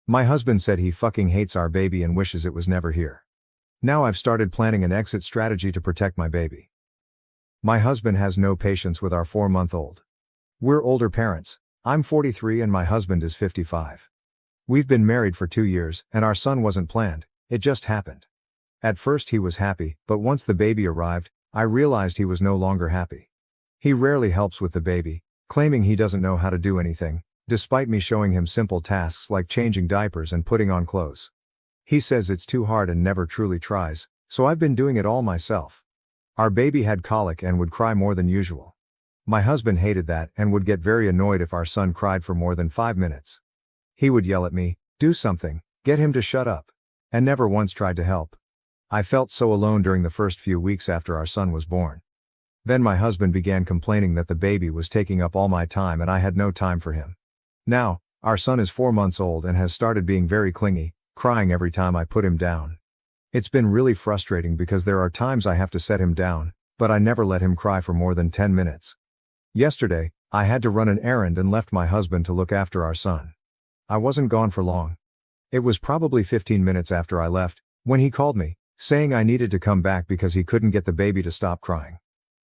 My husband said he fucking hates our baby and wishes it was never here. Now I've started planning an exit strategy to protect my baby. My husband has no patience with our 4-month-old. We're older parents. I'm 43 and my husband is 55. We've been married for 2 years, and our son wasn't planned, it just happened. At first he was happy, but once the baby arrived, I realized he was no longer happy. He rarely helps with the baby, claiming he doesn't know how to do anything, despite me showing him simple tasks like changing diapers and putting on clothes. He says it's too hard and never truly tries, so I've been doing it all myself. Our baby had colic and would cry more than usual. My husband hated that and would get very annoyed if our son cried for more than 5 minutes. He would yell at me, "Do something, get him to shut up," and never once tried to help. I felt so alone during the first few weeks after our son was born. Then my husband began complaining that the baby was taking up all my time and I had no time for him. Now, our son is 4 months old and has started being very clingy, crying every time I put him down. It's been really frustrating because there are times I have to set him down, but I never let him cry for more than 10 minutes. Yesterday, I had to run an errand and left my husband to look after our son. I wasn't gone for long. It was probably 15 minutes after I left, when he called me, saying I needed to come back because he couldn't get the baby to stop crying.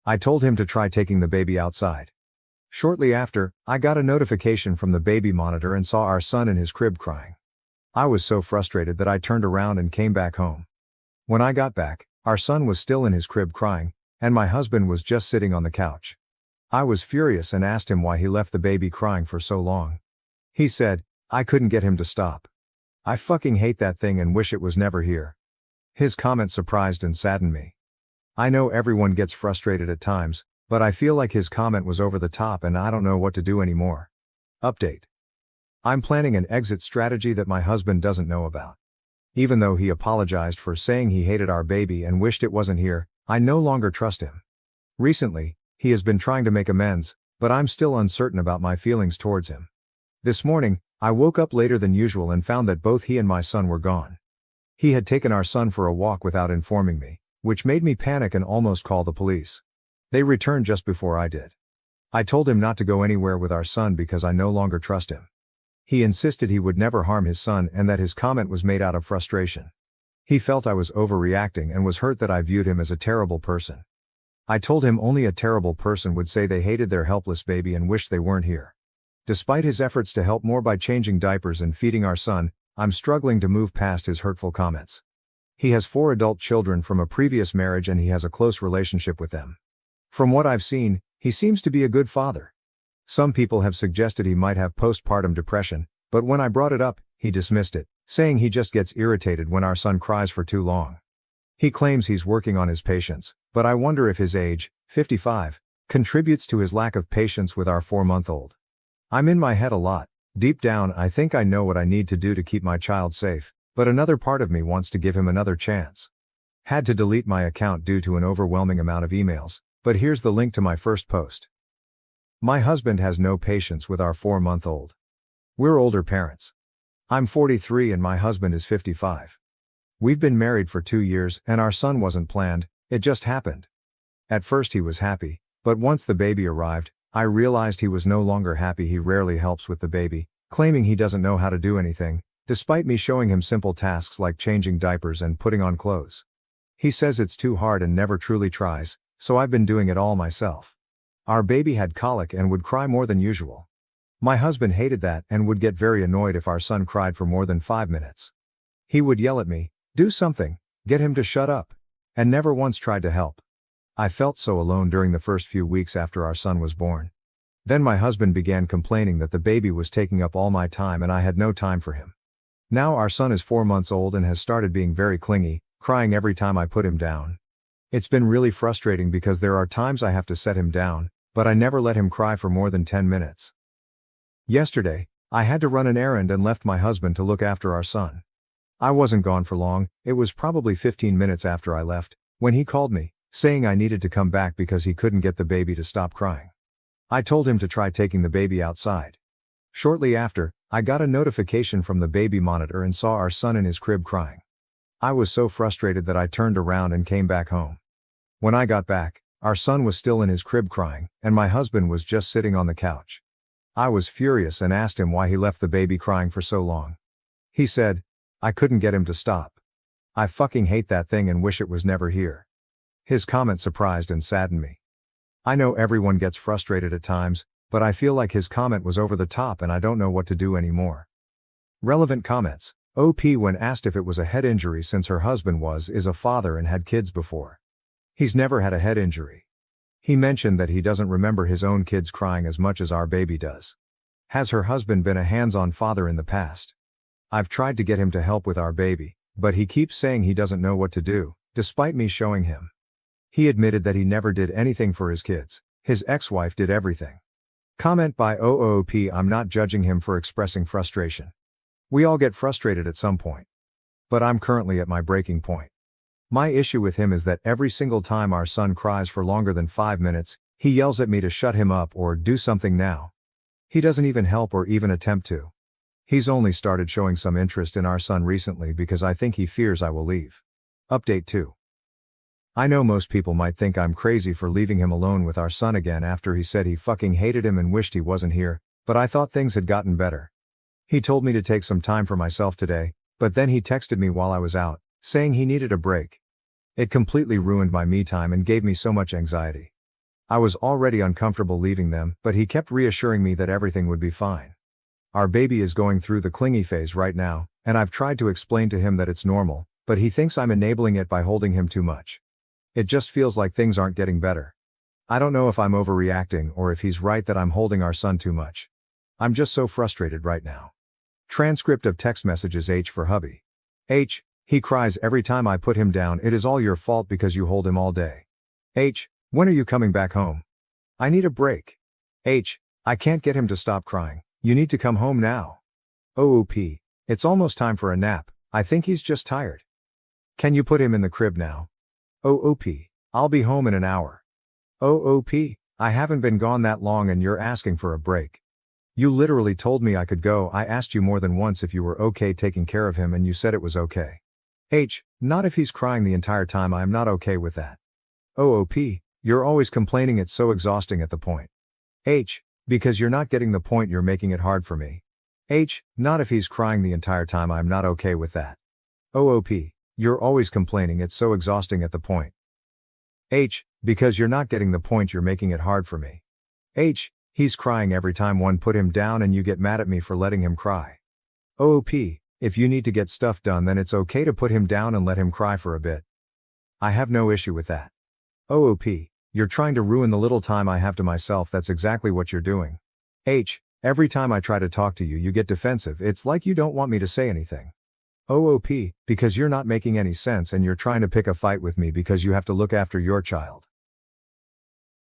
I told him to try taking the baby outside. Shortly after, I got a notification from the baby monitor and saw our son in his crib crying. I was so frustrated that I turned around and came back home. When I got back, our son was still in his crib crying, and my husband was just sitting on the couch. I was furious and asked him why he left the baby crying for so long. He said, "I couldn't get him to stop. I fucking hate that thing and wish it was never here." His comment surprised and saddened me. I know everyone gets frustrated at times, but I feel like his comment was over the top and I don't know what to do anymore. Update. I'm planning an exit strategy that my husband doesn't know about. Even though he apologized for saying he hated our baby and wished it wasn't here, I no longer trust him. Recently, he has been trying to make amends, but I'm still uncertain about my feelings towards him. This morning, I woke up later than usual and found that both he and my son were gone. He had taken our son for a walk without informing me, which made me panic and almost call the police. They returned just before I did. I told him not to go anywhere with our son because I no longer trust him. He insisted he would never harm his son and that his comment was made out of frustration. He felt I was overreacting and was hurt that I viewed him as a terrible person. I told him only a terrible person would say they hated their helpless baby and wished they weren't here. Despite his efforts to help more by changing diapers and feeding our son, I'm struggling to move past his hurtful comments. He has 4 adult children from a previous marriage and he has a close relationship with them. From what I've seen, he seems to be a good father. Some people have suggested he might have postpartum depression, but when I brought it up, he dismissed it, saying he just gets irritated when our son cries for too long. He claims he's working on his patience, but I wonder if his age, 55, contributes to his lack of patience with our 4-month-old. I'm in my head a lot. Deep down, I think I know what I need to do to keep my child safe, but another part of me wants to give him another chance. Had to delete my account due to an overwhelming amount of emails, but here's the link to my first post. My husband has no patience with our 4-month-old. We're older parents. I'm 43 and my husband is 55. We've been married for 2 years and our son wasn't planned, it just happened. At first he was happy, but once the baby arrived, I realized he was no longer happy. He rarely helps with the baby, claiming he doesn't know how to do anything, despite me showing him simple tasks like changing diapers and putting on clothes. He says it's too hard and never truly tries, so I've been doing it all myself. Our baby had colic and would cry more than usual. My husband hated that and would get very annoyed if our son cried for more than 5 minutes. He would yell at me, "Do something, get him to shut up," and never once tried to help. I felt so alone during the first few weeks after our son was born. Then my husband began complaining that the baby was taking up all my time and I had no time for him. Now our son is 4 months old and has started being very clingy, crying every time I put him down. It's been really frustrating because there are times I have to set him down, but I never let him cry for more than 10 minutes. Yesterday, I had to run an errand and left my husband to look after our son. I wasn't gone for long, it was probably 15 minutes after I left, when he called me, saying I needed to come back because he couldn't get the baby to stop crying. I told him to try taking the baby outside. Shortly after, I got a notification from the baby monitor and saw our son in his crib crying. I was so frustrated that I turned around and came back home. When I got back, our son was still in his crib crying, and my husband was just sitting on the couch. I was furious and asked him why he left the baby crying for so long. He said, I couldn't get him to stop. I fucking hate that thing and wish it was never here. His comment surprised and saddened me. I know everyone gets frustrated at times, but I feel like his comment was over the top and I don't know what to do anymore. Relevant comments. OP when asked if it was a head injury since her husband is a father and had kids before. He's never had a head injury. He mentioned that he doesn't remember his own kids crying as much as our baby does. Has her husband been a hands-on father in the past? I've tried to get him to help with our baby, but he keeps saying he doesn't know what to do, despite me showing him. He admitted that he never did anything for his kids. His ex-wife did everything. Comment by OOP. I'm not judging him for expressing frustration. We all get frustrated at some point. But I'm currently at my breaking point. My issue with him is that every single time our son cries for longer than 5 minutes, he yells at me to shut him up or do something now. He doesn't even help or even attempt to. He's only started showing some interest in our son recently because I think he fears I will leave. Update 2. I know most people might think I'm crazy for leaving him alone with our son again after he said he fucking hated him and wished he wasn't here, but I thought things had gotten better. He told me to take some time for myself today, but then he texted me while I was out, saying he needed a break. It completely ruined my me time and gave me so much anxiety. I was already uncomfortable leaving them, but he kept reassuring me that everything would be fine. Our baby is going through the clingy phase right now, and I've tried to explain to him that it's normal, but he thinks I'm enabling it by holding him too much. It just feels like things aren't getting better. I don't know if I'm overreacting or if he's right that I'm holding our son too much. I'm just so frustrated right now. Transcript of text messages. H for hubby. H, he cries every time I put him down. It is all your fault because you hold him all day. H, when are you coming back home? I need a break. H, I can't get him to stop crying. You need to come home now. OOP, it's almost time for a nap. I think he's just tired. Can you put him in the crib now? OOP, I'll be home in an hour. OOP, I haven't been gone that long and you're asking for a break. You literally told me I could go. I asked you more than once if you were okay taking care of him and you said it was okay. H, not if he's crying the entire time. I am not okay with that. OOP, you're always complaining. It's so exhausting at the point. H, because you're not getting the point. You're making it hard for me. H, not if he's crying the entire time. I'm not okay with that. OOP, you're always complaining. It's so exhausting at the point. H, because you're not getting the point. You're making it hard for me. H, he's crying every time one put him down and you get mad at me for letting him cry. OOP, if you need to get stuff done then it's okay to put him down and let him cry for a bit. I have no issue with that. OOP, you're trying to ruin the little time I have to myself. That's exactly what you're doing. H, every time I try to talk to you, you get defensive. It's like you don't want me to say anything. OOP, because you're not making any sense and you're trying to pick a fight with me because you have to look after your child.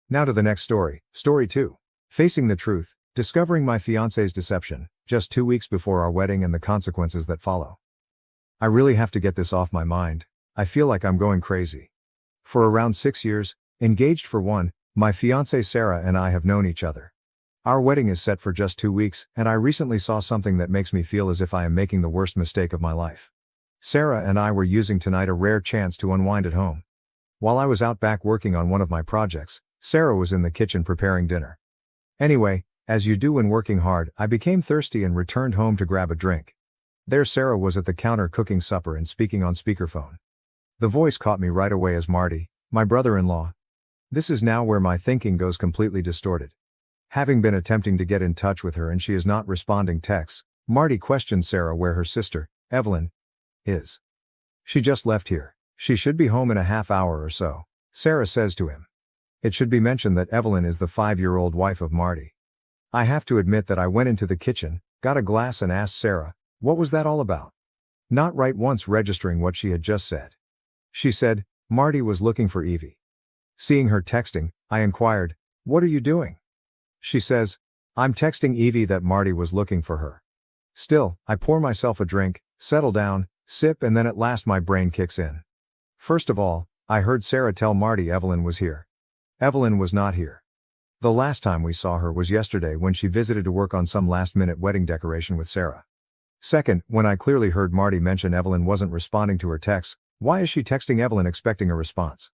Now to the next story, story 2. Facing the truth, discovering my fiance's deception, just 2 weeks before our wedding and the consequences that follow. I really have to get this off my mind. I feel like I'm going crazy. For around 6 years, engaged for 1, my fiancée Sarah and I have known each other. Our wedding is set for just 2 weeks, and I recently saw something that makes me feel as if I am making the worst mistake of my life. Sarah and I were using tonight a rare chance to unwind at home. While I was out back working on one of my projects, Sarah was in the kitchen preparing dinner. Anyway, as you do when working hard, I became thirsty and returned home to grab a drink. There Sarah was at the counter cooking supper and speaking on speakerphone. The voice caught me right away as Marty, my brother-in-law. This is now where my thinking goes completely distorted. Having been attempting to get in touch with her and she is not responding texts, Marty questioned Sarah where her sister, Evelyn, is. She just left here. She should be home in a half hour or so, Sarah says to him. It should be mentioned that Evelyn is the 5-year-old wife of Marty. I have to admit that I went into the kitchen, got a glass and asked Sarah, what was that all about? Not right once registering what she had just said. She said, Marty was looking for Evie. Seeing her texting, I inquired, what are you doing? She says, I'm texting Evie that Marty was looking for her. Still, I pour myself a drink, settle down, sip and then at last my brain kicks in. First of all, I heard Sarah tell Marty Evelyn was here. Evelyn was not here. The last time we saw her was yesterday when she visited to work on some last-minute wedding decoration with Sarah. Second, when I clearly heard Marty mention Evelyn wasn't responding to her texts, why is she texting Evelyn expecting a response?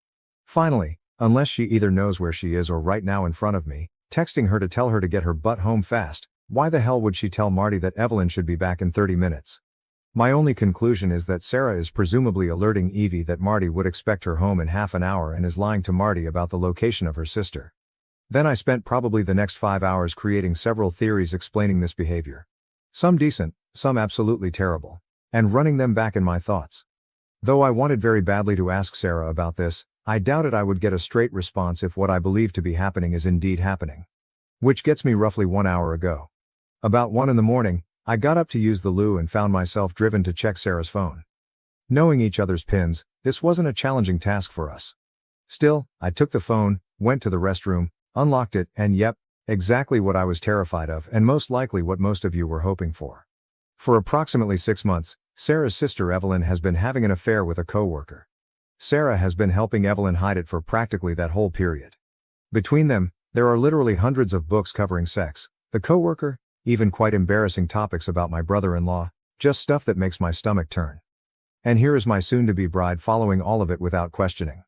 Finally, unless she either knows where she is or right now in front of me, texting her to tell her to get her butt home fast, why the hell would she tell Marty that Evelyn should be back in 30 minutes? My only conclusion is that Sarah is presumably alerting Evie that Marty would expect her home in half an hour and is lying to Marty about the location of her sister. Then I spent probably the next 5 hours creating several theories explaining this behavior. Some decent, some absolutely terrible. And running them back in my thoughts. Though I wanted very badly to ask Sarah about this, I doubted I would get a straight response if what I believe to be happening is indeed happening. Which gets me roughly 1 hour ago. About 1 in the morning, I got up to use the loo and found myself driven to check Sarah's phone. Knowing each other's pins, this wasn't a challenging task for us. Still, I took the phone, went to the restroom, unlocked it, and yep, exactly what I was terrified of and most likely what most of you were hoping for. For approximately 6 months, Sarah's sister Evelyn has been having an affair with a coworker. Sarah has been helping Evelyn hide it for practically that whole period. Between them, there are literally hundreds of books covering sex, the coworker, even quite embarrassing topics about my brother-in-law, just stuff that makes my stomach turn. And here is my soon-to-be bride following all of it without questioning.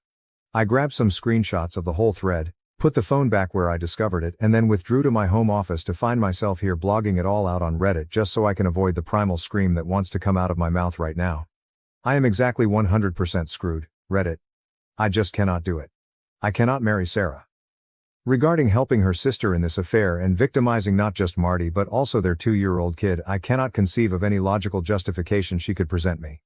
I grabbed some screenshots of the whole thread, put the phone back where I discovered it and then withdrew to my home office to find myself here blogging it all out on Reddit just so I can avoid the primal scream that wants to come out of my mouth right now. I am exactly 100% screwed, Reddit. I just cannot do it. I cannot marry Sarah. Regarding helping her sister in this affair and victimizing not just Marty but also their 2-year-old kid, I cannot conceive of any logical justification she could present me.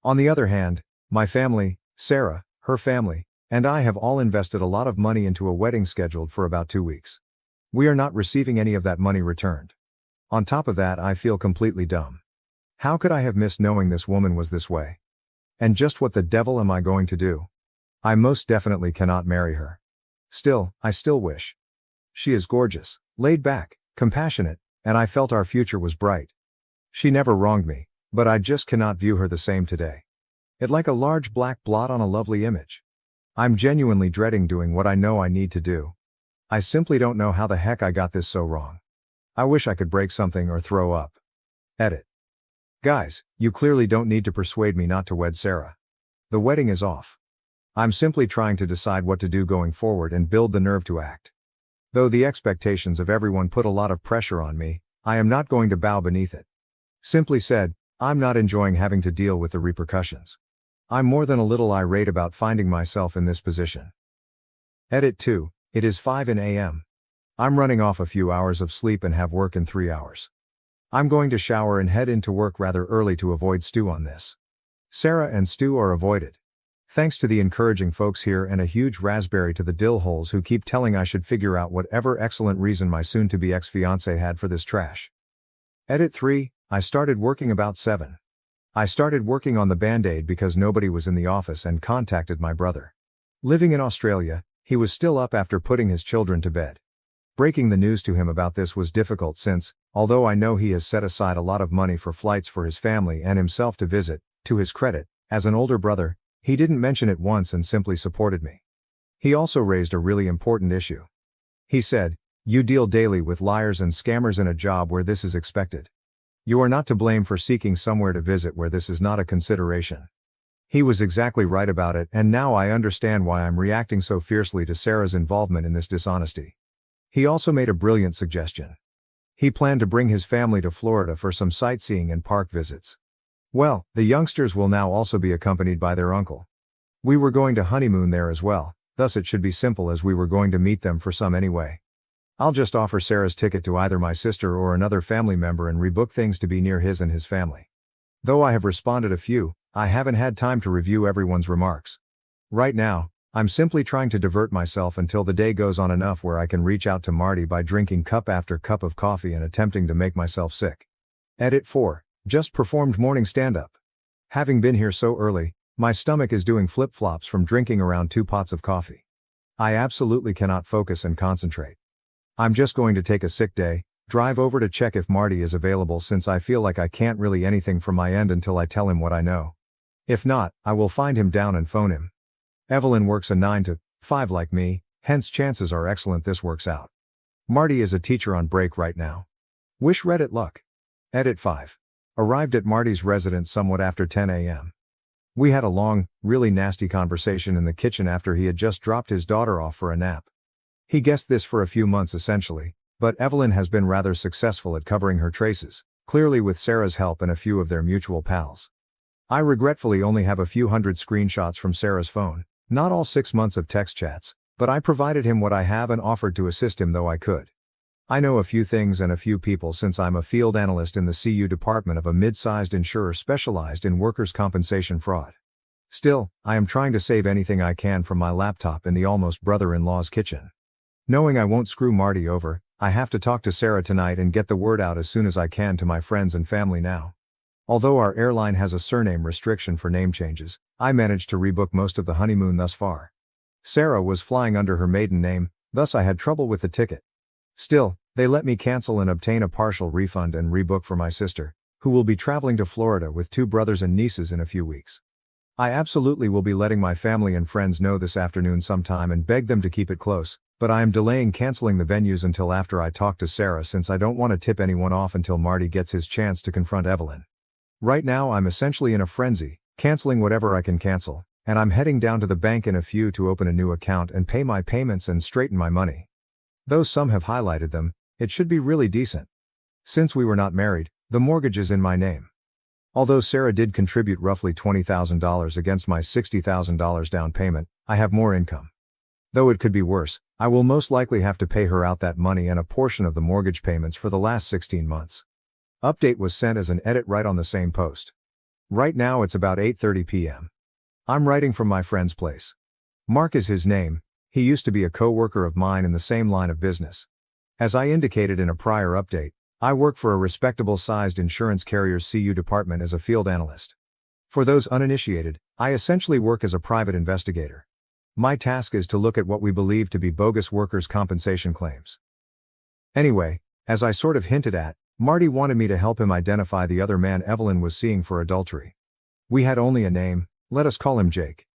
On the other hand, my family, Sarah, her family, and I have all invested a lot of money into a wedding scheduled for about 2 weeks. We are not receiving any of that money returned. On top of that, I feel completely dumb. How could I have missed knowing this woman was this way? And just what the devil am I going to do? I most definitely cannot marry her. Still, I still wish. She is gorgeous, laid back, compassionate, and I felt our future was bright. She never wronged me, but I just cannot view her the same today. It's like a large black blot on a lovely image. I'm genuinely dreading doing what I know I need to do. I simply don't know how the heck I got this so wrong. I wish I could break something or throw up. Edit. Guys, you clearly don't need to persuade me not to wed Sarah. The wedding is off. I'm simply trying to decide what to do going forward and build the nerve to act. Though the expectations of everyone put a lot of pressure on me, I am not going to bow beneath it. Simply said, I'm not enjoying having to deal with the repercussions. I'm more than a little irate about finding myself in this position. Edit 2, it is 5 a.m. I'm running off a few hours of sleep and have work in 3 hours. I'm going to shower and head into work rather early to avoid stew on this. Sarah and stew are avoided. Thanks to the encouraging folks here and a huge raspberry to the dill holes who keep telling I should figure out whatever excellent reason my soon-to-be ex-fiancé had for this trash. Edit 3, I started working about 7. I started working on the Band-Aid because nobody was in the office and contacted my brother. Living in Australia, he was still up after putting his children to bed. Breaking the news to him about this was difficult since, although I know he has set aside a lot of money for flights for his family and himself to visit, to his credit, as an older brother, he didn't mention it once and simply supported me. He also raised a really important issue. He said, "You deal daily with liars and scammers in a job where this is expected. You are not to blame for seeking somewhere to visit where this is not a consideration." He was exactly right about it, and now I understand why I'm reacting so fiercely to Sarah's involvement in this dishonesty. He also made a brilliant suggestion. He planned to bring his family to Florida for some sightseeing and park visits. Well, the youngsters will now also be accompanied by their uncle. We were going to honeymoon there as well, thus it should be simple as we were going to meet them for some anyway. I'll just offer Sarah's ticket to either my sister or another family member and rebook things to be near his and his family. Though I have responded a few, I haven't had time to review everyone's remarks. Right now, I'm simply trying to divert myself until the day goes on enough where I can reach out to Marty by drinking cup after cup of coffee and attempting to make myself sick. Edit 4. Just performed morning stand-up. Having been here so early, my stomach is doing flip-flops from drinking around 2 pots of coffee. I absolutely cannot focus and concentrate. I'm just going to take a sick day, drive over to check if Marty is available since I feel like I can't really anything from my end until I tell him what I know. If not, I will find him down and phone him. Evelyn works a 9 to 5 like me, hence chances are excellent this works out. Marty is a teacher on break right now. Wish Reddit luck. Edit 5. Arrived at Marty's residence somewhat after 10 a.m. We had a long, really nasty conversation in the kitchen after he had just dropped his daughter off for a nap. He guessed this for a few months essentially, but Evelyn has been rather successful at covering her traces, clearly with Sarah's help and a few of their mutual pals. I regretfully only have a few hundred screenshots from Sarah's phone, not all 6 months of text chats, but I provided him what I have and offered to assist him though I could. I know a few things and a few people since I'm a field analyst in the CU department of a mid-sized insurer specialized in workers' compensation fraud. Still, I am trying to save anything I can from my laptop in the almost brother-in-law's kitchen. Knowing I won't screw Marty over, I have to talk to Sarah tonight and get the word out as soon as I can to my friends and family now. Although our airline has a surname restriction for name changes, I managed to rebook most of the honeymoon thus far. Sarah was flying under her maiden name, thus I had trouble with the ticket. Still, they let me cancel and obtain a partial refund and rebook for my sister, who will be traveling to Florida with 2 brothers and nieces in a few weeks. I absolutely will be letting my family and friends know this afternoon sometime and beg them to keep it close, but I am delaying canceling the venues until after I talk to Sarah since I don't want to tip anyone off until Marty gets his chance to confront Evelyn. Right now I'm essentially in a frenzy, canceling whatever I can cancel, and I'm heading down to the bank in a few to open a new account and pay my payments and straighten my money. Though some have highlighted them, it should be really decent. Since we were not married, the mortgage is in my name. Although Sarah did contribute roughly $20,000 against my $60,000 down payment, I have more income. Though it could be worse, I will most likely have to pay her out that money and a portion of the mortgage payments for the last 16 months. Update was sent as an edit right on the same post. Right now it's about 8:30 p.m. I'm writing from my friend's place. Mark is his name, he used to be a co-worker of mine in the same line of business. As I indicated in a prior update, I work for a respectable-sized insurance carrier's CU department as a field analyst. For those uninitiated, I essentially work as a private investigator. My task is to look at what we believe to be bogus workers' compensation claims. Anyway, as I sort of hinted at, Marty wanted me to help him identify the other man Evelyn was seeing for adultery. We had only a name, let us call him Jake.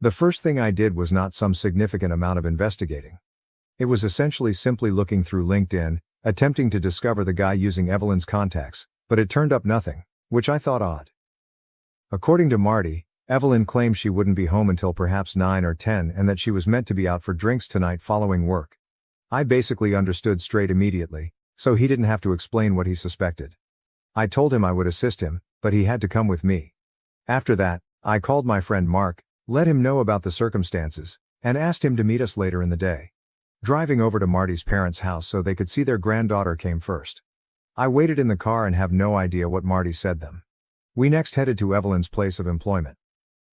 The first thing I did was not some significant amount of investigating. It was essentially simply looking through LinkedIn, attempting to discover the guy using Evelyn's contacts, but it turned up nothing, which I thought odd. According to Marty, Evelyn claimed she wouldn't be home until perhaps 9 or 10 and that she was meant to be out for drinks tonight following work. I basically understood straight immediately, so he didn't have to explain what he suspected. I told him I would assist him, but he had to come with me. After that, I called my friend Mark, let him know about the circumstances, and asked him to meet us later in the day. Driving over to Marty's parents' house so they could see their granddaughter came first. I waited in the car and have no idea what Marty said them. We next headed to Evelyn's place of employment.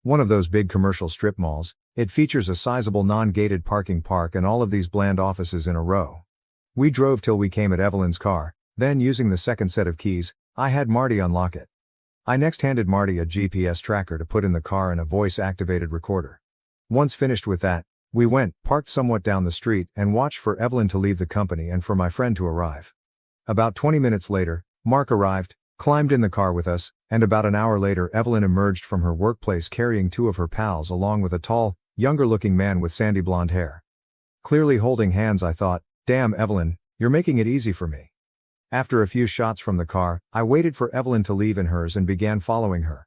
One of those big commercial strip malls, it features a sizable non-gated parking park and all of these bland offices in a row. We drove till we came at Evelyn's car, then using the second set of keys, I had Marty unlock it. I next handed Marty a GPS tracker to put in the car and a voice-activated recorder. Once finished with that, we went, parked somewhat down the street, and watched for Evelyn to leave the company and for my friend to arrive. About 20 minutes later, Mark arrived, climbed in the car with us, and about an hour later Evelyn emerged from her workplace carrying 2 of her pals along with a tall, younger-looking man with sandy blonde hair. Clearly holding hands, I thought, damn Evelyn, you're making it easy for me. After a few shots from the car, I waited for Evelyn to leave in hers and began following her.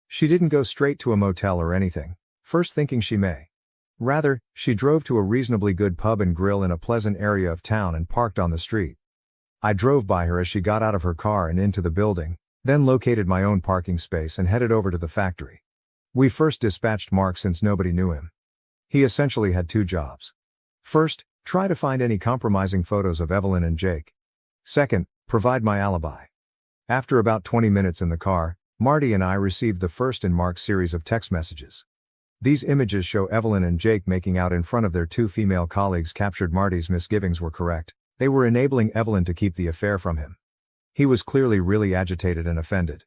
She didn't go straight to a motel or anything, first thinking she may. Rather, she drove to a reasonably good pub and grill in a pleasant area of town and parked on the street. I drove by her as she got out of her car and into the building, then located my own parking space and headed over to the factory. We first dispatched Mark since nobody knew him. He essentially had 2 jobs. First, try to find any compromising photos of Evelyn and Jake. Second, provide my alibi. After about 20 minutes in the car, Marty and I received the first in Mark's series of text messages. These images show Evelyn and Jake making out in front of their 2 female colleagues. Captured Marty's misgivings were correct. They were enabling Evelyn to keep the affair from him. He was clearly really agitated and offended.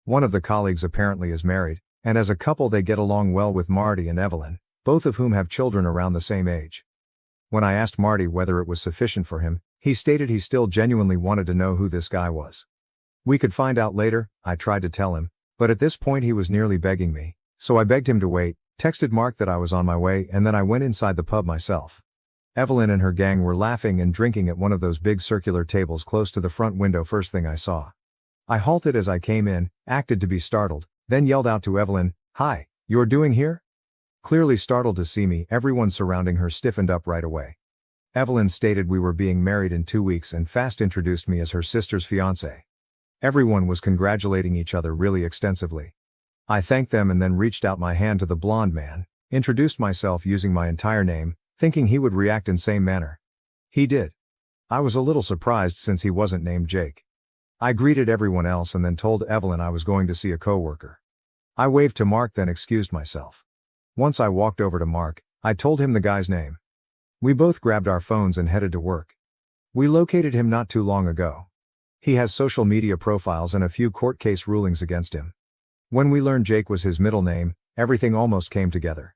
One of the colleagues apparently is married, and as a couple they get along well with Marty and Evelyn, both of whom have children around the same age. When I asked Marty whether it was sufficient for him, he stated he still genuinely wanted to know who this guy was. We could find out later, I tried to tell him, but at this point he was nearly begging me, so I begged him to wait, texted Mark that I was on my way, and then I went inside the pub myself. Evelyn and her gang were laughing and drinking at one of those big circular tables close to the front window. First thing I saw. I halted as I came in, acted to be startled, then yelled out to Evelyn, "Hi, you're doing here?" Clearly startled to see me, everyone surrounding her stiffened up right away. Evelyn stated we were being married in 2 weeks and fast introduced me as her sister's fiancé. Everyone was congratulating each other really extensively. I thanked them and then reached out my hand to the blonde man, introduced myself using my entire name, thinking he would react in same manner. He did. I was a little surprised since he wasn't named Jake. I greeted everyone else and then told Evelyn I was going to see a coworker. I waved to Mark then excused myself. Once I walked over to Mark, I told him the guy's name. We both grabbed our phones and headed to work. We located him not too long ago. He has social media profiles and a few court case rulings against him. When we learned Jake was his middle name, everything almost came together.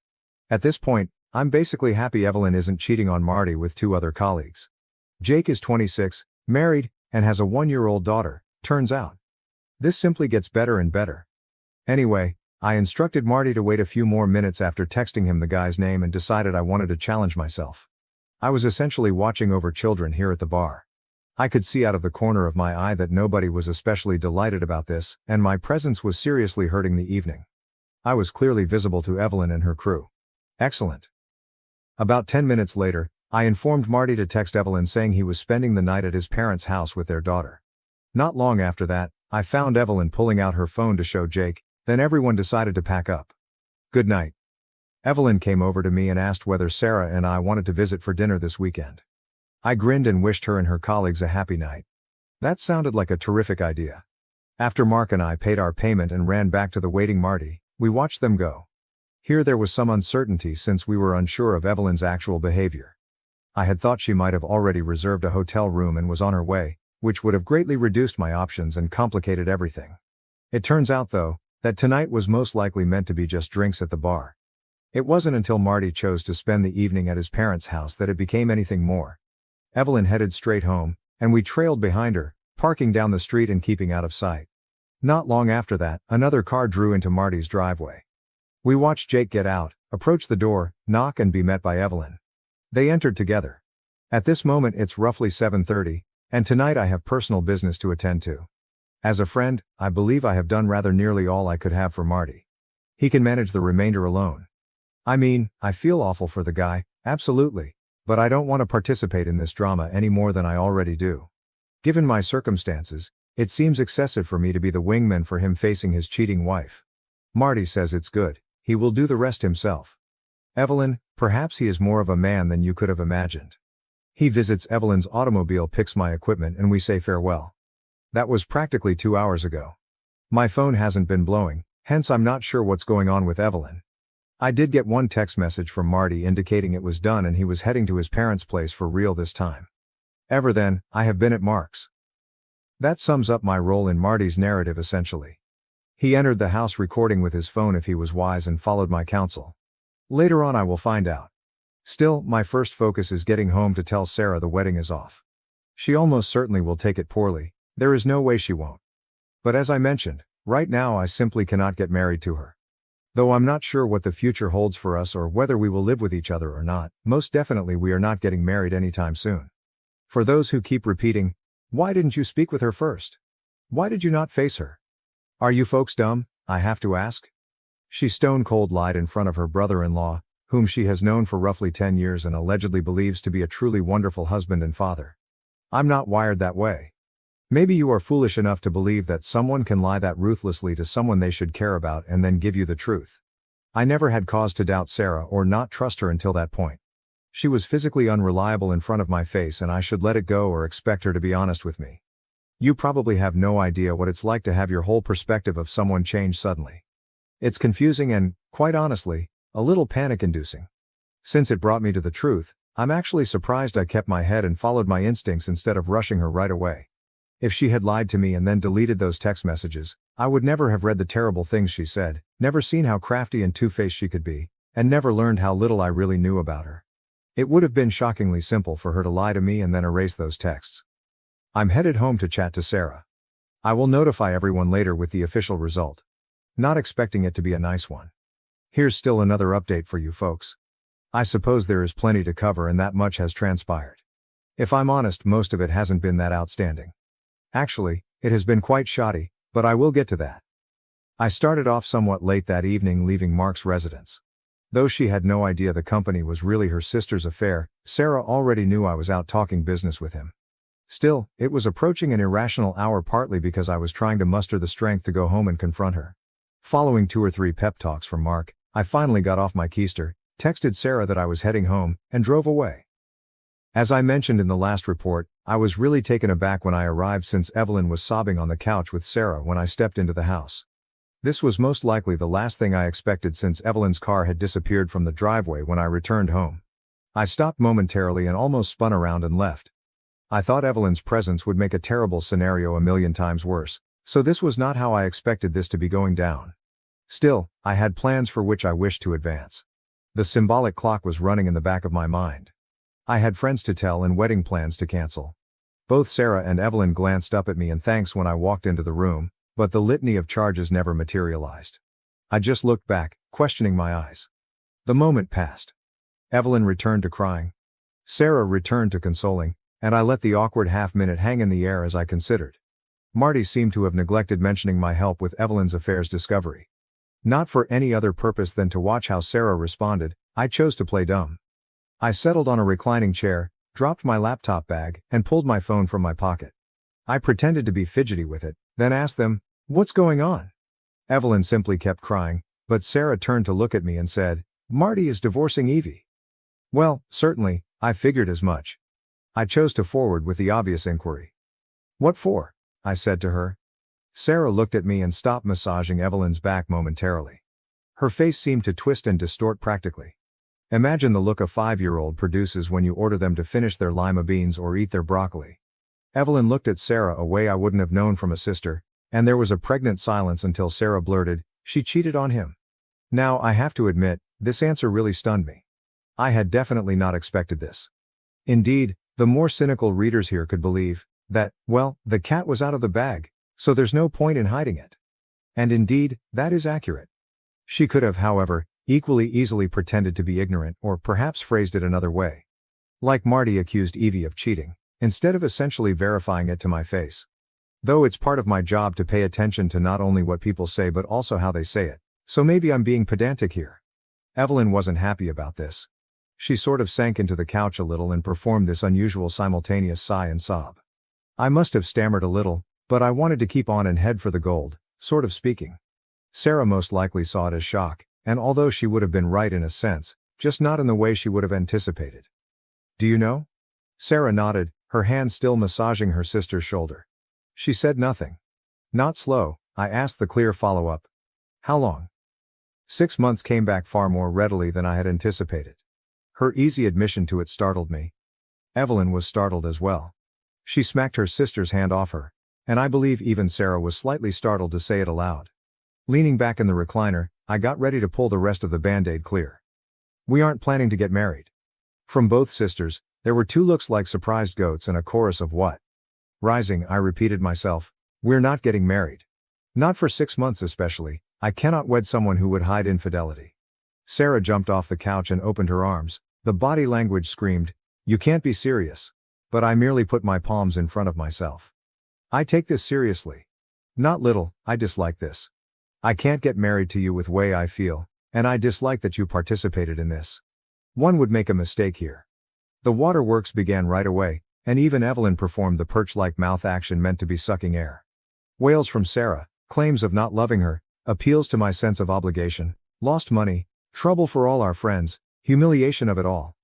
At this point, I'm basically happy Evelyn isn't cheating on Marty with 2 other colleagues. Jake is 26, married, and has a 1-year-old daughter, turns out. This simply gets better and better. Anyway, I instructed Marty to wait a few more minutes after texting him the guy's name and decided I wanted to challenge myself. I was essentially watching over children here at the bar. I could see out of the corner of my eye that nobody was especially delighted about this, and my presence was seriously hurting the evening. I was clearly visible to Evelyn and her crew. Excellent. About 10 minutes later, I informed Marty to text Evelyn saying he was spending the night at his parents' house with their daughter. Not long after that, I found Evelyn pulling out her phone to show Jake, then everyone decided to pack up. Good night. Evelyn came over to me and asked whether Sarah and I wanted to visit for dinner this weekend. I grinned and wished her and her colleagues a happy night. That sounded like a terrific idea. After Mark and I paid our payment and ran back to the waiting Marty, we watched them go. Here there was some uncertainty since we were unsure of Evelyn's actual behavior. I had thought she might have already reserved a hotel room and was on her way, which would have greatly reduced my options and complicated everything. It turns out though, that tonight was most likely meant to be just drinks at the bar. It wasn't until Marty chose to spend the evening at his parents' house that it became anything more. Evelyn headed straight home, and we trailed behind her, parking down the street and keeping out of sight. Not long after that, another car drew into Marty's driveway. We watched Jake get out, approach the door, knock and be met by Evelyn. They entered together. At this moment it's roughly 7:30, and tonight I have personal business to attend to. As a friend, I believe I have done rather nearly all I could have for Marty. He can manage the remainder alone. I mean, I feel awful for the guy, absolutely, but I don't want to participate in this drama any more than I already do. Given my circumstances, it seems excessive for me to be the wingman for him facing his cheating wife. Marty says it's good, he will do the rest himself. Evelyn, perhaps he is more of a man than you could have imagined. He visits Evelyn's automobile, picks my equipment and we say farewell. That was practically 2 hours ago. My phone hasn't been blowing, hence I'm not sure what's going on with Evelyn. I did get one text message from Marty indicating it was done and he was heading to his parents' place for real this time. Ever then, I have been at Mark's. That sums up my role in Marty's narrative essentially. He entered the house recording with his phone if he was wise and followed my counsel. Later on I will find out. Still, my first focus is getting home to tell Sarah the wedding is off. She almost certainly will take it poorly, there is no way she won't. But as I mentioned, right now I simply cannot get married to her. Though I'm not sure what the future holds for us or whether we will live with each other or not, most definitely we are not getting married anytime soon. For those who keep repeating, why didn't you speak with her first? Why did you not face her? Are you folks dumb, I have to ask? She stone cold lied in front of her brother-in-law, whom she has known for roughly 10 years and allegedly believes to be a truly wonderful husband and father. I'm not wired that way. Maybe you are foolish enough to believe that someone can lie that ruthlessly to someone they should care about and then give you the truth. I never had cause to doubt Sarah or not trust her until that point. She was physically unreliable in front of my face and I should let it go or expect her to be honest with me. You probably have no idea what it's like to have your whole perspective of someone change suddenly. It's confusing and, quite honestly, a little panic-inducing. Since it brought me to the truth, I'm actually surprised I kept my head and followed my instincts instead of rushing her right away. If she had lied to me and then deleted those text messages, I would never have read the terrible things she said, never seen how crafty and two-faced she could be, and never learned how little I really knew about her. It would have been shockingly simple for her to lie to me and then erase those texts. I'm headed home to chat to Sarah. I will notify everyone later with the official result. Not expecting it to be a nice one. Here's still another update for you folks. I suppose there is plenty to cover and that much has transpired. If I'm honest, most of it hasn't been that outstanding. Actually, it has been quite shoddy, but I will get to that. I started off somewhat late that evening leaving Mark's residence. Though she had no idea the company was really her sister's affair, Sarah already knew I was out talking business with him. Still, it was approaching an irrational hour, partly because I was trying to muster the strength to go home and confront her. Following 2 or 3 pep talks from Mark, I finally got off my keister, texted Sarah that I was heading home, and drove away. As I mentioned in the last report, I was really taken aback when I arrived, since Evelyn was sobbing on the couch with Sarah when I stepped into the house. This was most likely the last thing I expected, since Evelyn's car had disappeared from the driveway when I returned home. I stopped momentarily and almost spun around and left. I thought Evelyn's presence would make a terrible scenario a million times worse, so this was not how I expected this to be going down. Still, I had plans for which I wished to advance. The symbolic clock was running in the back of my mind. I had friends to tell and wedding plans to cancel. Both Sarah and Evelyn glanced up at me in thanks when I walked into the room, but the litany of charges never materialized. I just looked back, questioning my eyes. The moment passed. Evelyn returned to crying. Sarah returned to consoling, and I let the awkward half-minute hang in the air as I considered. Marty seemed to have neglected mentioning my help with Evelyn's affairs discovery. Not for any other purpose than to watch how Sarah responded, I chose to play dumb. I settled on a reclining chair, dropped my laptop bag, and pulled my phone from my pocket. I pretended to be fidgety with it, then asked them, "What's going on?" Evelyn simply kept crying, but Sarah turned to look at me and said, "Marty is divorcing Evie." Well, certainly, I figured as much. I chose to forward with the obvious inquiry. "What for?" I said to her. Sarah looked at me and stopped massaging Evelyn's back momentarily. Her face seemed to twist and distort practically. Imagine the look a 5-year-old produces when you order them to finish their lima beans or eat their broccoli. Evelyn looked at Sarah a way I wouldn't have known from a sister, and there was a pregnant silence until Sarah blurted, "She cheated on him." Now, I have to admit, this answer really stunned me. I had definitely not expected this. Indeed, the more cynical readers here could believe that, well, the cat was out of the bag, so there's no point in hiding it. And indeed, that is accurate. She could have, however, equally easily pretended to be ignorant, or perhaps phrased it another way. Like Marty accused Evie of cheating, instead of essentially verifying it to my face. Though it's part of my job to pay attention to not only what people say but also how they say it, so maybe I'm being pedantic here. Evelyn wasn't happy about this. She sort of sank into the couch a little and performed this unusual simultaneous sigh and sob. I must have stammered a little, but I wanted to keep on and head for the gold, sort of speaking. Sarah most likely saw it as shock, and although she would have been right in a sense, just not in the way she would have anticipated. "Do you know?" Sarah nodded, her hand still massaging her sister's shoulder. She said nothing. Not slow, I asked the clear follow-up. "How long?" 6 months came back far more readily than I had anticipated. Her easy admission to it startled me. Evelyn was startled as well. She smacked her sister's hand off her, and I believe even Sarah was slightly startled to say it aloud. Leaning back in the recliner, I got ready to pull the rest of the Band-Aid clear. "We aren't planning to get married." From both sisters, there were 2 looks like surprised goats and a chorus of "What?" Rising, I repeated myself, "We're not getting married. Not for 6 months especially. I cannot wed someone who would hide infidelity." Sarah jumped off the couch and opened her arms. The body language screamed, "You can't be serious." But I merely put my palms in front of myself. "I take this seriously. Not little, I dislike this. I can't get married to you with way I feel, and I dislike that you participated in this. One would make a mistake here." The waterworks began right away, and even Evelyn performed the perch-like mouth action meant to be sucking air. Wails from Sarah, claims of not loving her, appeals to my sense of obligation, lost money, trouble for all our friends, humiliation of it all.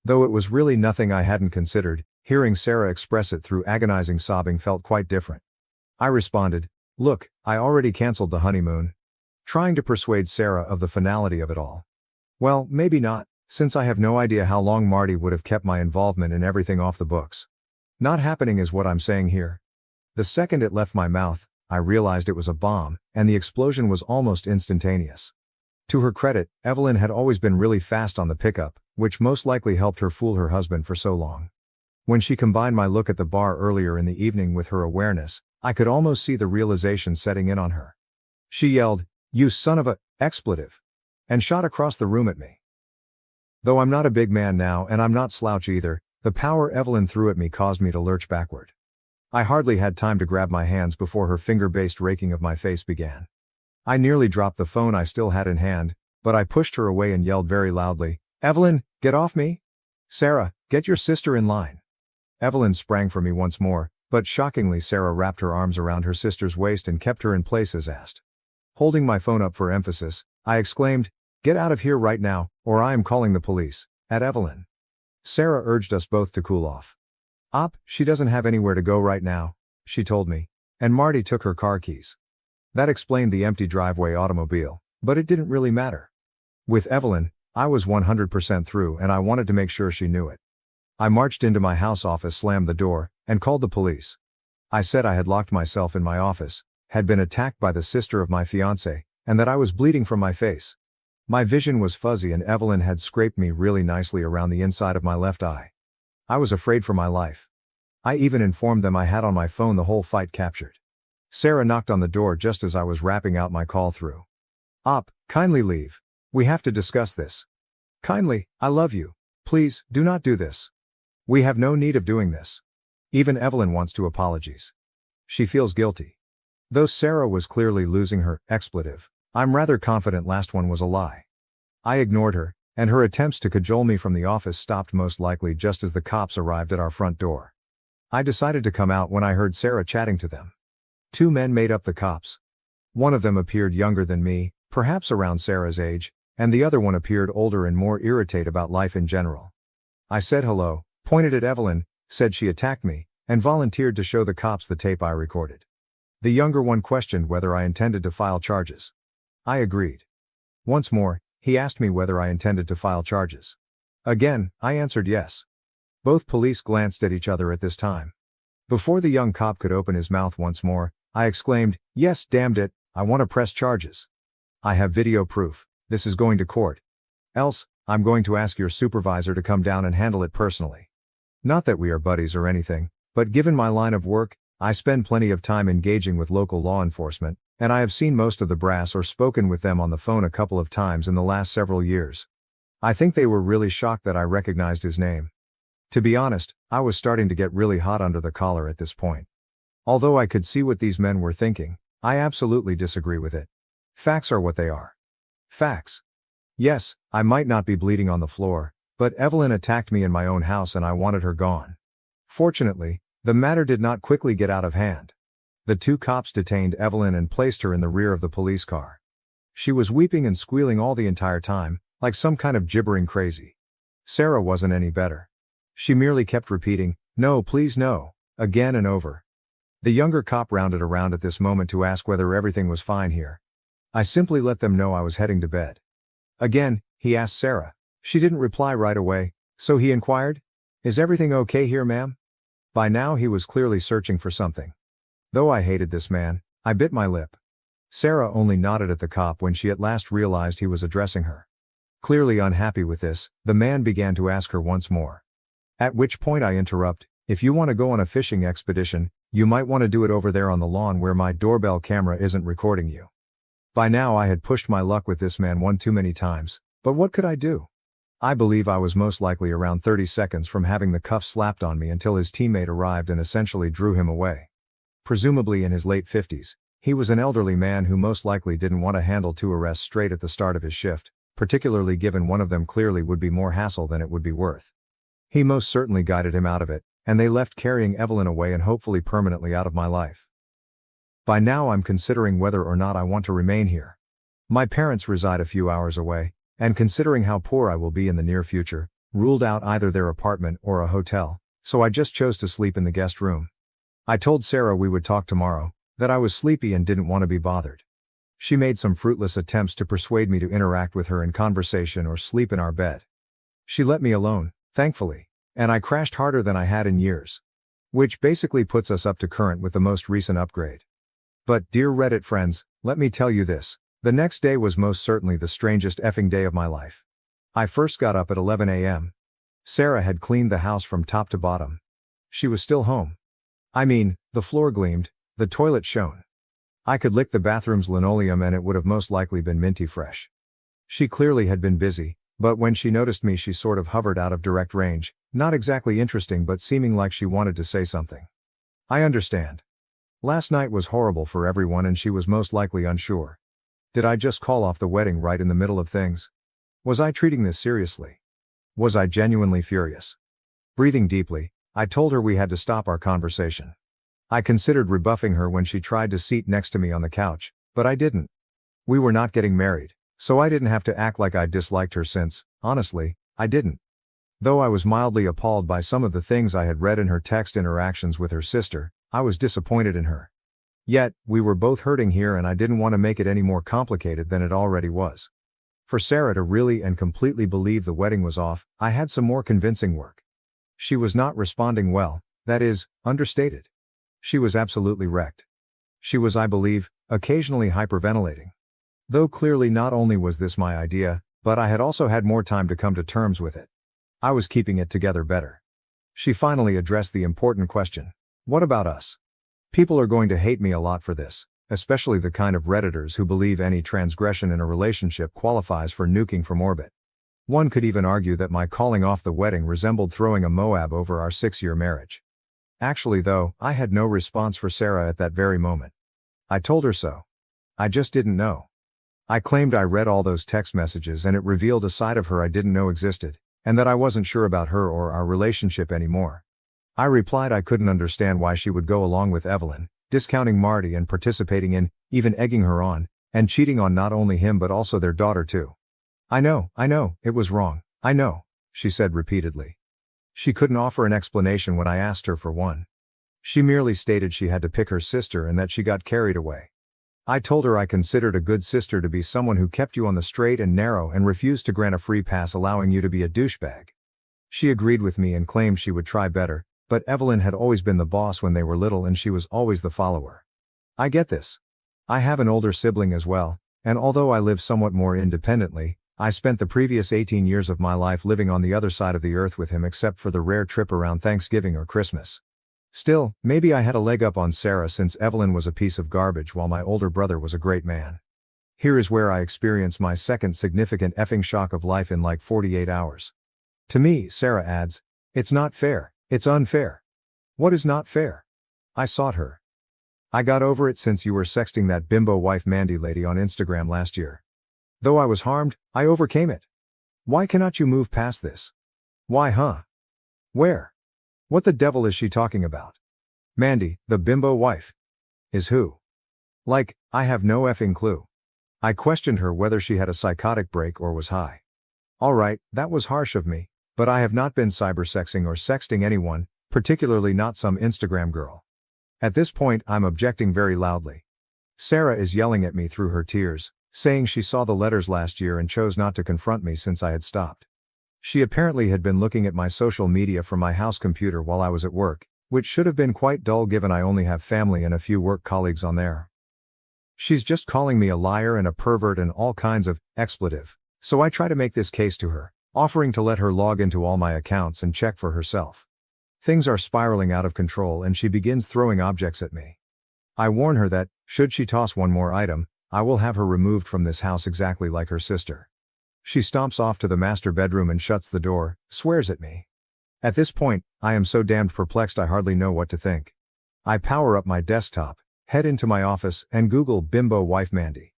Though it was really nothing I hadn't considered, hearing Sarah express it through agonizing sobbing felt quite different. I responded, "Look, I already canceled the honeymoon," trying to persuade Sarah of the finality of it all. Well, maybe not, since I have no idea how long Marty would have kept my involvement in everything off the books. Not happening is what I'm saying here. The second it left my mouth, I realized it was a bomb, and the explosion was almost instantaneous. To her credit, Evelyn had always been really fast on the pickup, which most likely helped her fool her husband for so long. When she combined my look at the bar earlier in the evening with her awareness, I could almost see the realization setting in on her. She yelled, "You son of a expletive," and shot across the room at me. Though I'm not a big man now and I'm not slouch either, the power Evelyn threw at me caused me to lurch backward. I hardly had time to grab my hands before her finger-based raking of my face began. I nearly dropped the phone I still had in hand, but I pushed her away and yelled very loudly, "Evelyn, get off me! Sarah, get your sister in line." Evelyn sprang for me once more, but shockingly Sarah wrapped her arms around her sister's waist and kept her in place as asked. Holding my phone up for emphasis, I exclaimed, "Get out of here right now, or I am calling the police," at Evelyn. Sarah urged us both to cool off. She doesn't have anywhere to go right now," she told me, and Marty took her car keys. That explained the empty driveway automobile, but it didn't really matter. With Evelyn, I was 100% through and I wanted to make sure she knew it. I marched into my house office, slammed the door, and called the police. I said I had locked myself in my office, had been attacked by the sister of my fiancé, and that I was bleeding from my face. My vision was fuzzy and Evelyn had scraped me really nicely around the inside of my left eye. I was afraid for my life. I even informed them I had on my phone the whole fight captured. Sarah knocked on the door just as I was wrapping out my call through. Kindly leave. We have to discuss this. Kindly, I love you. Please, do not do this. We have no need of doing this. Even Evelyn wants to apologize. She feels guilty. Though Sarah was clearly losing her expletive, I'm rather confident last one was a lie. I ignored her, and her attempts to cajole me from the office stopped most likely just as the cops arrived at our front door. I decided to come out when I heard Sarah chatting to them. Two men made up the cops. One of them appeared younger than me, perhaps around Sarah's age, and the other one appeared older and more irritated about life in general. I said hello, pointed at Evelyn, said she attacked me, and volunteered to show the cops the tape I recorded. The younger one questioned whether I intended to file charges. I agreed. Once more, he asked me whether I intended to file charges. Again, I answered yes. Both police glanced at each other at this time. Before the young cop could open his mouth once more, I exclaimed, "Yes, damned it, I want to press charges. I have video proof, this is going to court. Else, I'm going to ask your supervisor to come down and handle it personally." Not that we are buddies or anything, but given my line of work, I spend plenty of time engaging with local law enforcement, and I have seen most of the brass or spoken with them on the phone a couple of times in the last several years. I think they were really shocked that I recognized his name. To be honest, I was starting to get really hot under the collar at this point. Although I could see what these men were thinking, I absolutely disagree with it. Facts are what they are. Facts. Yes, I might not be bleeding on the floor, but Evelyn attacked me in my own house and I wanted her gone. Fortunately, the matter did not quickly get out of hand. The two cops detained Evelyn and placed her in the rear of the police car. She was weeping and squealing all the entire time, like some kind of gibbering crazy. Sarah wasn't any better. She merely kept repeating, "No, please no," again and over. The younger cop rounded around at this moment to ask whether everything was fine here. I simply let them know I was heading to bed. Again, he asked Sarah. She didn't reply right away, so he inquired, "Is everything okay here, ma'am?" By now he was clearly searching for something. Though I hated this man, I bit my lip. Sarah only nodded at the cop when she at last realized he was addressing her. Clearly unhappy with this, the man began to ask her once more. At which point I interrupt, "If you want to go on a fishing expedition, you might want to do it over there on the lawn where my doorbell camera isn't recording you." By now I had pushed my luck with this man one too many times, but what could I do? I believe I was most likely around 30 seconds from having the cuffs slapped on me until his teammate arrived and essentially drew him away. Presumably in his late 50s, he was an elderly man who most likely didn't want to handle two arrests straight at the start of his shift, particularly given one of them clearly would be more hassle than it would be worth. He most certainly guided him out of it, and they left carrying Evelyn away and hopefully permanently out of my life. By now I'm considering whether or not I want to remain here. My parents reside a few hours away, and considering how poor I will be in the near future, ruled out either their apartment or a hotel, so I just chose to sleep in the guest room. I told Sarah we would talk tomorrow, that I was sleepy and didn't want to be bothered. She made some fruitless attempts to persuade me to interact with her in conversation or sleep in our bed. She let me alone, thankfully, and I crashed harder than I had in years. Which basically puts us up to current with the most recent upgrade. But, dear Reddit friends, let me tell you this, the next day was most certainly the strangest effing day of my life. I first got up at 11 a.m. Sarah had cleaned the house from top to bottom. She was still home. I mean, the floor gleamed, the toilet shone. I could lick the bathroom's linoleum and it would have most likely been minty fresh. She clearly had been busy, but when she noticed me she sort of hovered out of direct range, not exactly interesting but seeming like she wanted to say something. I understand. Last night was horrible for everyone and she was most likely unsure. Did I just call off the wedding right in the middle of things? Was I treating this seriously? Was I genuinely furious? Breathing deeply, I told her we had to stop our conversation. I considered rebuffing her when she tried to seat next to me on the couch, but I didn't. We were not getting married, so I didn't have to act like I disliked her since, honestly, I didn't. Though I was mildly appalled by some of the things I had read in her text interactions with her sister, I was disappointed in her. Yet, we were both hurting here and I didn't want to make it any more complicated than it already was. For Sarah to really and completely believe the wedding was off, I had some more convincing work. She was not responding well, that is, understated. She was absolutely wrecked. She was, I believe, occasionally hyperventilating. Though clearly not only was this my idea, but I had also had more time to come to terms with it. I was keeping it together better. She finally addressed the important question. What about us? People are going to hate me a lot for this, especially the kind of Redditors who believe any transgression in a relationship qualifies for nuking from orbit. One could even argue that my calling off the wedding resembled throwing a Moab over our 6-year marriage. Actually though, I had no response for Sarah at that very moment. I told her so. I just didn't know. I claimed I read all those text messages and it revealed a side of her I didn't know existed, and that I wasn't sure about her or our relationship anymore. I replied I couldn't understand why she would go along with Evelyn, discounting Marty and participating in, even egging her on, and cheating on not only him but also their daughter too. I know, it was wrong, I know, she said repeatedly. She couldn't offer an explanation when I asked her for one. She merely stated she had to pick her sister and that she got carried away. I told her I considered a good sister to be someone who kept you on the straight and narrow and refused to grant a free pass allowing you to be a douchebag. She agreed with me and claimed she would try better, but Evelyn had always been the boss when they were little and she was always the follower. I get this. I have an older sibling as well, and although I live somewhat more independently, I spent the previous 18 years of my life living on the other side of the earth with him except for the rare trip around Thanksgiving or Christmas. Still, maybe I had a leg up on Sarah since Evelyn was a piece of garbage while my older brother was a great man. Here is where I experienced my second significant effing shock of life in like 48 hours. To me, Sarah adds, it's not fair, it's unfair. What is not fair? I sought her. I got over it since you were sexting that bimbo wife Mandy lady on Instagram last year. Though I was harmed, I overcame it. Why cannot you move past this? Why huh? Where? What the devil is she talking about? Mandy, the bimbo wife. Is who? Like, I have no effing clue. I questioned her whether she had a psychotic break or was high. Alright, that was harsh of me, but I have not been cybersexing or sexting anyone, particularly not some Instagram girl. At this point I'm objecting very loudly. Sarah is yelling at me through her tears, saying she saw the letters last year and chose not to confront me since I had stopped. She apparently had been looking at my social media from my house computer while I was at work, which should have been quite dull given I only have family and a few work colleagues on there. She's just calling me a liar and a pervert and all kinds of expletive, so I try to make this case to her, offering to let her log into all my accounts and check for herself. Things are spiraling out of control and she begins throwing objects at me. I warn her that, should she toss one more item, I will have her removed from this house exactly like her sister. She stomps off to the master bedroom and shuts the door, swears at me. At this point, I am so damned perplexed I hardly know what to think. I power up my desktop, head into my office, and Google bimbo wife Mandy.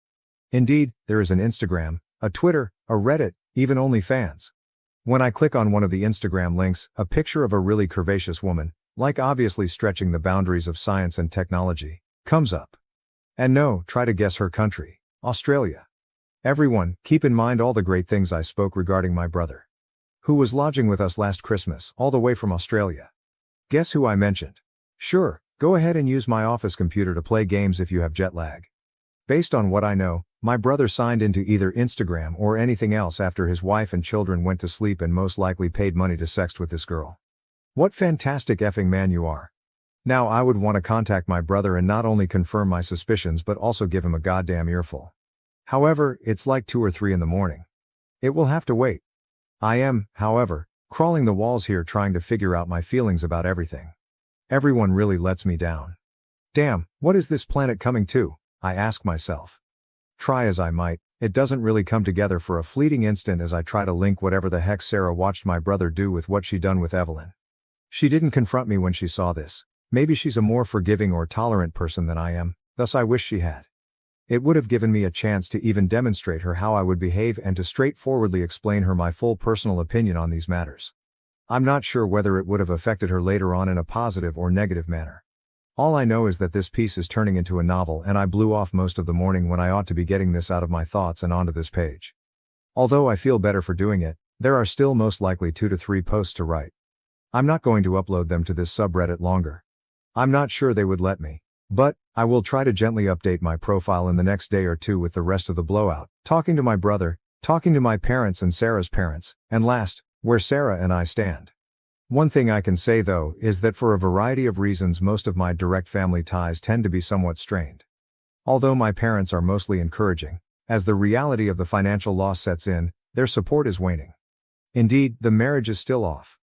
Indeed, there is an Instagram, a Twitter, a Reddit, even OnlyFans. When I click on one of the Instagram links, a picture of a really curvaceous woman, like obviously stretching the boundaries of science and technology, comes up. And no, try to guess her country, Australia. Everyone, keep in mind all the great things I spoke regarding my brother, who was lodging with us last Christmas, all the way from Australia. Guess who I mentioned? Sure, go ahead and use my office computer to play games if you have jet lag. Based on what I know, my brother signed into either Instagram or anything else after his wife and children went to sleep and most likely paid money to sext with this girl. What fantastic effing man you are. Now I would want to contact my brother and not only confirm my suspicions but also give him a goddamn earful. However, it's like 2 or 3 in the morning. It will have to wait. I am, however, crawling the walls here trying to figure out my feelings about everything. Everyone really lets me down. Damn, what is this planet coming to? I ask myself. Try as I might, it doesn't really come together for a fleeting instant as I try to link whatever the heck Sarah watched my brother do with what she done with Evelyn. She didn't confront me when she saw this. Maybe she's a more forgiving or tolerant person than I am, thus I wish she had. It would have given me a chance to even demonstrate her how I would behave and to straightforwardly explain her my full personal opinion on these matters. I'm not sure whether it would have affected her later on in a positive or negative manner. All I know is that this piece is turning into a novel, and I blew off most of the morning when I ought to be getting this out of my thoughts and onto this page. Although I feel better for doing it, there are still most likely 2 to 3 posts to write. I'm not going to upload them to this subreddit longer. I'm not sure they would let me. But, I will try to gently update my profile in the next day or two with the rest of the blowout, talking to my brother, talking to my parents and Sarah's parents, and last, where Sarah and I stand. One thing I can say though is that for a variety of reasons most of my direct family ties tend to be somewhat strained. Although my parents are mostly encouraging, as the reality of the financial loss sets in, their support is waning. Indeed, the marriage is still off.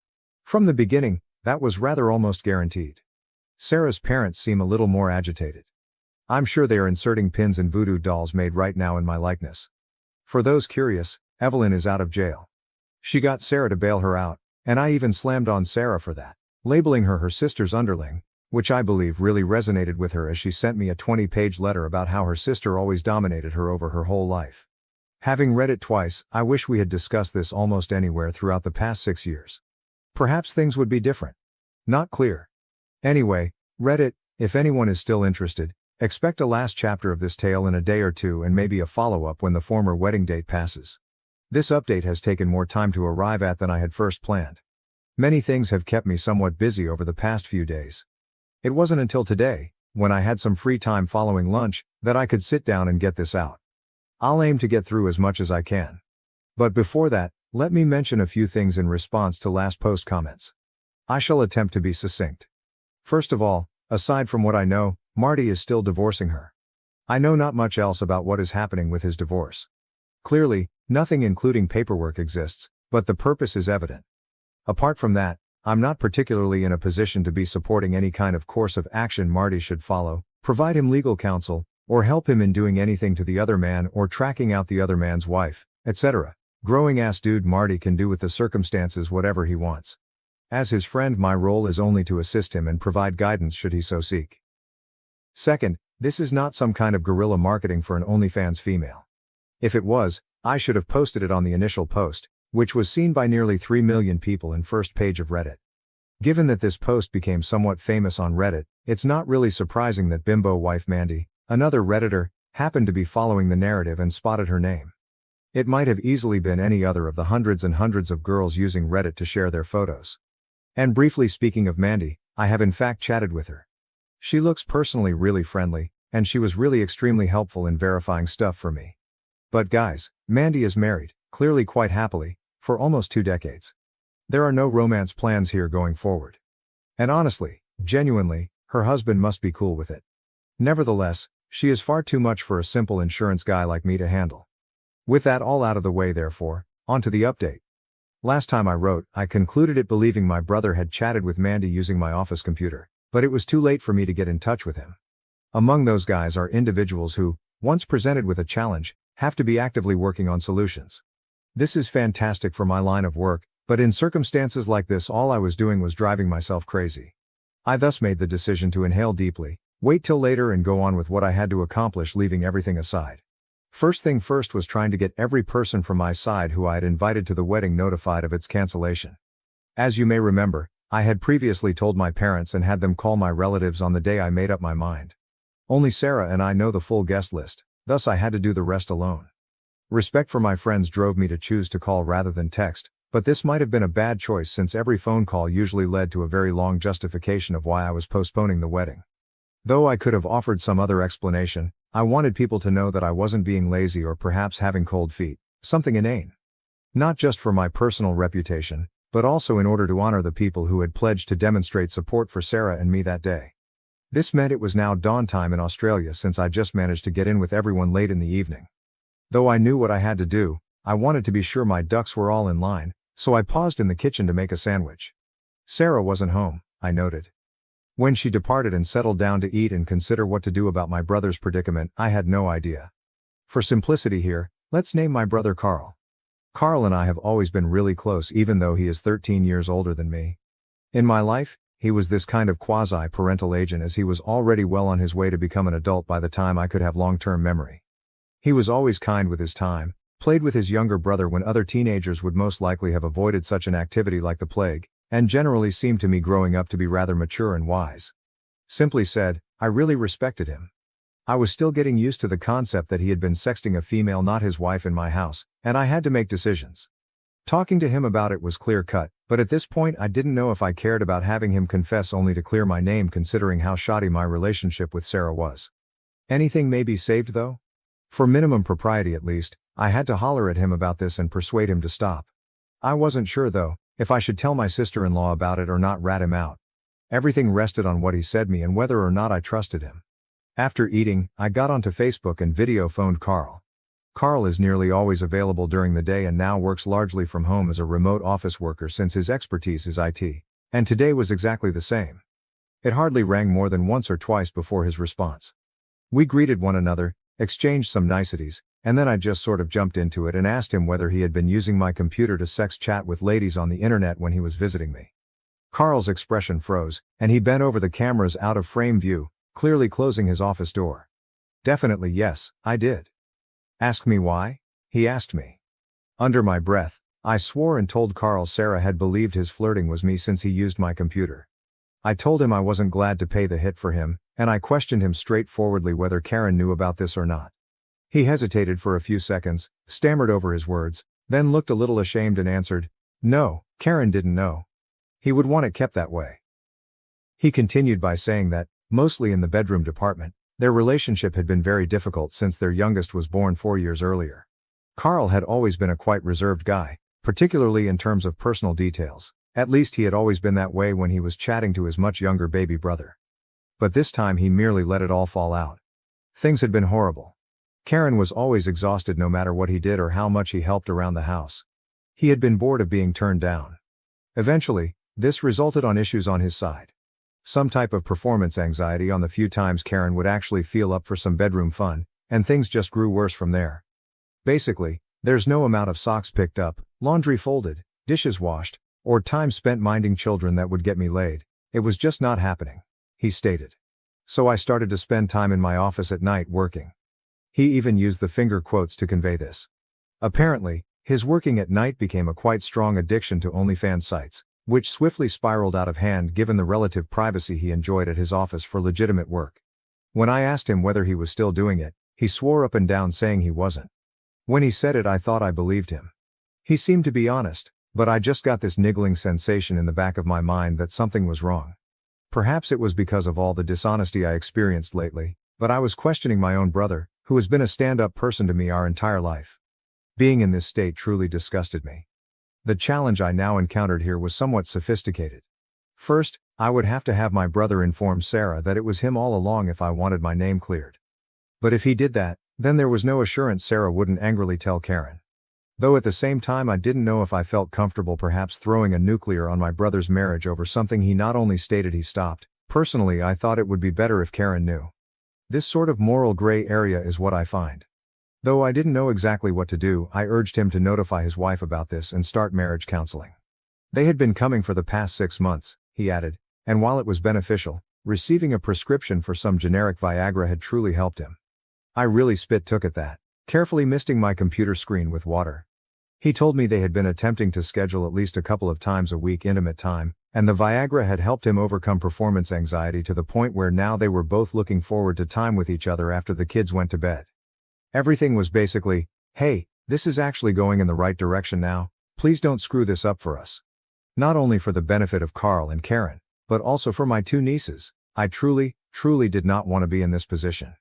From the beginning, that was rather almost guaranteed. Sarah's parents seem a little more agitated. I'm sure they are inserting pins and voodoo dolls made right now in my likeness. For those curious, Evelyn is out of jail. She got Sarah to bail her out, and I even slammed on Sarah for that, labeling her sister's underling, which I believe really resonated with her as she sent me a 20-page letter about how her sister always dominated her over her whole life. Having read it twice, I wish we had discussed this almost anywhere throughout the past 6 years. Perhaps things would be different. Not clear. Anyway, Reddit, if anyone is still interested, expect a last chapter of this tale in a day or two and maybe a follow-up when the former wedding date passes. This update has taken more time to arrive at than I had first planned. Many things have kept me somewhat busy over the past few days. It wasn't until today, when I had some free time following lunch, that I could sit down and get this out. I'll aim to get through as much as I can. But before that, let me mention a few things in response to last post comments. I shall attempt to be succinct. First of all, aside from what I know, Marty is still divorcing her. I know not much else about what is happening with his divorce. Clearly, nothing including paperwork exists, but the purpose is evident. Apart from that, I'm not particularly in a position to be supporting any kind of course of action Marty should follow, provide him legal counsel, or help him in doing anything to the other man or tracking out the other man's wife, etc. Growing-ass dude Marty can do with the circumstances whatever he wants. As his friend, my role is only to assist him and provide guidance should he so seek. Second, this is not some kind of guerrilla marketing for an OnlyFans female. If it was, I should have posted it on the initial post, which was seen by nearly 3 million people in first page of Reddit. Given that this post became somewhat famous on Reddit, it's not really surprising that bimbo wife Mandy, another Redditor, happened to be following the narrative and spotted her name. It might have easily been any other of the hundreds and hundreds of girls using Reddit to share their photos. And briefly speaking of Mandy, I have in fact chatted with her. She looks personally really friendly, and she was really extremely helpful in verifying stuff for me. But guys, Mandy is married, clearly quite happily, for almost 2 decades. There are no romance plans here going forward. And honestly, genuinely, her husband must be cool with it. Nevertheless, she is far too much for a simple insurance guy like me to handle. With that all out of the way therefore, on to the update. Last time I wrote, I concluded it believing my brother had chatted with Mandy using my office computer, but it was too late for me to get in touch with him. Among those guys are individuals who, once presented with a challenge, have to be actively working on solutions. This is fantastic for my line of work, but in circumstances like this all I was doing was driving myself crazy. I thus made the decision to inhale deeply, wait till later and go on with what I had to accomplish, leaving everything aside. First thing first was trying to get every person from my side who I had invited to the wedding notified of its cancellation. As you may remember, I had previously told my parents and had them call my relatives on the day I made up my mind. Only Sarah and I know the full guest list, thus I had to do the rest alone. Respect for my friends drove me to choose to call rather than text, but this might have been a bad choice since every phone call usually led to a very long justification of why I was postponing the wedding. Though I could have offered some other explanation, I wanted people to know that I wasn't being lazy or perhaps having cold feet, something inane. Not just for my personal reputation, but also in order to honor the people who had pledged to demonstrate support for Sarah and me that day. This meant it was now dawn time in Australia since I just managed to get in with everyone late in the evening. Though I knew what I had to do, I wanted to be sure my ducks were all in line, so I paused in the kitchen to make a sandwich. Sarah wasn't home, I noted. When she departed and settled down to eat and consider what to do about my brother's predicament, I had no idea. For simplicity here, let's name my brother Carl. Carl and I have always been really close even though he is 13 years older than me. In my life, he was this kind of quasi-parental agent as he was already well on his way to become an adult by the time I could have long-term memory. He was always kind with his time, played with his younger brother when other teenagers would most likely have avoided such an activity like the plague, and generally seemed to me growing up to be rather mature and wise. Simply said, I really respected him. I was still getting used to the concept that he had been sexting a female not his wife in my house, and I had to make decisions. Talking to him about it was clear-cut, but at this point I didn't know if I cared about having him confess only to clear my name considering how shoddy my relationship with Sarah was. Anything may be saved though? For minimum propriety at least, I had to holler at him about this and persuade him to stop. I wasn't sure though, if I should tell my sister-in-law about it or not rat him out. Everything rested on what he said me and whether or not I trusted him. After eating, I got onto Facebook and video phoned Carl. Carl is nearly always available during the day and now works largely from home as a remote office worker since his expertise is IT. And today was exactly the same. It hardly rang more than once or twice before his response. We greeted one another, exchanged some niceties, and then I just sort of jumped into it and asked him whether he had been using my computer to sex chat with ladies on the internet when he was visiting me. Carl's expression froze, and he bent over the camera's out-of-frame view, clearly closing his office door. Definitely yes, I did. Ask me why? He asked me. Under my breath, I swore and told Carl Sarah had believed his flirting was me since he used my computer. I told him I wasn't glad to pay the hit for him, and I questioned him straightforwardly whether Karen knew about this or not. He hesitated for a few seconds, stammered over his words, then looked a little ashamed and answered, "No, Karen didn't know. He would want it kept that way." He continued by saying that, mostly in the bedroom department, their relationship had been very difficult since their youngest was born 4 years earlier. Carl had always been a quite reserved guy, particularly in terms of personal details. At least he had always been that way when he was chatting to his much younger baby brother. But this time he merely let it all fall out. Things had been horrible. Karen was always exhausted no matter what he did or how much he helped around the house. He had been bored of being turned down. Eventually, this resulted on issues on his side. Some type of performance anxiety on the few times Karen would actually feel up for some bedroom fun, and things just grew worse from there. Basically, there's no amount of socks picked up, laundry folded, dishes washed, or time spent minding children that would get me laid. It was just not happening, he stated. So I started to spend time in my office at night working. He even used the finger quotes to convey this. Apparently, his working at night became a quite strong addiction to OnlyFans sites, which swiftly spiraled out of hand given the relative privacy he enjoyed at his office for legitimate work. When I asked him whether he was still doing it, he swore up and down saying he wasn't. When he said it I thought I believed him. He seemed to be honest, but I just got this niggling sensation in the back of my mind that something was wrong. Perhaps it was because of all the dishonesty I experienced lately, but I was questioning my own brother, who has been a stand-up person to me our entire life. Being in this state truly disgusted me. The challenge I now encountered here was somewhat sophisticated. First, I would have to have my brother inform Sarah that it was him all along if I wanted my name cleared. But if he did that, then there was no assurance Sarah wouldn't angrily tell Karen. Though at the same time I didn't know if I felt comfortable perhaps throwing a nuclear on my brother's marriage over something he not only stated he stopped. Personally I thought it would be better if Karen knew. This sort of moral gray area is what I find. Though I didn't know exactly what to do, I urged him to notify his wife about this and start marriage counseling. They had been coming for the past 6 months, he added, and while it was beneficial, receiving a prescription for some generic Viagra had truly helped him. I really took at that, carefully misting my computer screen with water. He told me they had been attempting to schedule at least a couple of times a week intimate time, and the Viagra had helped him overcome performance anxiety to the point where now they were both looking forward to time with each other after the kids went to bed. Everything was basically, "Hey, this is actually going in the right direction now, please don't screw this up for us." Not only for the benefit of Carl and Karen, but also for my 2 nieces, I truly did not want to be in this position.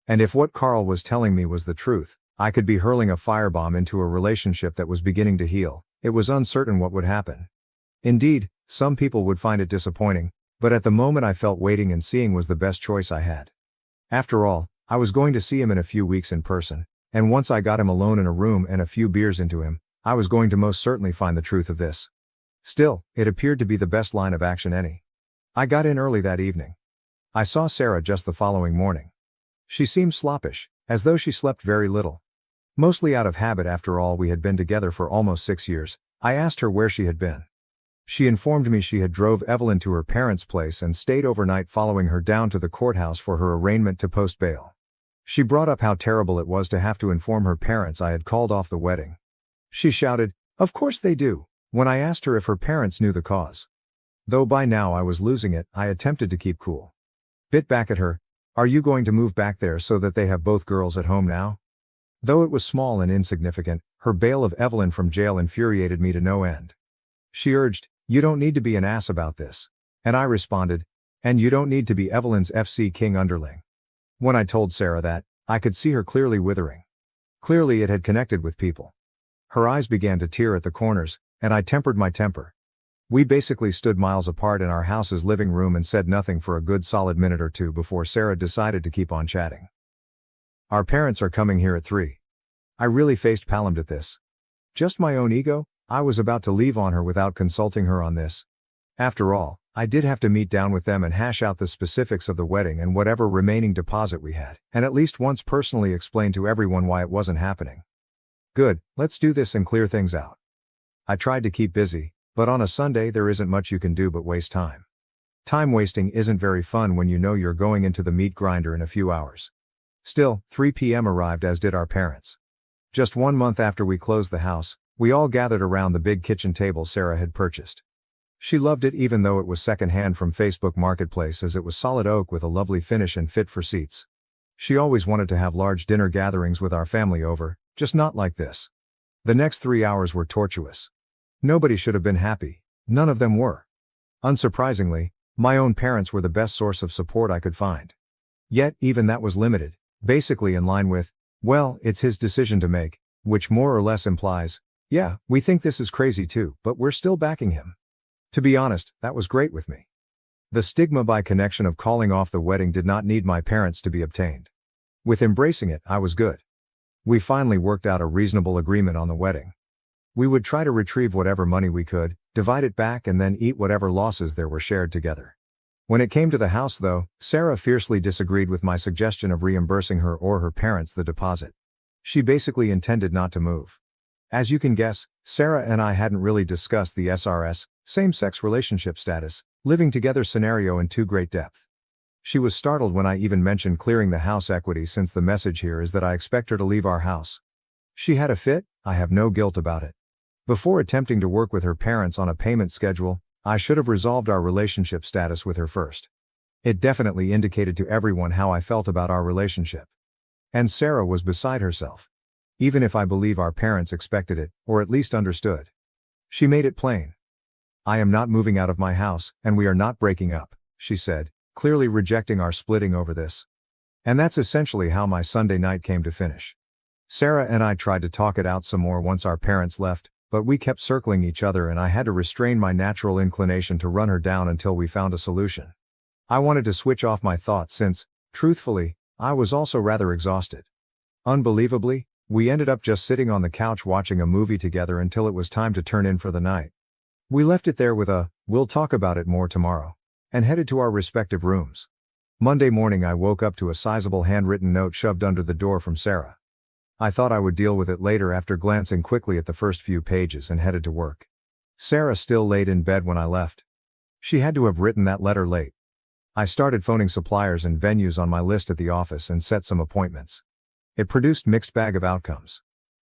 And if what Carl was telling me was the truth, I could be hurling a firebomb into a relationship that was beginning to heal. It was uncertain what would happen. Indeed, some people would find it disappointing, but at the moment I felt waiting and seeing was the best choice I had. After all, I was going to see him in a few weeks in person, and once I got him alone in a room and a few beers into him, I was going to most certainly find the truth of this. Still, it appeared to be the best line of action any. I got in early that evening. I saw Sarah just the following morning. She seemed sloppish, as though she slept very little. Mostly out of habit after all we had been together for almost 6 years, I asked her where she had been. She informed me she had drove Evelyn to her parents' place and stayed overnight following her down to the courthouse for her arraignment to post bail. She brought up how terrible it was to have to inform her parents I had called off the wedding. She shouted, "Of course they do. When I asked her if her parents knew the cause. Though by now I was losing it, I attempted to keep cool. Bit back at her, "Are you going to move back there so that they have both girls at home now?" Though it was small and insignificant, her bail of Evelyn from jail infuriated me to no end. She urged, "You don't need to be an ass about this." And I responded, "And you don't need to be Evelyn's FC King underling." When I told Sarah that, I could see her clearly withering. Clearly it had connected with people. Her eyes began to tear at the corners, and I tempered my temper. We basically stood miles apart in our house's living room and said nothing for a good solid minute or two before Sarah decided to keep on chatting. "Our parents are coming here at 3. I really faced palmed at this. Just my own ego? I was about to leave on her without consulting her on this. After all, I did have to meet down with them and hash out the specifics of the wedding and whatever remaining deposit we had, and at least once personally explain to everyone why it wasn't happening. Good, let's do this and clear things out. I tried to keep busy, but on a Sunday there isn't much you can do but waste time. Time wasting isn't very fun when you know you're going into the meat grinder in a few hours. Still, 3 p.m. arrived, as did our parents. Just 1 month after we closed the house, we all gathered around the big kitchen table Sarah had purchased. She loved it even though it was secondhand from Facebook Marketplace, as it was solid oak with a lovely finish and fit for seats. She always wanted to have large dinner gatherings with our family over, just not like this. The next 3 hours were tortuous. Nobody should have been happy, none of them were. Unsurprisingly, my own parents were the best source of support I could find. Yet, even that was limited, basically in line with, "Well, it's his decision to make," which more or less implies, "Yeah, we think this is crazy too, but we're still backing him." To be honest, that was great with me. The stigma by connection of calling off the wedding did not need my parents to be obtained. With embracing it, I was good. We finally worked out a reasonable agreement on the wedding. We would try to retrieve whatever money we could, divide it back, and then eat whatever losses there were shared together. When it came to the house though, Sarah fiercely disagreed with my suggestion of reimbursing her or her parents the deposit. She basically intended not to move. As you can guess, Sarah and I hadn't really discussed the SRS, same-sex relationship status, living together scenario in too great depth. She was startled when I even mentioned clearing the house equity, since the message here is that I expect her to leave our house. She had a fit, I have no guilt about it. Before attempting to work with her parents on a payment schedule, I should have resolved our relationship status with her first. It definitely indicated to everyone how I felt about our relationship. And Sarah was beside herself. Even if I believe our parents expected it, or at least understood. She made it plain. "I am not moving out of my house, and we are not breaking up," she said, clearly rejecting our splitting over this. And that's essentially how my Sunday night came to finish. Sarah and I tried to talk it out some more once our parents left, but we kept circling each other and I had to restrain my natural inclination to run her down until we found a solution. I wanted to switch off my thoughts since, truthfully, I was also rather exhausted. Unbelievably, we ended up just sitting on the couch watching a movie together until it was time to turn in for the night. We left it there with a, "We'll talk about it more tomorrow," and headed to our respective rooms. Monday morning I woke up to a sizable handwritten note shoved under the door from Sarah. I thought I would deal with it later after glancing quickly at the first few pages and headed to work. Sarah still laid in bed when I left. She had to have written that letter late. I started phoning suppliers and venues on my list at the office and set some appointments. It produced mixed bag of outcomes.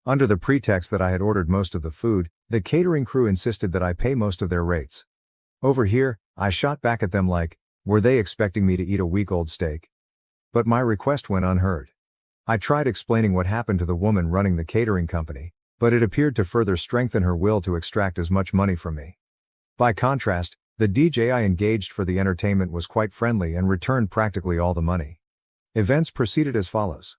Under the pretext that I had ordered most of the food, the catering crew insisted that I pay most of their rates. Over here, I shot back at them like, were they expecting me to eat a week-old steak? But my request went unheard. I tried explaining what happened to the woman running the catering company, but it appeared to further strengthen her will to extract as much money from me. By contrast, the DJ I engaged for the entertainment was quite friendly and returned practically all the money. Events proceeded as follows.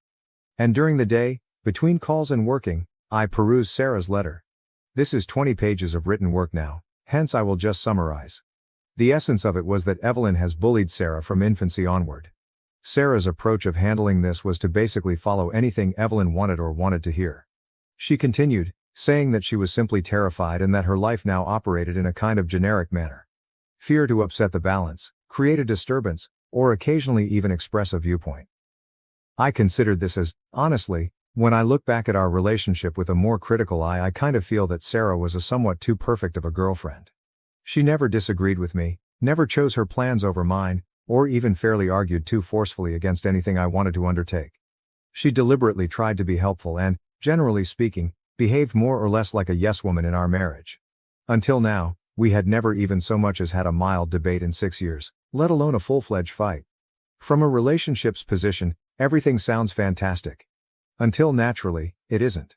And during the day, between calls and working, I perused Sarah's letter. This is 20 pages of written work now, hence I will just summarize. The essence of it was that Evelyn has bullied Sarah from infancy onward. Sarah's approach of handling this was to basically follow anything Evelyn wanted to hear. She continued, saying that she was simply terrified and that her life now operated in a kind of generic manner. Fear to upset the balance, create a disturbance, or occasionally even express a viewpoint. I considered this as, honestly, when I look back at our relationship with a more critical eye, I kind of feel that Sarah was a somewhat too perfect of a girlfriend. She never disagreed with me, never chose her plans over mine, or even fairly argued too forcefully against anything I wanted to undertake. She deliberately tried to be helpful and, generally speaking, behaved more or less like a yes woman in our marriage. Until now, we had never even so much as had a mild debate in 6 years, let alone a full-fledged fight. From a relationship's position, everything sounds fantastic. Until naturally, it isn't.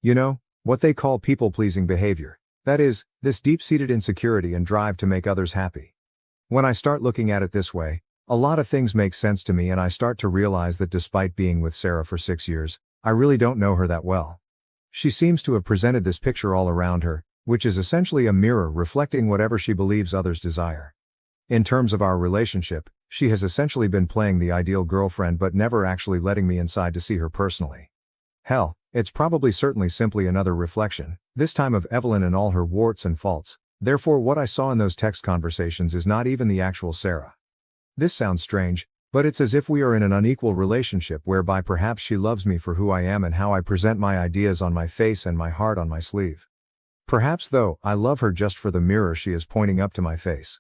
You know, what they call people-pleasing behavior. That is, this deep-seated insecurity and drive to make others happy. When I start looking at it this way, a lot of things make sense to me and I start to realize that despite being with Sarah for 6 years, I really don't know her that well. She seems to have presented this picture all around her, which is essentially a mirror reflecting whatever she believes others desire. In terms of our relationship, she has essentially been playing the ideal girlfriend but never actually letting me inside to see her personally. Hell, it's probably certainly simply another reflection, this time of Evelyn and all her warts and faults. Therefore what I saw in those text conversations is not even the actual Sarah. This sounds strange, but it's as if we are in an unequal relationship whereby perhaps she loves me for who I am and how I present my ideas on my face and my heart on my sleeve. Perhaps though, I love her just for the mirror she is pointing up to my face.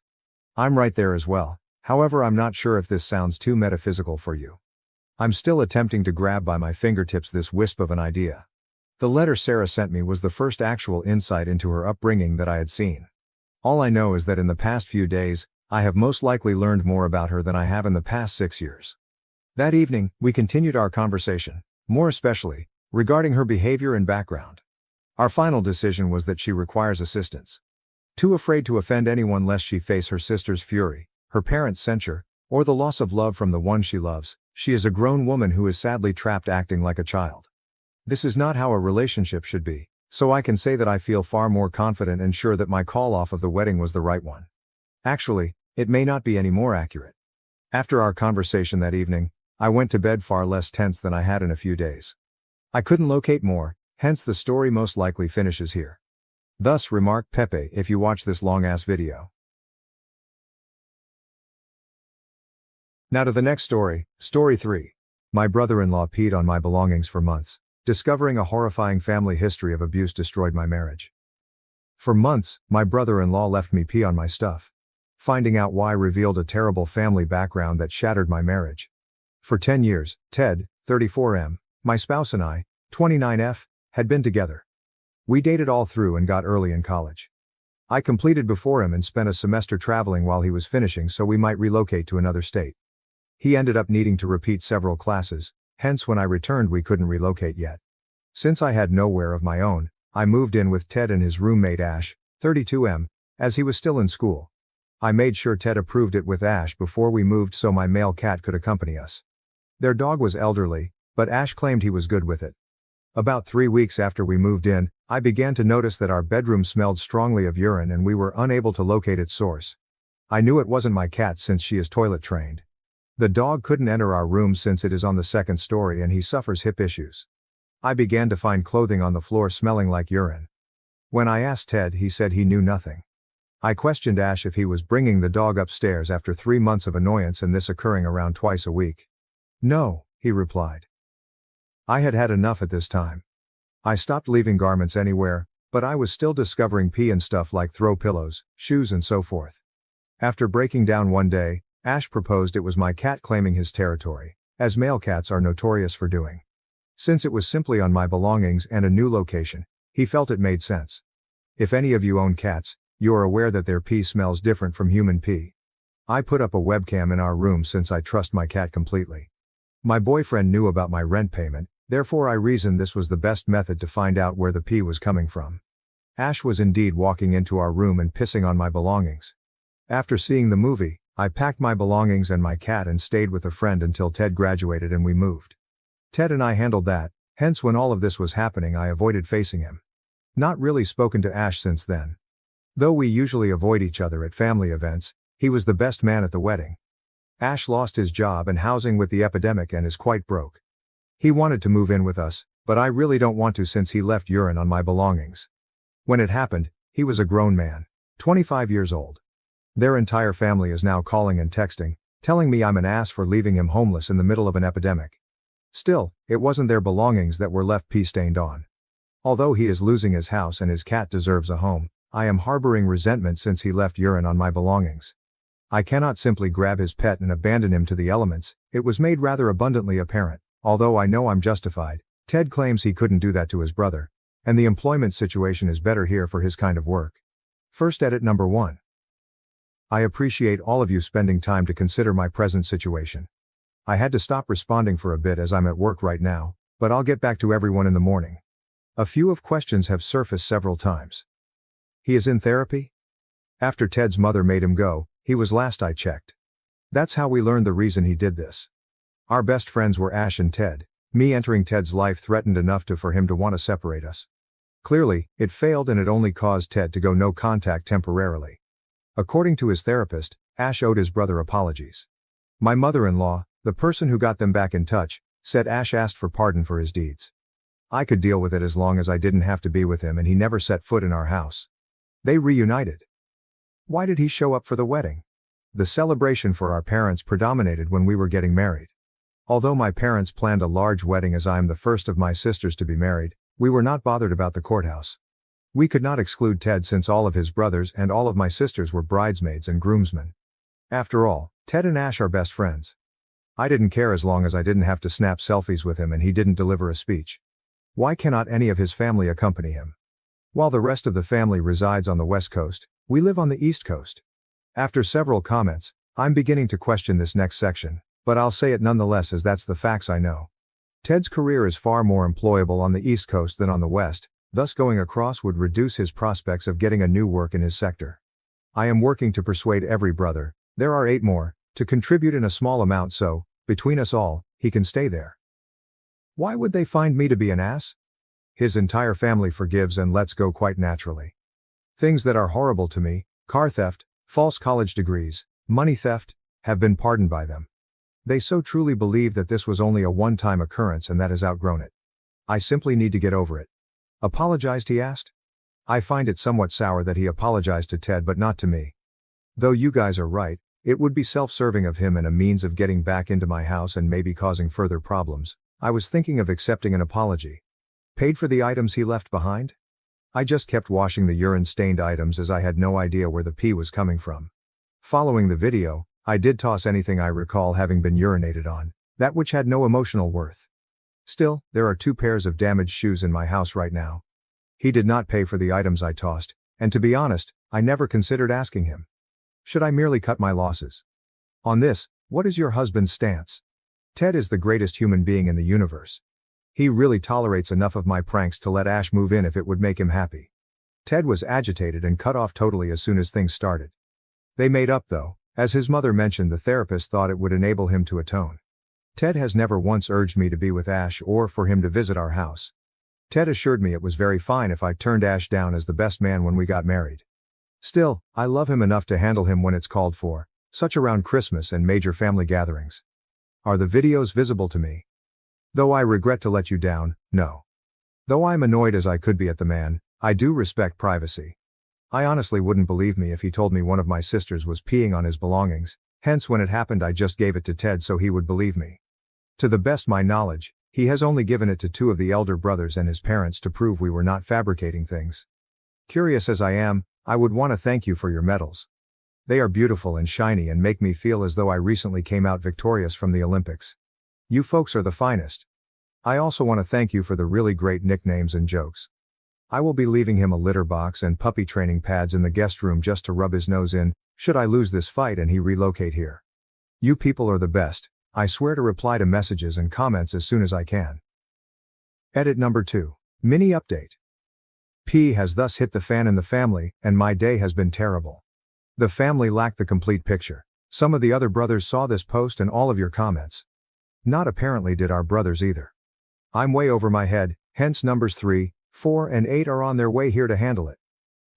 I'm right there as well, however I'm not sure if this sounds too metaphysical for you. I'm still attempting to grab by my fingertips this wisp of an idea. The letter Sarah sent me was the first actual insight into her upbringing that I had seen. All I know is that in the past few days, I have most likely learned more about her than I have in the past 6 years. That evening, we continued our conversation, more especially, regarding her behavior and background. Our final decision was that she requires assistance. Too afraid to offend anyone lest she face her sister's fury, her parents' censure, or the loss of love from the one she loves, she is a grown woman who is sadly trapped acting like a child. This is not how a relationship should be, so I can say that I feel far more confident and sure that my call-off of the wedding was the right one. Actually, it may not be any more accurate. After our conversation that evening, I went to bed far less tense than I had in a few days. I couldn't locate more, hence the story most likely finishes here. Thus remarked Pepe if you watch this long-ass video. Now to the next story, Story 3. My brother-in-law peed on my belongings for months. Discovering a horrifying family history of abuse destroyed my marriage. For months, my brother-in-law left me pee on my stuff. Finding out why revealed a terrible family background that shattered my marriage. For 10 years, Ted, 34M, my spouse and I, 29F, had been together. We dated all through and got early in college. I completed before him and spent a semester traveling while he was finishing so we might relocate to another state. He ended up needing to repeat several classes, hence when I returned we couldn't relocate yet. Since I had nowhere of my own, I moved in with Ted and his roommate Ash, 32M, as he was still in school. I made sure Ted approved it with Ash before we moved so my male cat could accompany us. Their dog was elderly, but Ash claimed he was good with it. About 3 weeks after we moved in, I began to notice that our bedroom smelled strongly of urine and we were unable to locate its source. I knew it wasn't my cat since she is toilet trained. The dog couldn't enter our room since it is on the second story and he suffers hip issues. I began to find clothing on the floor smelling like urine. When I asked Ted, he said he knew nothing. I questioned Ash if he was bringing the dog upstairs after 3 months of annoyance and this occurring around twice a week. No, he replied. I had had enough at this time. I stopped leaving garments anywhere, but I was still discovering pee and stuff like throw pillows, shoes and so forth. After breaking down one day, Ash proposed it was my cat claiming his territory, as male cats are notorious for doing. Since it was simply on my belongings and a new location, he felt it made sense. If any of you own cats, you are aware that their pee smells different from human pee. I put up a webcam in our room since I trust my cat completely. My boyfriend knew about my rent payment, therefore I reasoned this was the best method to find out where the pee was coming from. Ash was indeed walking into our room and pissing on my belongings. After seeing the movie, I packed my belongings and my cat and stayed with a friend until Ted graduated and we moved. Ted and I handled that, hence when all of this was happening I avoided facing him. Not really spoken to Ash since then. Though we usually avoid each other at family events, he was the best man at the wedding. Ash lost his job and housing with the epidemic and is quite broke. He wanted to move in with us, but I really don't want to since he left urine on my belongings. When it happened, he was a grown man, 25 years old. Their entire family is now calling and texting, telling me I'm an ass for leaving him homeless in the middle of an epidemic. Still, it wasn't their belongings that were left pee-stained on. Although he is losing his house and his cat deserves a home, I am harboring resentment since he left urine on my belongings. I cannot simply grab his pet and abandon him to the elements, it was made rather abundantly apparent. Although I know I'm justified, Ted claims he couldn't do that to his brother, and the employment situation is better here for his kind of work. First edit number 1. I appreciate all of you spending time to consider my present situation. I had to stop responding for a bit as I'm at work right now, but I'll get back to everyone in the morning. A few of questions have surfaced several times. He is in therapy? After Ted's mother made him go, he was last I checked. That's how we learned the reason he did this. Our best friends were Ash and Ted. Me entering Ted's life threatened enough for him to want to separate us. Clearly, it failed and it only caused Ted to go no contact temporarily. According to his therapist, Ash owed his brother apologies. My mother-in-law, the person who got them back in touch, said Ash asked for pardon for his deeds. I could deal with it as long as I didn't have to be with him and he never set foot in our house. They reunited. Why did he show up for the wedding? The celebration for our parents predominated when we were getting married. Although my parents planned a large wedding as I am the first of my sisters to be married, we were not bothered about the courthouse. We could not exclude Ted since all of his brothers and all of my sisters were bridesmaids and groomsmen. After all, Ted and Ash are best friends. I didn't care as long as I didn't have to snap selfies with him and he didn't deliver a speech. Why cannot any of his family accompany him? While the rest of the family resides on the West Coast, we live on the East Coast. After several comments, I'm beginning to question this next section, but I'll say it nonetheless as that's the facts I know. Ted's career is far more employable on the East Coast than on the West, thus going across would reduce his prospects of getting a new work in his sector. I am working to persuade every brother, there are 8 more, to contribute in a small amount so, between us all, he can stay there. Why would they find me to be an ass? His entire family forgives and lets go quite naturally. Things that are horrible to me, car theft, false college degrees, money theft, have been pardoned by them. They so truly believe that this was only a one-time occurrence and that has outgrown it. I simply need to get over it. Apologized, he asked? I find it somewhat sour that he apologized to Ted but not to me. Though you guys are right, it would be self-serving of him and a means of getting back into my house and maybe causing further problems. I was thinking of accepting an apology. Paid for the items he left behind? I just kept washing the urine-stained items as I had no idea where the pee was coming from. Following the video, I did toss anything I recall having been urinated on, that which had no emotional worth. Still, there are 2 pairs of damaged shoes in my house right now. He did not pay for the items I tossed, and to be honest, I never considered asking him. Should I merely cut my losses? On this, what is your husband's stance? Ted is the greatest human being in the universe. He really tolerates enough of my pranks to let Ash move in if it would make him happy. Ted was agitated and cut off totally as soon as things started. They made up though. As his mother mentioned, the therapist thought it would enable him to atone. Ted has never once urged me to be with Ash or for him to visit our house. Ted assured me it was very fine if I turned Ash down as the best man when we got married. Still, I love him enough to handle him when it's called for, such around Christmas and major family gatherings. Are the videos visible to me? Though I regret to let you down, no. Though I'm annoyed as I could be at the man, I do respect privacy. I honestly wouldn't believe me if he told me one of my sisters was peeing on his belongings, hence when it happened I just gave it to Ted so he would believe me. To the best my knowledge, he has only given it to 2 of the elder brothers and his parents to prove we were not fabricating things. Curious as I am, I would want to thank you for your medals. They are beautiful and shiny and make me feel as though I recently came out victorious from the Olympics. You folks are the finest. I also want to thank you for the really great nicknames and jokes. I will be leaving him a litter box and puppy training pads in the guest room just to rub his nose in, should I lose this fight and he relocate here. You people are the best. I swear to reply to messages and comments as soon as I can. Edit number 2. Mini update. P has thus hit the fan in the family, and my day has been terrible. The family lacked the complete picture. Some of the other brothers saw this post and all of your comments. Not apparently did our brothers either. I'm way over my head, hence numbers 3, 4 and 8 are on their way here to handle it.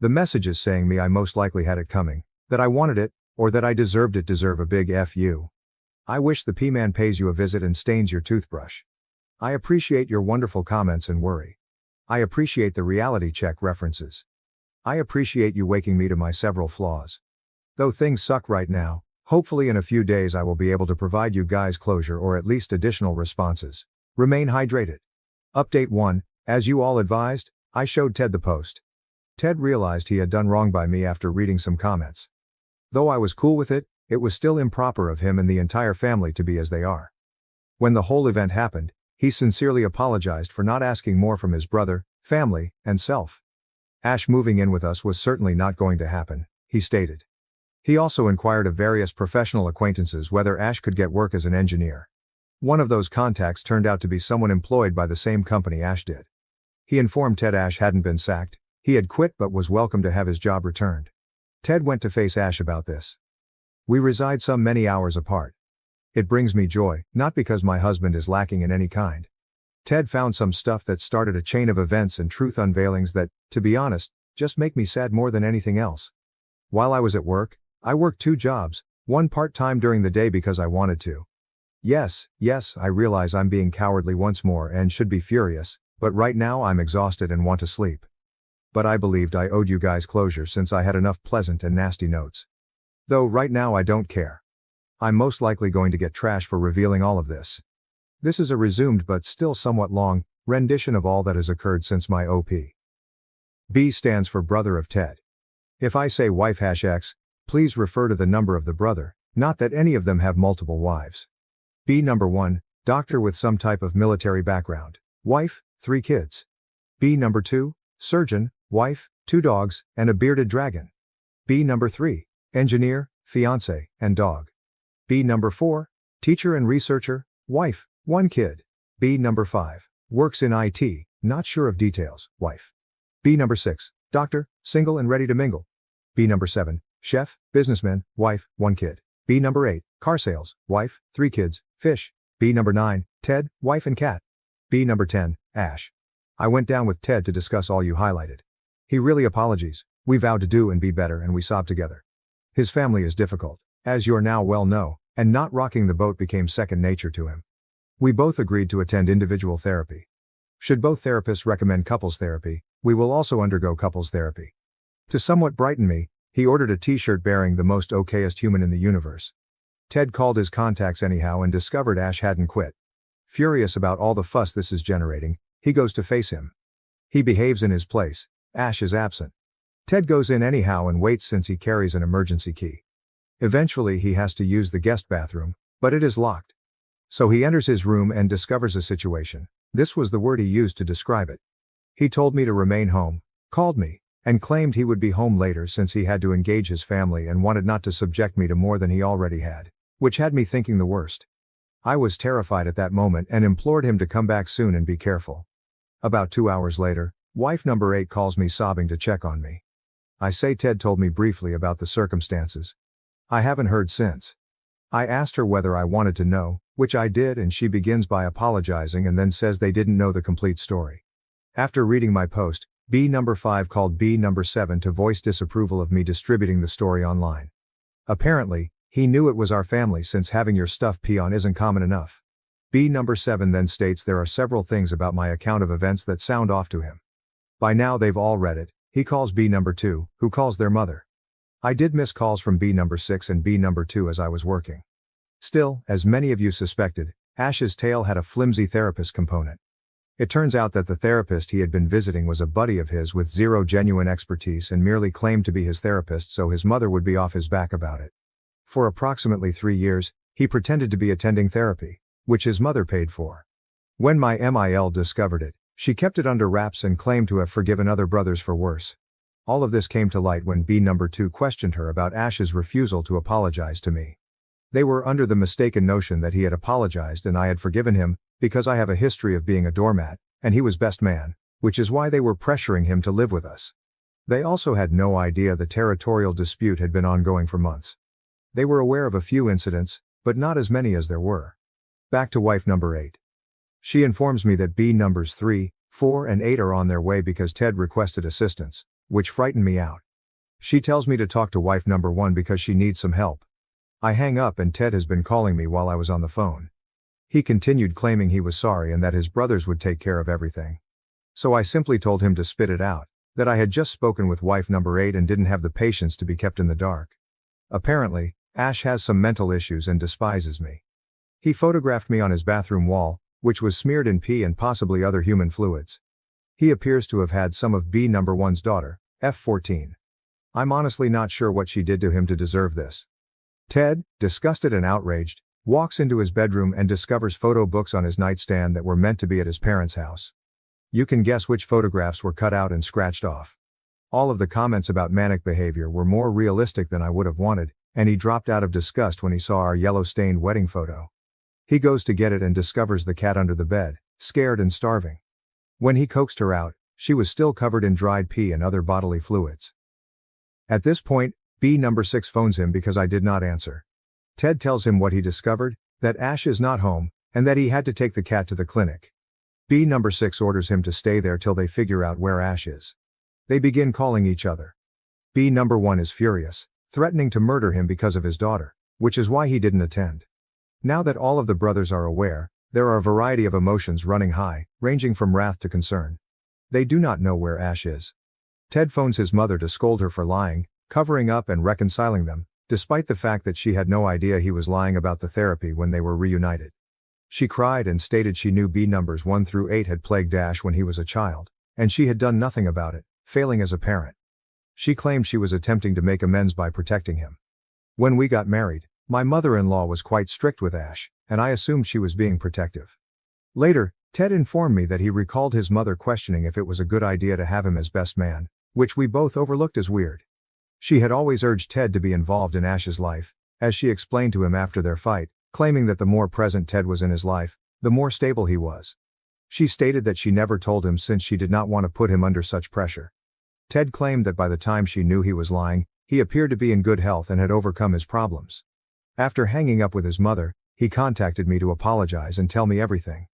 The messages saying me I most likely had it coming, that I wanted it, or that I deserved it deserve a big F you. I wish the P-man pays you a visit and stains your toothbrush. I appreciate your wonderful comments and worry. I appreciate the reality check references. I appreciate you waking me to my several flaws. Though things suck right now, hopefully in a few days I will be able to provide you guys closure or at least additional responses. Remain hydrated. Update 1. As you all advised, I showed Ted the post. Ted realized he had done wrong by me after reading some comments. Though I was cool with it, it was still improper of him and the entire family to be as they are. When the whole event happened, he sincerely apologized for not asking more from his brother, family, and self. Ash moving in with us was certainly not going to happen, he stated. He also inquired of various professional acquaintances whether Ash could get work as an engineer. One of those contacts turned out to be someone employed by the same company Ash did. He informed Ted Ash hadn't been sacked, he had quit but was welcome to have his job returned. Ted went to face Ash about this. We reside some many hours apart. It brings me joy, not because my husband is lacking in any kind. Ted found some stuff that started a chain of events and truth unveilings that, to be honest, just make me sad more than anything else. While I was at work, I worked 2 jobs, one part-time during the day because I wanted to. Yes, I realize I'm being cowardly once more and should be furious, but right now I'm exhausted and want to sleep. But I believed I owed you guys closure since I had enough pleasant and nasty notes. Though right now I don't care. I'm most likely going to get trash for revealing all of this. This is a resumed but still somewhat long rendition of all that has occurred since my OP. B stands for brother of Ted. If I say wife #X, please refer to the number of the brother, not that any of them have multiple wives. B number 1, doctor with some type of military background. Wife, 3 kids. B number 2, surgeon, wife, 2 dogs, and a bearded dragon. B number 3, engineer, fiance, and dog. B number 4, teacher and researcher, wife, 1 kid. B number 5, works in IT, not sure of details, wife. B number 6, doctor, single and ready to mingle. B number 7, chef, businessman, wife, 1 kid. B number 8, car sales, wife, 3 kids, fish. B number 9, Ted, wife and cat. B number 10, Ash. I went down with Ted to discuss all you highlighted. He really apologies, we vowed to do and be better and we sobbed together. His family is difficult, as you're now well know, and not rocking the boat became second nature to him. We both agreed to attend individual therapy. Should both therapists recommend couples therapy, we will also undergo couples therapy. To somewhat brighten me, he ordered a t-shirt bearing the most okayest human in the universe. Ted called his contacts anyhow and discovered Ash hadn't quit. Furious about all the fuss this is generating, he goes to face him. He behaves in his place, Ash is absent. Ted goes in anyhow and waits since he carries an emergency key. Eventually he has to use the guest bathroom, but it is locked. So he enters his room and discovers a situation. This was the word he used to describe it. He told me to remain home, called me, and claimed he would be home later since he had to engage his family and wanted not to subject me to more than he already had, which had me thinking the worst. I was terrified at that moment and implored him to come back soon and be careful. About 2 hours later, wife number 8 calls me sobbing to check on me. I say Ted told me briefly about the circumstances. I haven't heard since. I asked her whether I wanted to know, which I did, and she begins by apologizing and then says they didn't know the complete story. After reading my post, B number 5 called B number 7 to voice disapproval of me distributing the story online. Apparently, he knew it was our family since having your stuff pee on isn't common enough. B number 7 then states there are several things about my account of events that sound off to him. By now they've all read it. He calls B number 2, who calls their mother. I did miss calls from B number 6 and B number 2 as I was working. Still, as many of you suspected, Ash's tale had a flimsy therapist component. It turns out that the therapist he had been visiting was a buddy of his with zero genuine expertise and merely claimed to be his therapist so his mother would be off his back about it. For approximately 3 years, he pretended to be attending therapy, which his mother paid for. When my MIL discovered it, she kept it under wraps and claimed to have forgiven other brothers for worse. All of this came to light when B number 2 questioned her about Ash's refusal to apologize to me. They were under the mistaken notion that he had apologized and I had forgiven him, because I have a history of being a doormat, and he was best man, which is why they were pressuring him to live with us. They also had no idea the territorial dispute had been ongoing for months. They were aware of a few incidents, but not as many as there were. Back to wife number 8. She informs me that B numbers 3, 4 and 8 are on their way because Ted requested assistance, which frightened me out. She tells me to talk to wife number 1 because she needs some help. I hang up and Ted has been calling me while I was on the phone. He continued claiming he was sorry and that his brothers would take care of everything. So I simply told him to spit it out, that I had just spoken with wife number 8 and didn't have the patience to be kept in the dark. Apparently, Ash has some mental issues and despises me. He photographed me on his bathroom wall, which was smeared in pee and possibly other human fluids. He appears to have had some of B number 1's daughter, F14. I'm honestly not sure what she did to him to deserve this. Ted, disgusted and outraged, walks into his bedroom and discovers photo books on his nightstand that were meant to be at his parents' house. You can guess which photographs were cut out and scratched off. All of the comments about manic behavior were more realistic than I would have wanted, and he dropped out of disgust when he saw our yellow-stained wedding photo. He goes to get it and discovers the cat under the bed, scared and starving. When he coaxed her out, she was still covered in dried pee and other bodily fluids. At this point, B number 6 phones him because I did not answer. Ted tells him what he discovered, that Ash is not home, and that he had to take the cat to the clinic. B number 6 orders him to stay there till they figure out where Ash is. They begin calling each other. B number 1 is furious, threatening to murder him because of his daughter, which is why he didn't attend. Now that all of the brothers are aware, there are a variety of emotions running high, ranging from wrath to concern. They do not know where Ash is. Ted phones his mother to scold her for lying, covering up and reconciling them, despite the fact that she had no idea he was lying about the therapy when they were reunited. She cried and stated she knew B numbers 1 through 8 had plagued Ash when he was a child, and she had done nothing about it, failing as a parent. She claimed she was attempting to make amends by protecting him. When we got married, my mother-in-law was quite strict with Ash, and I assumed she was being protective. Later, Ted informed me that he recalled his mother questioning if it was a good idea to have him as best man, which we both overlooked as weird. She had always urged Ted to be involved in Ash's life, as she explained to him after their fight, claiming that the more present Ted was in his life, the more stable he was. She stated that she never told him since she did not want to put him under such pressure. Ted claimed that by the time she knew he was lying, he appeared to be in good health and had overcome his problems. After hanging up with his mother, he contacted me to apologize and tell me everything.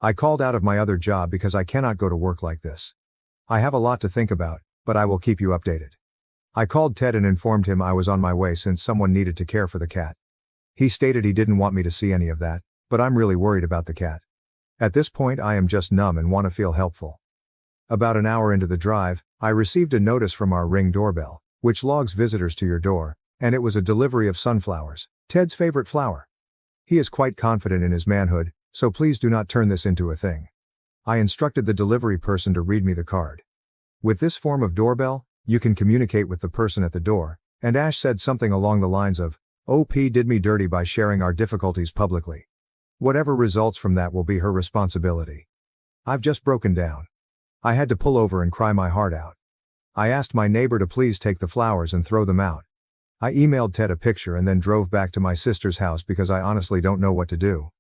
I called out of my other job because I cannot go to work like this. I have a lot to think about, but I will keep you updated. I called Ted and informed him I was on my way since someone needed to care for the cat. He stated he didn't want me to see any of that, but I'm really worried about the cat. At this point I am just numb and want to feel helpful. About an hour into the drive, I received a notice from our Ring doorbell, which logs visitors to your door, and it was a delivery of sunflowers, Ted's favorite flower. He is quite confident in his manhood, so please do not turn this into a thing. I instructed the delivery person to read me the card. With this form of doorbell, you can communicate with the person at the door, and Ash said something along the lines of, "OP did me dirty by sharing our difficulties publicly. Whatever results from that will be her responsibility." I've just broken down. I had to pull over and cry my heart out. I asked my neighbor to please take the flowers and throw them out. I emailed Ted a picture and then drove back to my sister's house because I honestly don't know what to do.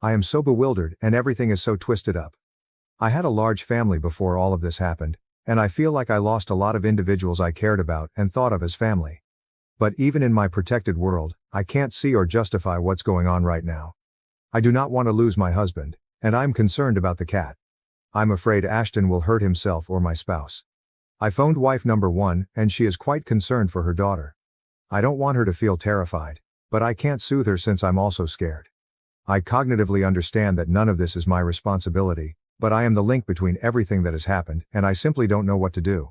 I am so bewildered and everything is so twisted up. I had a large family before all of this happened, and I feel like I lost a lot of individuals I cared about and thought of as family. But even in my protected world, I can't see or justify what's going on right now. I do not want to lose my husband, and I'm concerned about the cat. I'm afraid Ashton will hurt himself or my spouse. I phoned wife number 1, and she is quite concerned for her daughter. I don't want her to feel terrified, but I can't soothe her since I'm also scared. I cognitively understand that none of this is my responsibility, but I am the link between everything that has happened, and I simply don't know what to do.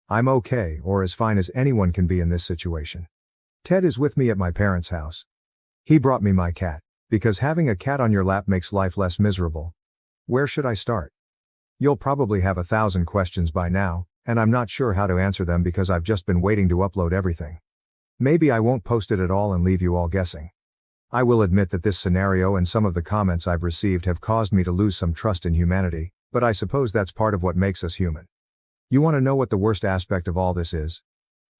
I'm okay or as fine as anyone can be in this situation. Ted is with me at my parents' house. He brought me my cat, because having a cat on your lap makes life less miserable. Where should I start? You'll probably have 1,000 questions by now, and I'm not sure how to answer them because I've just been waiting to upload everything. Maybe I won't post it at all and leave you all guessing. I will admit that this scenario and some of the comments I've received have caused me to lose some trust in humanity, but I suppose that's part of what makes us human. You want to know what the worst aspect of all this is?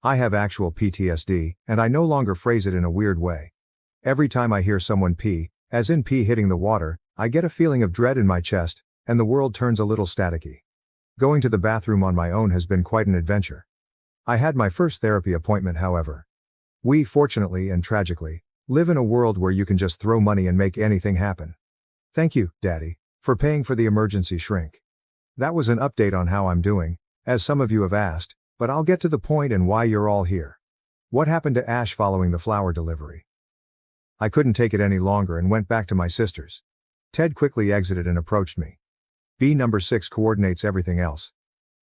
I have actual PTSD, and I no longer phrase it in a weird way. Every time I hear someone pee, as in pee hitting the water, I get a feeling of dread in my chest, and the world turns a little staticky. Going to the bathroom on my own has been quite an adventure. I had my first therapy appointment, however. We, fortunately and tragically, live in a world where you can just throw money and make anything happen. Thank you, Daddy, for paying for the emergency shrink. That was an update on how I'm doing, as some of you have asked, but I'll get to the point and why you're all here. What happened to Ash following the flower delivery? I couldn't take it any longer and went back to my sister's. Ted quickly exited and approached me. B number 6 coordinates everything else.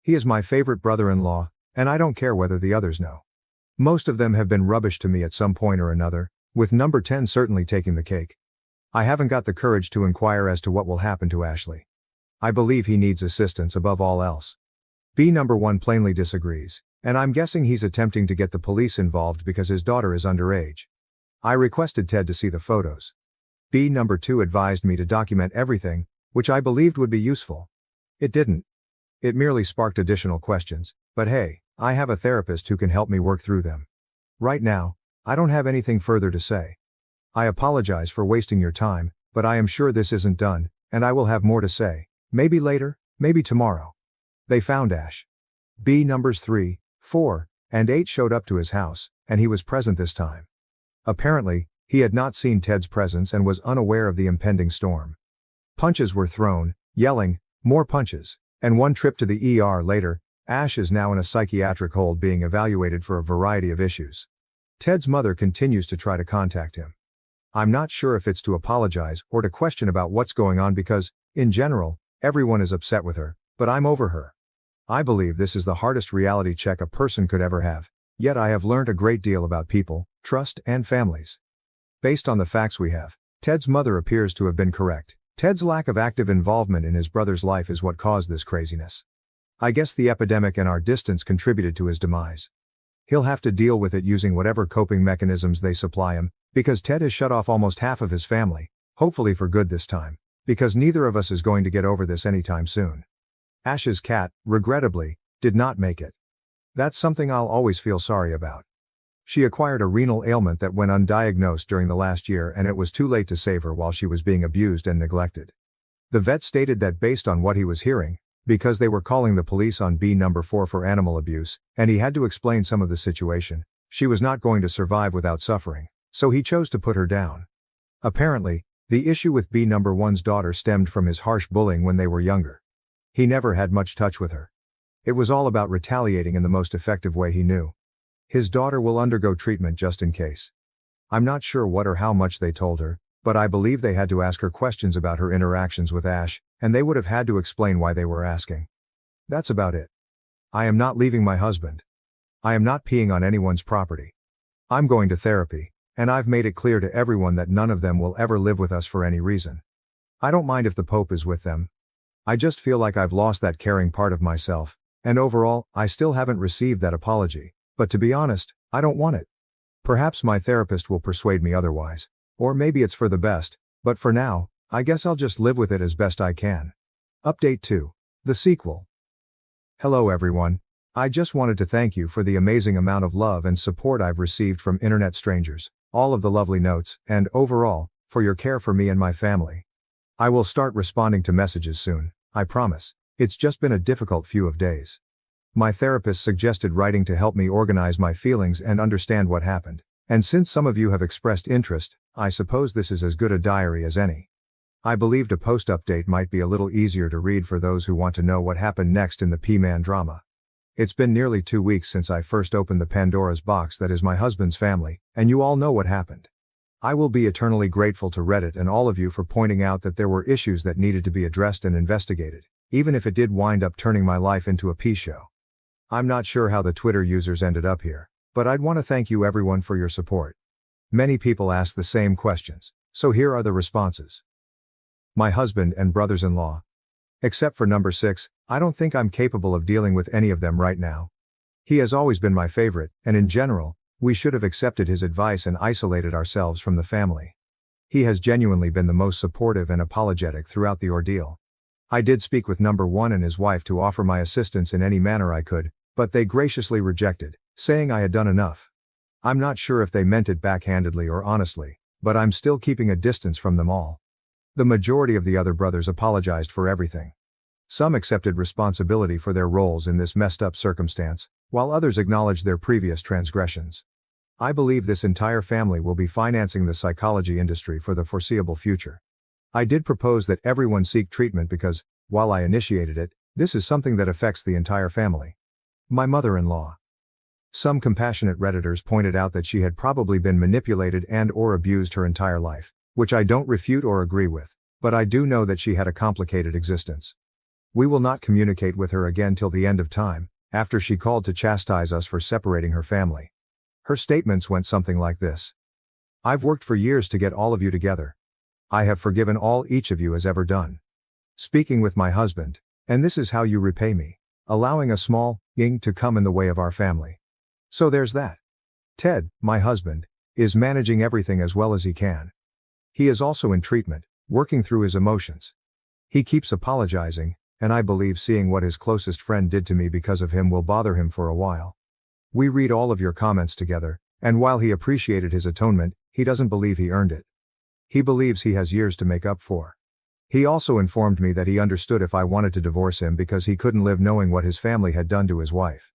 He is my favorite brother-in-law, and I don't care whether the others know. Most of them have been rubbish to me at some point or another, with number 10 certainly taking the cake. I haven't got the courage to inquire as to what will happen to Ashley. I believe he needs assistance above all else. B number 1 plainly disagrees, and I'm guessing he's attempting to get the police involved because his daughter is underage. I requested Ted to see the photos. B number 2 advised me to document everything, which I believed would be useful. It didn't. It merely sparked additional questions, but hey, I have a therapist who can help me work through them. Right now, I don't have anything further to say. I apologize for wasting your time, but I am sure this isn't done, and I will have more to say. Maybe later, maybe tomorrow. They found Ash. B numbers 3, 4, and 8 showed up to his house, and he was present this time. Apparently, he had not seen Ted's presence and was unaware of the impending storm. Punches were thrown, yelling, more punches, and one trip to the ER later, Ash is now in a psychiatric hold being evaluated for a variety of issues. Ted's mother continues to try to contact him. I'm not sure if it's to apologize or to question about what's going on because, in general, everyone is upset with her, but I'm over her. I believe this is the hardest reality check a person could ever have, yet I have learned a great deal about people, trust, and families. Based on the facts we have, Ted's mother appears to have been correct. Ted's lack of active involvement in his brother's life is what caused this craziness. I guess the epidemic and our distance contributed to his demise. He'll have to deal with it using whatever coping mechanisms they supply him, because Ted has shut off almost half of his family, hopefully for good this time, because neither of us is going to get over this anytime soon. Ash's cat, regrettably, did not make it. That's something I'll always feel sorry about. She acquired a renal ailment that went undiagnosed during the last year and it was too late to save her while she was being abused and neglected. The vet stated that based on what he was hearing, because they were calling the police on B number 4 for animal abuse, and he had to explain some of the situation, she was not going to survive without suffering, so he chose to put her down. Apparently, the issue with B number 1's daughter stemmed from his harsh bullying when they were younger. He never had much touch with her. It was all about retaliating in the most effective way he knew. His daughter will undergo treatment just in case. I'm not sure what or how much they told her, but I believe they had to ask her questions about her interactions with Ash, and they would have had to explain why they were asking. That's about it. I am not leaving my husband. I am not peeing on anyone's property. I'm going to therapy, and I've made it clear to everyone that none of them will ever live with us for any reason. I don't mind if the Pope is with them. I just feel like I've lost that caring part of myself, and overall, I still haven't received that apology. But to be honest, I don't want it. Perhaps my therapist will persuade me otherwise. Or maybe it's for the best, but for now, I guess I'll just live with it as best I can. Update 2. The sequel. Hello everyone. I just wanted to thank you for the amazing amount of love and support I've received from internet strangers, all of the lovely notes, and overall, for your care for me and my family. I will start responding to messages soon, I promise. It's just been a difficult few of days. My therapist suggested writing to help me organize my feelings and understand what happened. And since some of you have expressed interest, I suppose this is as good a diary as any. I believed a post update might be a little easier to read for those who want to know what happened next in the P-Man drama. It's been nearly 2 weeks since I first opened the Pandora's box that is my husband's family, and you all know what happened. I will be eternally grateful to Reddit and all of you for pointing out that there were issues that needed to be addressed and investigated, even if it did wind up turning my life into a pee show. I'm not sure how the Twitter users ended up here, but I'd want to thank you everyone for your support. Many people ask the same questions, so here are the responses. My husband and brothers-in-law. Except for number 6, I don't think I'm capable of dealing with any of them right now. He has always been my favorite, and in general, we should have accepted his advice and isolated ourselves from the family. He has genuinely been the most supportive and apologetic throughout the ordeal. I did speak with number 1 and his wife to offer my assistance in any manner I could, but they graciously rejected, saying I had done enough. I'm not sure if they meant it backhandedly or honestly, but I'm still keeping a distance from them all. The majority of the other brothers apologized for everything. Some accepted responsibility for their roles in this messed up circumstance, while others acknowledged their previous transgressions. I believe this entire family will be financing the psychology industry for the foreseeable future. I did propose that everyone seek treatment because, while I initiated it, this is something that affects the entire family. My mother-in-law. Some compassionate Redditors pointed out that she had probably been manipulated and/or abused her entire life, which I don't refute or agree with, but I do know that she had a complicated existence. We will not communicate with her again till the end of time, after she called to chastise us for separating her family. Her statements went something like this. I've worked for years to get all of you together. I have forgiven all each of you has ever done. Speaking with my husband, and this is how you repay me, allowing a small thing to come in the way of our family. So there's that. Ted, my husband, is managing everything as well as he can. He is also in treatment, working through his emotions. He keeps apologizing, and I believe seeing what his closest friend did to me because of him will bother him for a while. We read all of your comments together, and while he appreciated his atonement, he doesn't believe he earned it. He believes he has years to make up for. He also informed me that he understood if I wanted to divorce him because he couldn't live knowing what his family had done to his wife.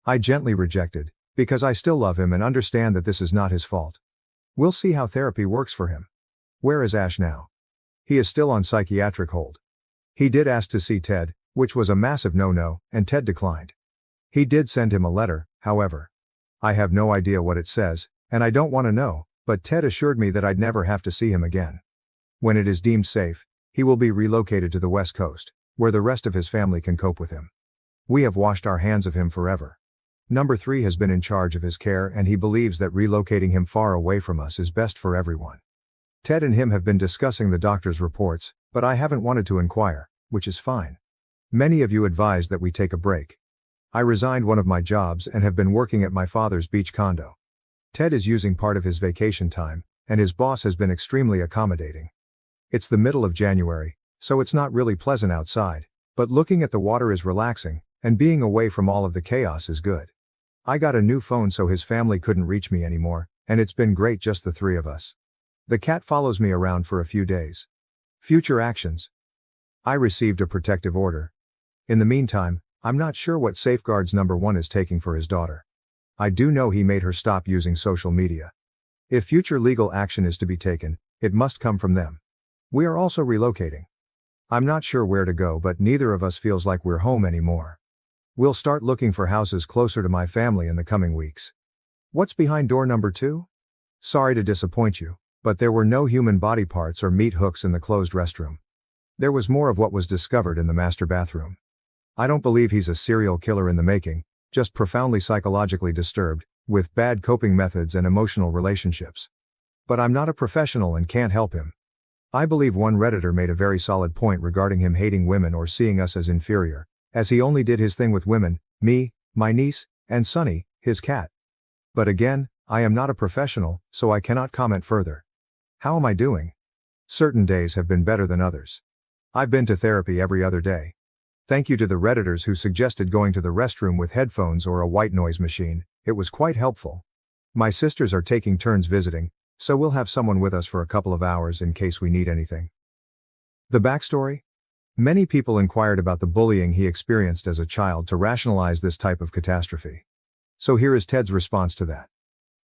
I gently rejected, because I still love him and understand that this is not his fault. We'll see how therapy works for him. Where is Ash now? He is still on psychiatric hold. He did ask to see Ted, which was a massive no-no, and Ted declined. He did send him a letter, however. I have no idea what it says, and I don't want to know, but Ted assured me that I'd never have to see him again. When it is deemed safe, he will be relocated to the West Coast, where the rest of his family can cope with him. We have washed our hands of him forever. Number 3 has been in charge of his care and he believes that relocating him far away from us is best for everyone. Ted and him have been discussing the doctor's reports, but I haven't wanted to inquire, which is fine. Many of you advised that we take a break. I resigned one of my jobs and have been working at my father's beach condo. Ted is using part of his vacation time, and his boss has been extremely accommodating. It's the middle of January, so it's not really pleasant outside, but looking at the water is relaxing, and being away from all of the chaos is good. I got a new phone so his family couldn't reach me anymore, and it's been great just the 3 of us. The cat follows me around for a few days. Future actions. I received a protective order. In the meantime, I'm not sure what safeguards number 1 is taking for his daughter. I do know he made her stop using social media. If future legal action is to be taken, it must come from them. We are also relocating. I'm not sure where to go, but neither of us feels like we're home anymore. We'll start looking for houses closer to my family in the coming weeks. What's behind door number 2? Sorry to disappoint you, but there were no human body parts or meat hooks in the closed restroom. There was more of what was discovered in the master bathroom. I don't believe he's a serial killer in the making, just profoundly psychologically disturbed, with bad coping methods and emotional relationships. But I'm not a professional and can't help him. I believe one Redditor made a very solid point regarding him hating women or seeing us as inferior, as he only did his thing with women, me, my niece, and Sunny, his cat. But again, I am not a professional, so I cannot comment further. How am I doing? Certain days have been better than others. I've been to therapy every other day. Thank you to the Redditors who suggested going to the restroom with headphones or a white noise machine, it was quite helpful. My sisters are taking turns visiting, so we'll have someone with us for a couple of hours in case we need anything. The backstory? Many people inquired about the bullying he experienced as a child to rationalize this type of catastrophe. So here is Ted's response to that.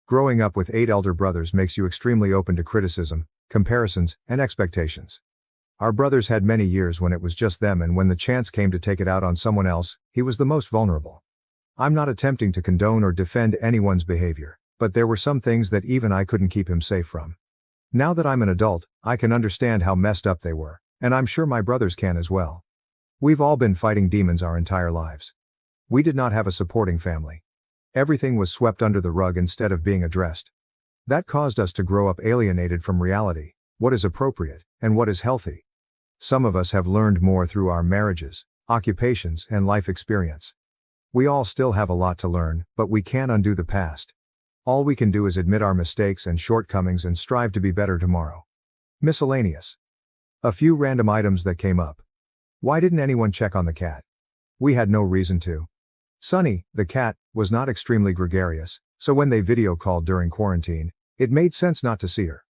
Growing up with 8 elder brothers makes you extremely open to criticism, comparisons, and expectations. Our brothers had many years when it was just them, and when the chance came to take it out on someone else, he was the most vulnerable. I'm not attempting to condone or defend anyone's behavior, but there were some things that even I couldn't keep him safe from. Now that I'm an adult, I can understand how messed up they were, and I'm sure my brothers can as well. We've all been fighting demons our entire lives. We did not have a supporting family. Everything was swept under the rug instead of being addressed. That caused us to grow up alienated from reality, what is appropriate, and what is healthy. Some of us have learned more through our marriages, occupations, and life experience. We all still have a lot to learn, but we can't undo the past. All we can do is admit our mistakes and shortcomings and strive to be better tomorrow. Miscellaneous. A few random items that came up. Why didn't anyone check on the cat? We had no reason to. Sunny, the cat, was not extremely gregarious, so when they video called during quarantine, it made sense not to see her.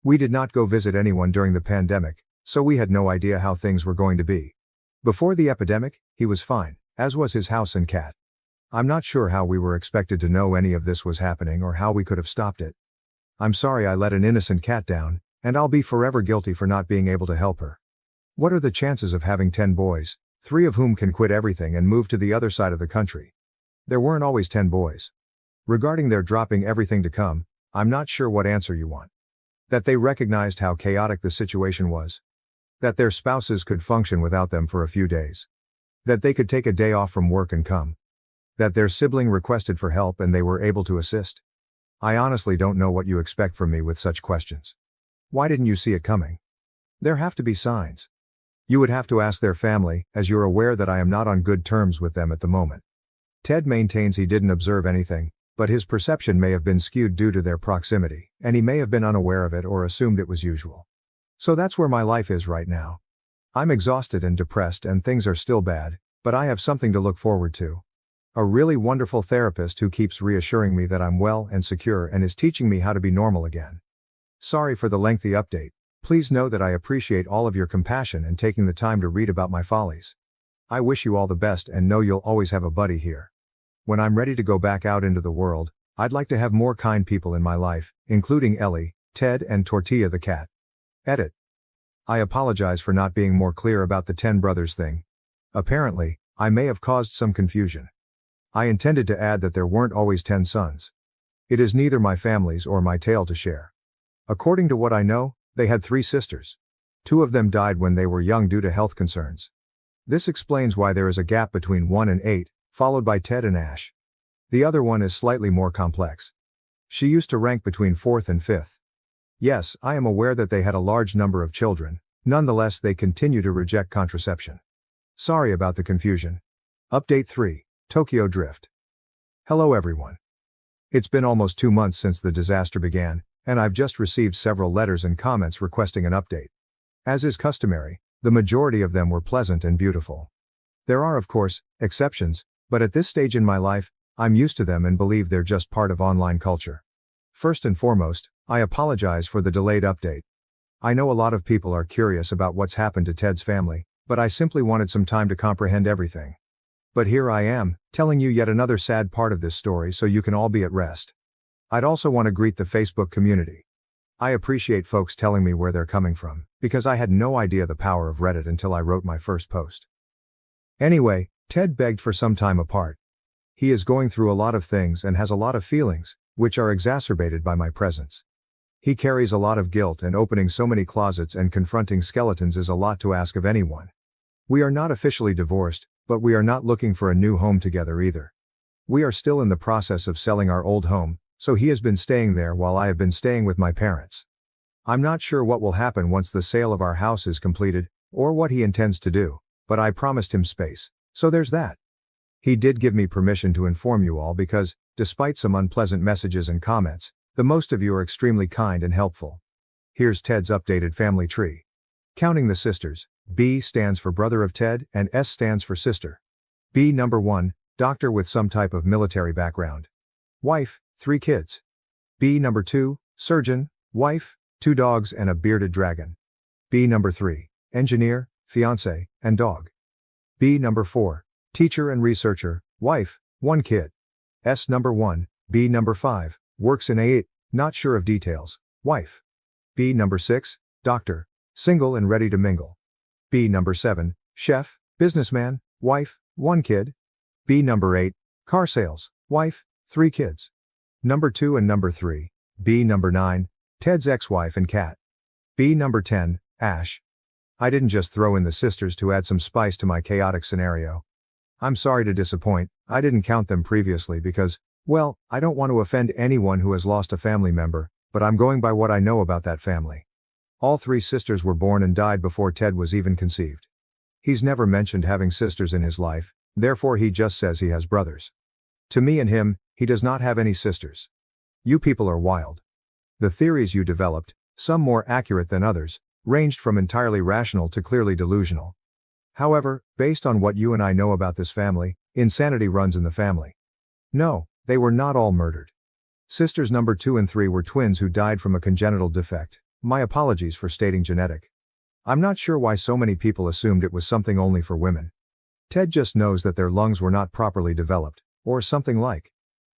We did not go visit anyone during the pandemic, so we had no idea how things were going to be. Before the epidemic, he was fine, as was his house and cat. I'm not sure how we were expected to know any of this was happening or how we could have stopped it. I'm sorry I let an innocent cat down, and I'll be forever guilty for not being able to help her. What are the chances of having 10 boys, 3 of whom can quit everything and move to the other side of the country? There weren't always 10 boys. Regarding their dropping everything to come, I'm not sure what answer you want. That they recognized how chaotic the situation was. That their spouses could function without them for a few days. That they could take a day off from work and come. That their sibling requested for help and they were able to assist. I honestly don't know what you expect from me with such questions. Why didn't you see it coming? There have to be signs. You would have to ask their family, as you're aware that I am not on good terms with them at the moment. Ted maintains he didn't observe anything, but his perception may have been skewed due to their proximity, and he may have been unaware of it or assumed it was usual. So that's where my life is right now. I'm exhausted and depressed and things are still bad, but I have something to look forward to. A really wonderful therapist who keeps reassuring me that I'm well and secure and is teaching me how to be normal again. Sorry for the lengthy update. Please know that I appreciate all of your compassion and taking the time to read about my follies. I wish you all the best and know you'll always have a buddy here. When I'm ready to go back out into the world, I'd like to have more kind people in my life, including Ellie, Ted and Tortilla the cat. Edit. I apologize for not being more clear about the 10 brothers thing. Apparently, I may have caused some confusion. I intended to add that there weren't always 10 sons. It is neither my family's or my tale to share. According to what I know, they had 3 sisters. 2 of them died when they were young due to health concerns. This explains why there is a gap between 1 and 8, followed by Ted and Ash. The other one is slightly more complex. She used to rank between 4th and 5th. Yes, I am aware that they had a large number of children, nonetheless they continue to reject contraception. Sorry about the confusion. Update 3, Tokyo Drift. Hello everyone. It's been almost 2 months since the disaster began, and I've just received several letters and comments requesting an update. As is customary, the majority of them were pleasant and beautiful. There are of course, exceptions, but at this stage in my life, I'm used to them and believe they're just part of online culture. First and foremost, I apologize for the delayed update. I know a lot of people are curious about what's happened to Ted's family, but I simply wanted some time to comprehend everything. But here I am, telling you yet another sad part of this story so you can all be at rest. I'd also want to greet the Facebook community. I appreciate folks telling me where they're coming from, because I had no idea the power of Reddit until I wrote my first post. Anyway, Ted begged for some time apart. He is going through a lot of things and has a lot of feelings, which are exacerbated by my presence. He carries a lot of guilt and opening so many closets and confronting skeletons is a lot to ask of anyone. We are not officially divorced, but we are not looking for a new home together either. We are still in the process of selling our old home, so he has been staying there while I have been staying with my parents. I'm not sure what will happen once the sale of our house is completed, or what he intends to do, but I promised him space, so there's that. He did give me permission to inform you all because, despite some unpleasant messages and comments, the most of you are extremely kind and helpful. Here's Ted's updated family tree. Counting the sisters, B stands for brother of Ted and S stands for sister. B number 1, doctor with some type of military background. Wife, 3 kids. B number 2, surgeon, wife, 2 dogs and a bearded dragon. B number 3, engineer, fiance, and dog. B number 4, teacher and researcher, wife, 1 kid. S number 1, B number 5, works in A8, not sure of details, wife. B number 6, doctor, single and ready to mingle. B number 7, chef, businessman, wife, 1 kid. B number 8, car sales, wife, 3 kids. Number 2 and number 3, B number 9, Ted's ex-wife and cat. B number 10, Ash. I didn't just throw in the sisters to add some spice to my chaotic scenario. I'm sorry to disappoint, I didn't count them previously because, well, I don't want to offend anyone who has lost a family member, but I'm going by what I know about that family. All 3 sisters were born and died before Ted was even conceived. He's never mentioned having sisters in his life, therefore he just says he has brothers. To me and him, he does not have any sisters. You people are wild. The theories you developed, some more accurate than others, ranged from entirely rational to clearly delusional. However, based on what you and I know about this family, insanity runs in the family. No, they were not all murdered. Sisters number 2 and 3 were twins who died from a congenital defect. My apologies for stating genetic. I'm not sure why so many people assumed it was something only for women. Ted just knows that their lungs were not properly developed, or something like.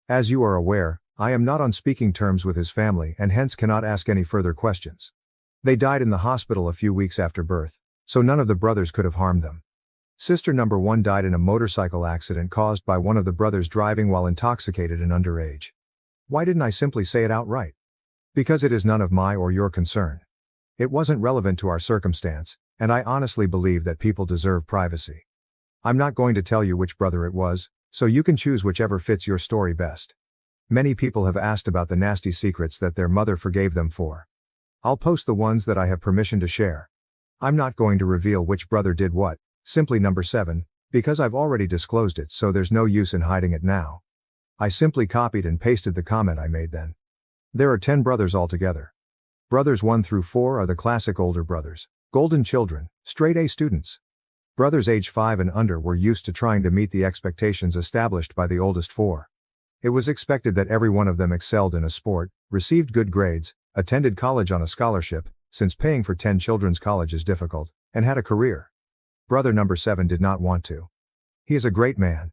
As you are aware, I am not on speaking terms with his family and hence cannot ask any further questions. They died in the hospital a few weeks after birth, so none of the brothers could have harmed them. Sister number 1 died in a motorcycle accident caused by one of the brothers driving while intoxicated and underage. Why didn't I simply say it outright? Because it is none of my or your concern. It wasn't relevant to our circumstance, and I honestly believe that people deserve privacy. I'm not going to tell you which brother it was, so you can choose whichever fits your story best. Many people have asked about the nasty secrets that their mother forgave them for. I'll post the ones that I have permission to share. I'm not going to reveal which brother did what, simply number 7, because I've already disclosed it so there's no use in hiding it now. I simply copied and pasted the comment I made then. There are 10 brothers altogether. Brothers 1 through 4 are the classic older brothers. Golden children, straight A students. Brothers age 5 and under were used to trying to meet the expectations established by the oldest 4. It was expected that every one of them excelled in a sport, received good grades, attended college on a scholarship, since paying for 10 children's college is difficult, and had a career. Brother number 7 did not want to. He is a great man.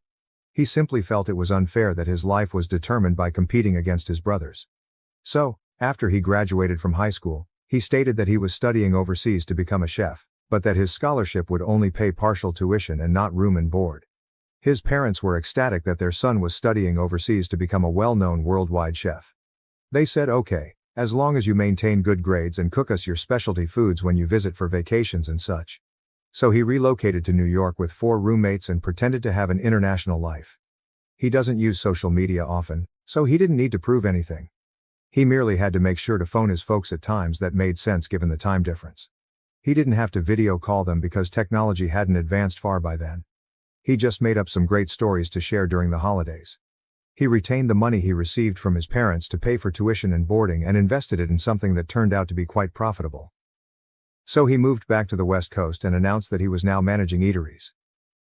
He simply felt it was unfair that his life was determined by competing against his brothers. So, after he graduated from high school, he stated that he was studying overseas to become a chef, but that his scholarship would only pay partial tuition and not room and board. His parents were ecstatic that their son was studying overseas to become a well-known worldwide chef. They said, "Okay, as long as you maintain good grades and cook us your specialty foods when you visit for vacations and such." So he relocated to New York with 4 roommates and pretended to have an international life. He doesn't use social media often, so he didn't need to prove anything. He merely had to make sure to phone his folks at times that made sense given the time difference. He didn't have to video call them because technology hadn't advanced far by then. He just made up some great stories to share during the holidays. He retained the money he received from his parents to pay for tuition and boarding and invested it in something that turned out to be quite profitable. So he moved back to the West Coast and announced that he was now managing eateries.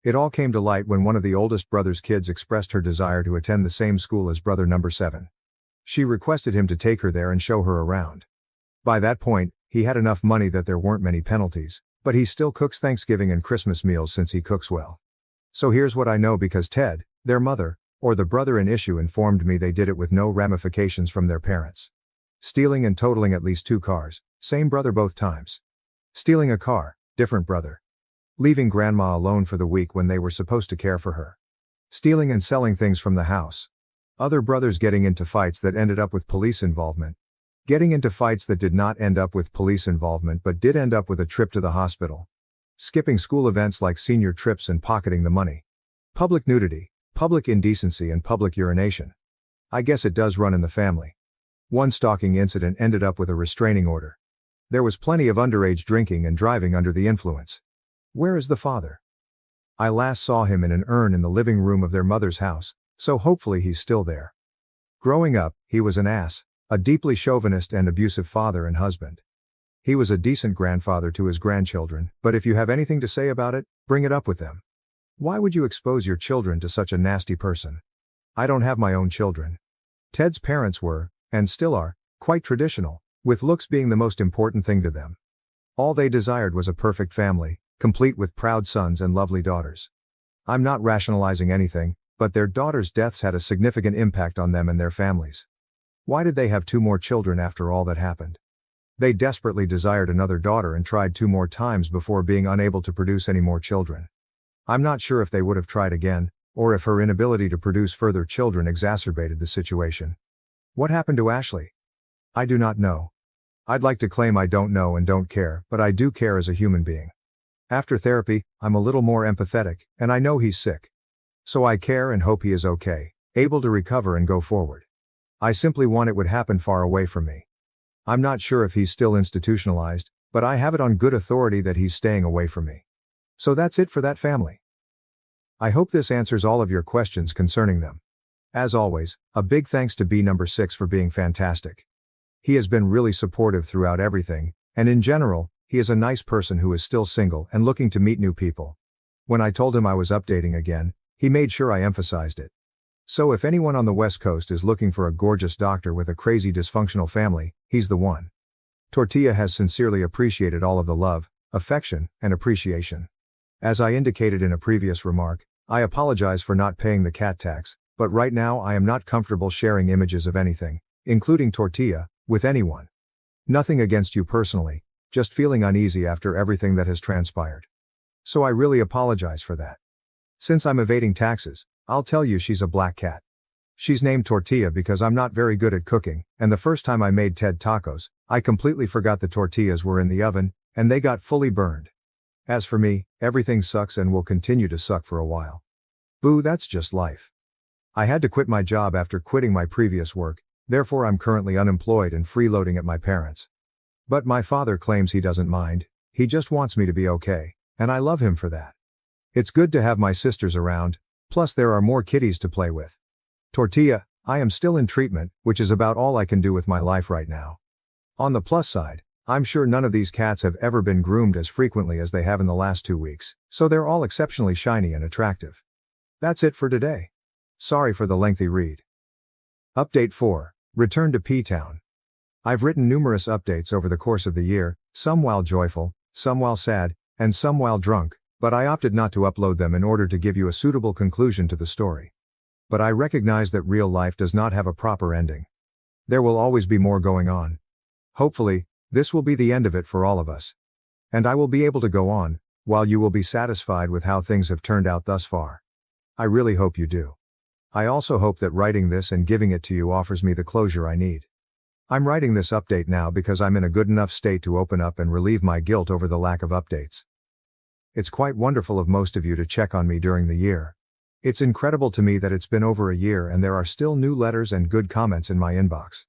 It all came to light when one of the oldest brother's kids expressed her desire to attend the same school as brother number 7. She requested him to take her there and show her around. By that point, he had enough money that there weren't many penalties, but he still cooks Thanksgiving and Christmas meals since he cooks well. So here's what I know because Ted, their mother, or the brother in issue informed me they did it with no ramifications from their parents. Stealing and totaling at least 2 cars, same brother both times. Stealing a car, different brother. Leaving grandma alone for the week when they were supposed to care for her. Stealing and selling things from the house. Other brothers getting into fights that ended up with police involvement. Getting into fights that did not end up with police involvement but did end up with a trip to the hospital. Skipping school events like senior trips and pocketing the money. Public nudity, public indecency and public urination. I guess it does run in the family. One stalking incident ended up with a restraining order. There was plenty of underage drinking and driving under the influence. Where is the father? I last saw him in an urn in the living room of their mother's house, so hopefully he's still there. Growing up, he was an ass, a deeply chauvinist and abusive father and husband. He was a decent grandfather to his grandchildren, but if you have anything to say about it, bring it up with them. Why would you expose your children to such a nasty person? I don't have my own children. Ted's parents were, and still are, quite traditional, with looks being the most important thing to them. All they desired was a perfect family, complete with proud sons and lovely daughters. I'm not rationalizing anything, but their daughters' deaths had a significant impact on them and their families. Why did they have 2 more children after all that happened? They desperately desired another daughter and tried 2 more times before being unable to produce any more children. I'm not sure if they would have tried again, or if her inability to produce further children exacerbated the situation. What happened to Ashley? I do not know. I'd like to claim I don't know and don't care, but I do care as a human being. After therapy, I'm a little more empathetic, and I know he's sick. So I care and hope he is okay, able to recover and go forward. I simply want it would happen far away from me. I'm not sure if he's still institutionalized, but I have it on good authority that he's staying away from me. So that's it for that family. I hope this answers all of your questions concerning them. As always, a big thanks to B number 6 for being fantastic. He has been really supportive throughout everything, and in general, he is a nice person who is still single and looking to meet new people. When I told him I was updating again, he made sure I emphasized it. So if anyone on the West Coast is looking for a gorgeous doctor with a crazy dysfunctional family, he's the one. Tortilla has sincerely appreciated all of the love, affection, and appreciation. As I indicated in a previous remark, I apologize for not paying the cat tax, but right now I am not comfortable sharing images of anything, including Tortilla, with anyone. Nothing against you personally, just feeling uneasy after everything that has transpired. So I really apologize for that. Since I'm evading taxes, I'll tell you she's a black cat. She's named Tortilla because I'm not very good at cooking, and the first time I made Ted tacos, I completely forgot the tortillas were in the oven, and they got fully burned. As for me, everything sucks and will continue to suck for a while. Boo, that's just life. I had to quit my job after quitting my previous work, therefore I'm currently unemployed and freeloading at my parents'. But my father claims he doesn't mind, he just wants me to be okay, and I love him for that. It's good to have my sisters around, plus there are more kitties to play with. Tortilla, I am still in treatment, which is about all I can do with my life right now. On the plus side, I'm sure none of these cats have ever been groomed as frequently as they have in the last 2 weeks, so they're all exceptionally shiny and attractive. That's it for today. Sorry for the lengthy read. Update 4. Return to P-Town. I've written numerous updates over the course of the year, some while joyful, some while sad, and some while drunk, but I opted not to upload them in order to give you a suitable conclusion to the story. But I recognize that real life does not have a proper ending. There will always be more going on. Hopefully, this will be the end of it for all of us. And I will be able to go on, while you will be satisfied with how things have turned out thus far. I really hope you do. I also hope that writing this and giving it to you offers me the closure I need. I'm writing this update now because I'm in a good enough state to open up and relieve my guilt over the lack of updates. It's quite wonderful of most of you to check on me during the year. It's incredible to me that it's been over a year and there are still new letters and good comments in my inbox.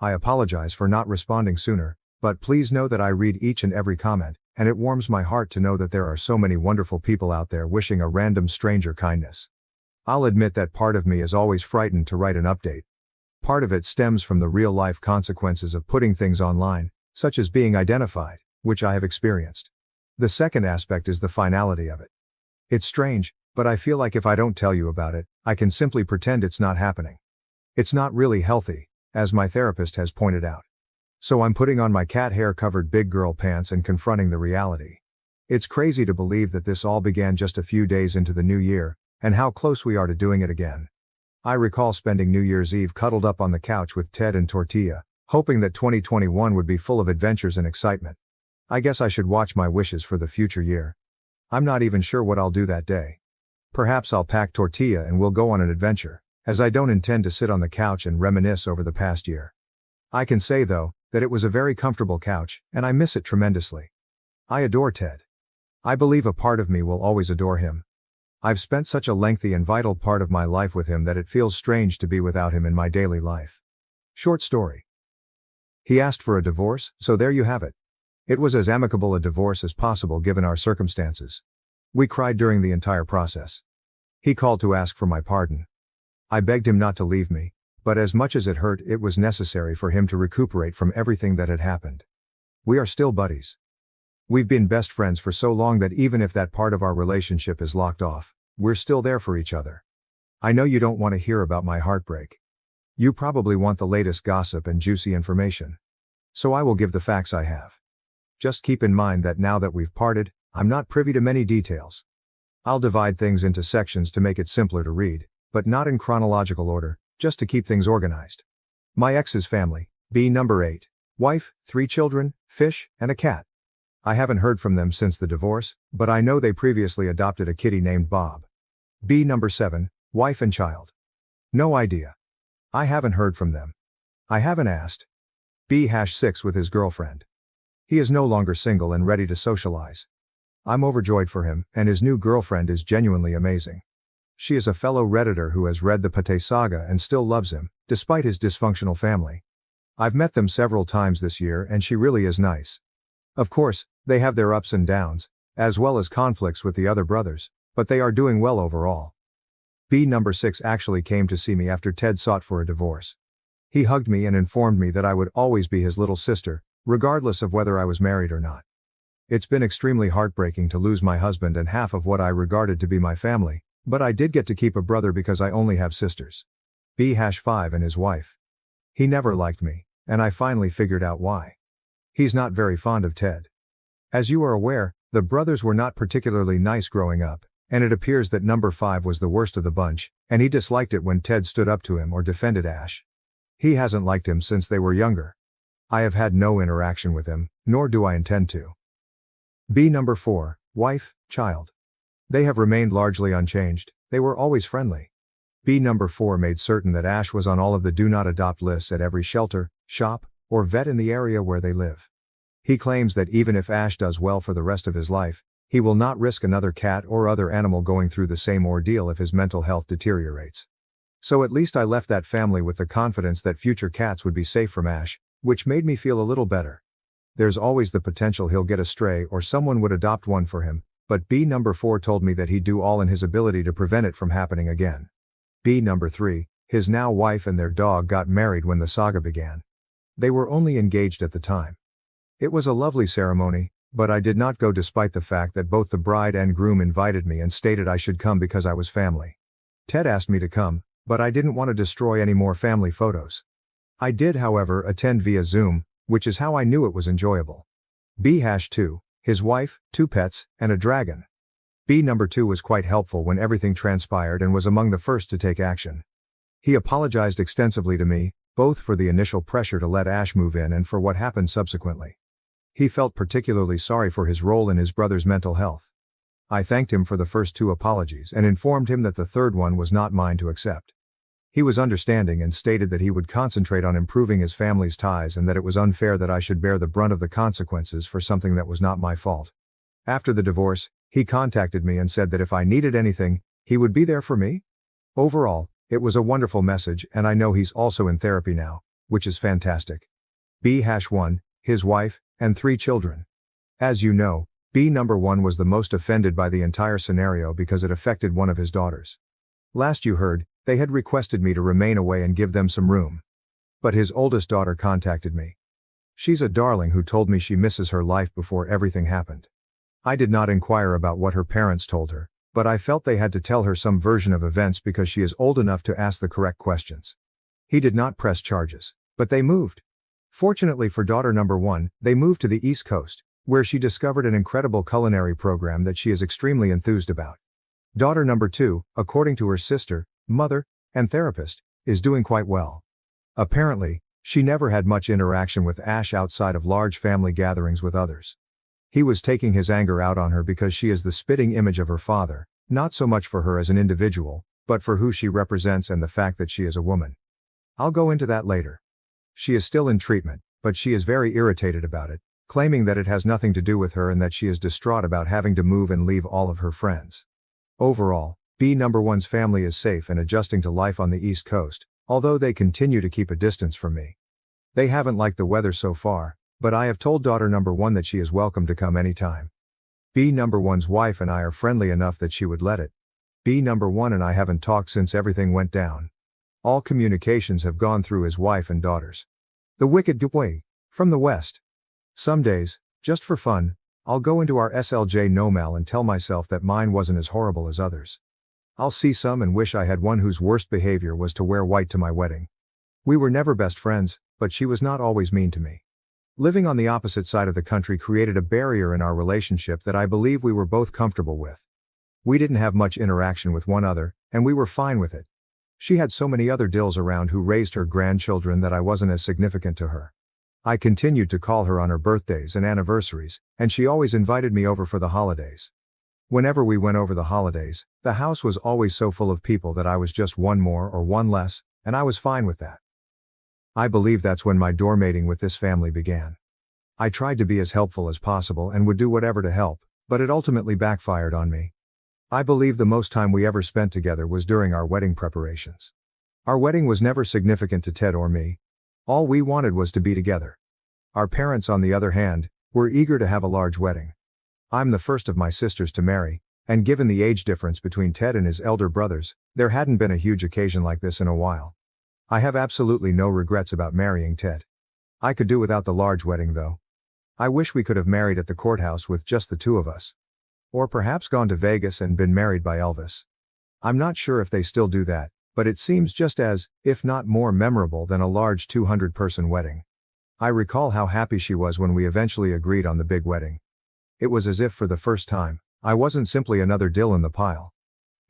I apologize for not responding sooner, but please know that I read each and every comment, and it warms my heart to know that there are so many wonderful people out there wishing a random stranger kindness. I'll admit that part of me is always frightened to write an update. Part of it stems from the real-life consequences of putting things online, such as being identified, which I have experienced. The second aspect is the finality of it. It's strange, but I feel like if I don't tell you about it, I can simply pretend it's not happening. It's not really healthy, as my therapist has pointed out. So I'm putting on my cat hair-covered big girl pants and confronting the reality. It's crazy to believe that this all began just a few days into the new year, and how close we are to doing it again. I recall spending New Year's Eve cuddled up on the couch with Ted and Tortilla, hoping that 2021 would be full of adventures and excitement. I guess I should watch my wishes for the future year. I'm not even sure what I'll do that day. Perhaps I'll pack Tortilla and we'll go on an adventure, as I don't intend to sit on the couch and reminisce over the past year. I can say though, that it was a very comfortable couch, and I miss it tremendously. I adore Ted. I believe a part of me will always adore him. I've spent such a lengthy and vital part of my life with him that it feels strange to be without him in my daily life. Short story. He asked for a divorce, so there you have it. It was as amicable a divorce as possible given our circumstances. We cried during the entire process. He called to ask for my pardon. I begged him not to leave me, but as much as it hurt, it was necessary for him to recuperate from everything that had happened. We are still buddies. We've been best friends for so long that even if that part of our relationship is locked off, we're still there for each other. I know you don't want to hear about my heartbreak. You probably want the latest gossip and juicy information. So I will give the facts I have. Just keep in mind that now that we've parted, I'm not privy to many details. I'll divide things into sections to make it simpler to read, but not in chronological order, just to keep things organized. My ex's family, B number 8, wife, 3 children, fish, and a cat. I haven't heard from them since the divorce, but I know they previously adopted a kitty named Bob. B number 7, wife and child. No idea. I haven't heard from them. I haven't asked. B-6 with his girlfriend. He is no longer single and ready to socialize. I'm overjoyed for him, and his new girlfriend is genuinely amazing. She is a fellow Redditor who has read the Pate saga and still loves him, despite his dysfunctional family. I've met them several times this year and she really is nice. Of course, they have their ups and downs, as well as conflicts with the other brothers, but they are doing well overall. B number 6 actually came to see me after Ted sought for a divorce. He hugged me and informed me that I would always be his little sister, regardless of whether I was married or not. It's been extremely heartbreaking to lose my husband and half of what I regarded to be my family, but I did get to keep a brother because I only have sisters. B-5 and his wife. He never liked me, and I finally figured out why. He's not very fond of Ted. As you are aware, the brothers were not particularly nice growing up, and it appears that number 5 was the worst of the bunch, and he disliked it when Ted stood up to him or defended Ash. He hasn't liked him since they were younger. I have had no interaction with him, nor do I intend to. B number 4, wife, child. They have remained largely unchanged, they were always friendly. B number 4 made certain that Ash was on all of the do not adopt lists at every shelter, shop, or vet in the area where they live. He claims that even if Ash does well for the rest of his life, he will not risk another cat or other animal going through the same ordeal if his mental health deteriorates. So at least I left that family with the confidence that future cats would be safe from Ash, which made me feel a little better. There's always the potential he'll get a stray or someone would adopt one for him, but B number 4 told me that he'd do all in his ability to prevent it from happening again. B number 3, his now wife and their dog got married when the saga began. They were only engaged at the time. It was a lovely ceremony, but I did not go despite the fact that both the bride and groom invited me and stated I should come because I was family. Ted asked me to come, but I didn't want to destroy any more family photos. I did, however, attend via Zoom, which is how I knew it was enjoyable. B-2, his wife, 2 pets, and a dragon. B-2 was quite helpful when everything transpired and was among the first to take action. He apologized extensively to me, both for the initial pressure to let Ash move in and for what happened subsequently. He felt particularly sorry for his role in his brother's mental health. I thanked him for the first 2 apologies and informed him that the third one was not mine to accept. He was understanding and stated that he would concentrate on improving his family's ties and that it was unfair that I should bear the brunt of the consequences for something that was not my fault. After the divorce, he contacted me and said that if I needed anything, he would be there for me. Overall, it was a wonderful message, and I know he's also in therapy now, which is fantastic. B-1, his wife, and 3 children. As you know, B-1 was the most offended by the entire scenario because it affected one of his daughters. Last you heard, they had requested me to remain away and give them some room. But his oldest daughter contacted me. She's a darling who told me she misses her life before everything happened. I did not inquire about what her parents told her, but I felt they had to tell her some version of events because she is old enough to ask the correct questions. He did not press charges, but they moved. Fortunately for daughter number 1, they moved to the East Coast, where she discovered an incredible culinary program that she is extremely enthused about. Daughter number 2, according to her sister, mother, and therapist, is doing quite well. Apparently, she never had much interaction with Ash outside of large family gatherings with others. He was taking his anger out on her because she is the spitting image of her father, not so much for her as an individual, but for who she represents and the fact that she is a woman. I'll go into that later. She is still in treatment, but she is very irritated about it, claiming that it has nothing to do with her and that she is distraught about having to move and leave all of her friends. Overall, B-1's family is safe and adjusting to life on the East Coast, although they continue to keep a distance from me. They haven't liked the weather so far, but I have told daughter number 1 that she is welcome to come anytime. B-1's wife and I are friendly enough that she would let it. B-1 and I haven't talked since everything went down. All communications have gone through his wife and daughters. The wicked way, from the West. Some days, just for fun, I'll go into our SLJ Nomal and tell myself that mine wasn't as horrible as others. I'll see some and wish I had one whose worst behavior was to wear white to my wedding. We were never best friends, but she was not always mean to me. Living on the opposite side of the country created a barrier in our relationship that I believe we were both comfortable with. We didn't have much interaction with one another, and we were fine with it. She had so many other dills around who raised her grandchildren that I wasn't as significant to her. I continued to call her on her birthdays and anniversaries, and she always invited me over for the holidays. Whenever we went over the holidays, the house was always so full of people that I was just one more or one less, and I was fine with that. I believe that's when my doormating with this family began. I tried to be as helpful as possible and would do whatever to help, but it ultimately backfired on me. I believe the most time we ever spent together was during our wedding preparations. Our wedding was never significant to Ted or me. All we wanted was to be together. Our parents, on the other hand, were eager to have a large wedding. I'm the first of my sisters to marry, and given the age difference between Ted and his elder brothers, there hadn't been a huge occasion like this in a while. I have absolutely no regrets about marrying Ted. I could do without the large wedding though. I wish we could have married at the courthouse with just the 2 of us. Or perhaps gone to Vegas and been married by Elvis. I'm not sure if they still do that, but it seems just as, if not more memorable than a large 200-person wedding. I recall how happy she was when we eventually agreed on the big wedding. It was as if for the first time, I wasn't simply another dill in the pile.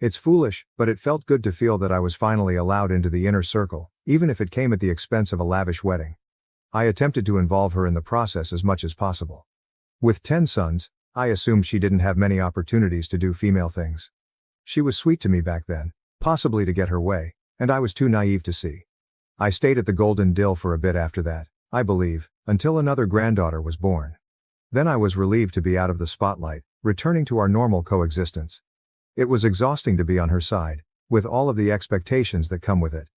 It's foolish, but it felt good to feel that I was finally allowed into the inner circle, even if it came at the expense of a lavish wedding. I attempted to involve her in the process as much as possible. With 10 sons, I assumed she didn't have many opportunities to do female things. She was sweet to me back then, possibly to get her way, and I was too naive to see. I stayed at the Golden Dill for a bit after that, I believe, until another granddaughter was born. Then I was relieved to be out of the spotlight, returning to our normal coexistence. It was exhausting to be on her side, with all of the expectations that come with it.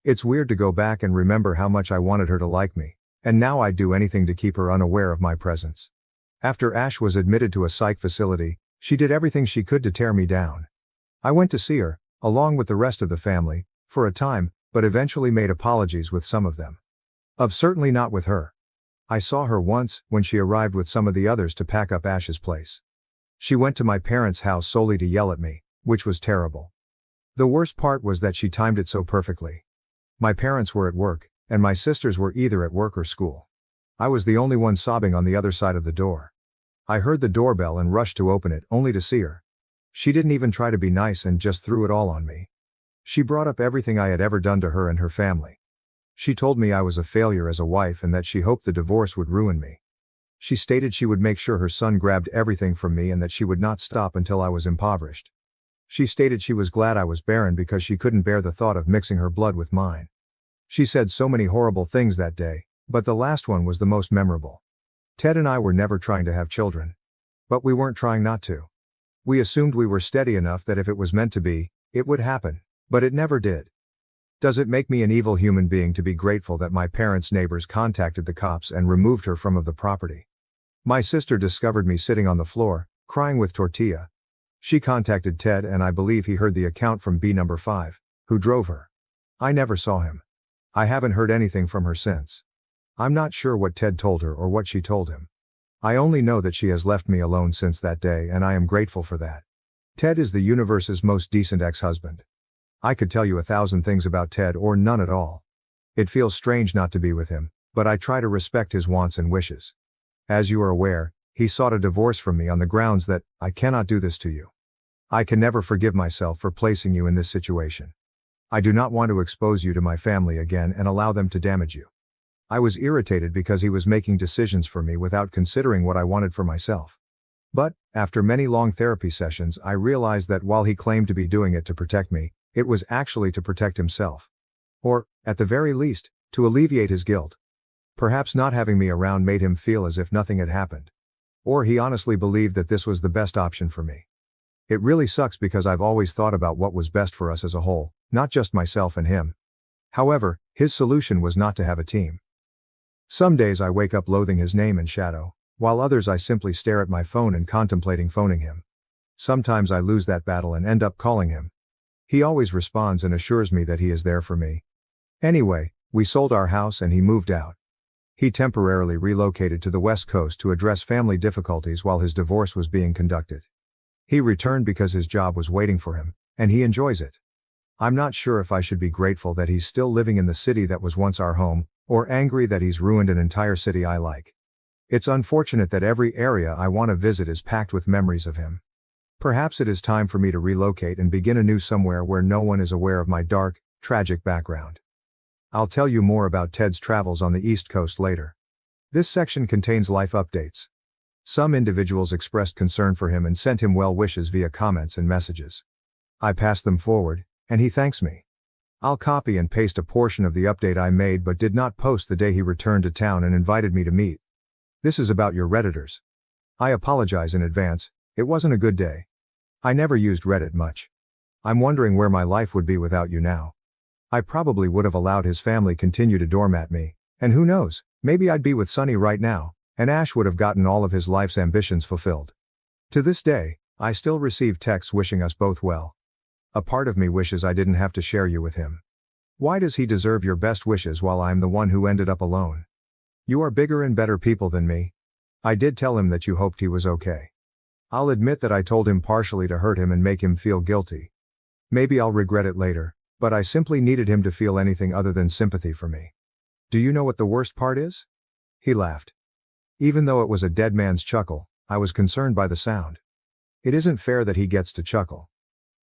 It's weird to go back and remember how much I wanted her to like me, and now I'd do anything to keep her unaware of my presence. After Ash was admitted to a psych facility, she did everything she could to tear me down. I went to see her, along with the rest of the family, for a time, but eventually made apologies with some of them. Certainly not with her. I saw her once, when she arrived with some of the others to pack up Ash's place. She went to my parents' house solely to yell at me, which was terrible. The worst part was that she timed it so perfectly. My parents were at work, and my sisters were either at work or school. I was the only one sobbing on the other side of the door. I heard the doorbell and rushed to open it, only to see her. She didn't even try to be nice and just threw it all on me. She brought up everything I had ever done to her and her family. She told me I was a failure as a wife and that she hoped the divorce would ruin me. She stated she would make sure her son grabbed everything from me and that she would not stop until I was impoverished. She stated she was glad I was barren because she couldn't bear the thought of mixing her blood with mine. She said so many horrible things that day, but the last one was the most memorable. Ted and I were never trying to have children. But we weren't trying not to. We assumed we were steady enough that if it was meant to be, it would happen, but it never did. Does it make me an evil human being to be grateful that my parents' neighbors contacted the cops and removed her from the property? My sister discovered me sitting on the floor, crying with tortilla. She contacted Ted and I believe he heard the account from B number 5, who drove her. I never saw him. I haven't heard anything from her since. I'm not sure what Ted told her or what she told him. I only know that she has left me alone since that day and I am grateful for that. Ted is the universe's most decent ex-husband. I could tell you 1,000 things about Ted or none at all. It feels strange not to be with him, but I try to respect his wants and wishes. As you are aware, he sought a divorce from me on the grounds that, I cannot do this to you. I can never forgive myself for placing you in this situation. I do not want to expose you to my family again and allow them to damage you. I was irritated because he was making decisions for me without considering what I wanted for myself. But, after many long therapy sessions, I realized that while he claimed to be doing it to protect me, it was actually to protect himself. Or, at the very least, to alleviate his guilt. Perhaps not having me around made him feel as if nothing had happened. Or he honestly believed that this was the best option for me. It really sucks because I've always thought about what was best for us as a whole, not just myself and him. However, his solution was not to have a team. Some days I wake up loathing his name and shadow, while others I simply stare at my phone and contemplating phoning him. Sometimes I lose that battle and end up calling him. He always responds and assures me that he is there for me. Anyway, we sold our house and he moved out. He temporarily relocated to the West Coast to address family difficulties while his divorce was being conducted. He returned because his job was waiting for him, and he enjoys it. I'm not sure if I should be grateful that he's still living in the city that was once our home, or angry that he's ruined an entire city I like. It's unfortunate that every area I want to visit is packed with memories of him. Perhaps it is time for me to relocate and begin anew somewhere where no one is aware of my dark, tragic background. I'll tell you more about Ted's travels on the East Coast later. This section contains life updates. Some individuals expressed concern for him and sent him well wishes via comments and messages. I passed them forward, and he thanks me. I'll copy and paste a portion of the update I made but did not post the day he returned to town and invited me to meet. This is about your Redditors. I apologize in advance, it wasn't a good day. I never used Reddit much. I'm wondering where my life would be without you now. I probably would have allowed his family continue to doormat me, and who knows, maybe I'd be with Sunny right now, and Ash would have gotten all of his life's ambitions fulfilled. To this day, I still receive texts wishing us both well. A part of me wishes I didn't have to share you with him. Why does he deserve your best wishes while I'm the one who ended up alone? You are bigger and better people than me. I did tell him that you hoped he was okay. I'll admit that I told him partially to hurt him and make him feel guilty. Maybe I'll regret it later, but I simply needed him to feel anything other than sympathy for me. Do you know what the worst part is? He laughed. Even though it was a dead man's chuckle, I was concerned by the sound. It isn't fair that he gets to chuckle.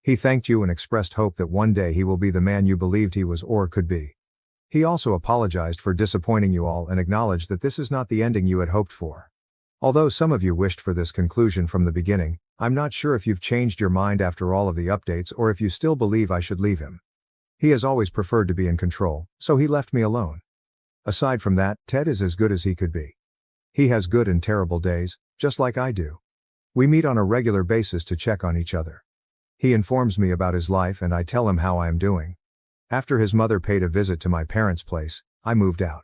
He thanked you and expressed hope that one day he will be the man you believed he was or could be. He also apologized for disappointing you all and acknowledged that this is not the ending you had hoped for. Although some of you wished for this conclusion from the beginning, I'm not sure if you've changed your mind after all of the updates or if you still believe I should leave him. He has always preferred to be in control, so he left me alone. Aside from that, Ted is as good as he could be. He has good and terrible days, just like I do. We meet on a regular basis to check on each other. He informs me about his life and I tell him how I am doing. After his mother paid a visit to my parents' place, I moved out.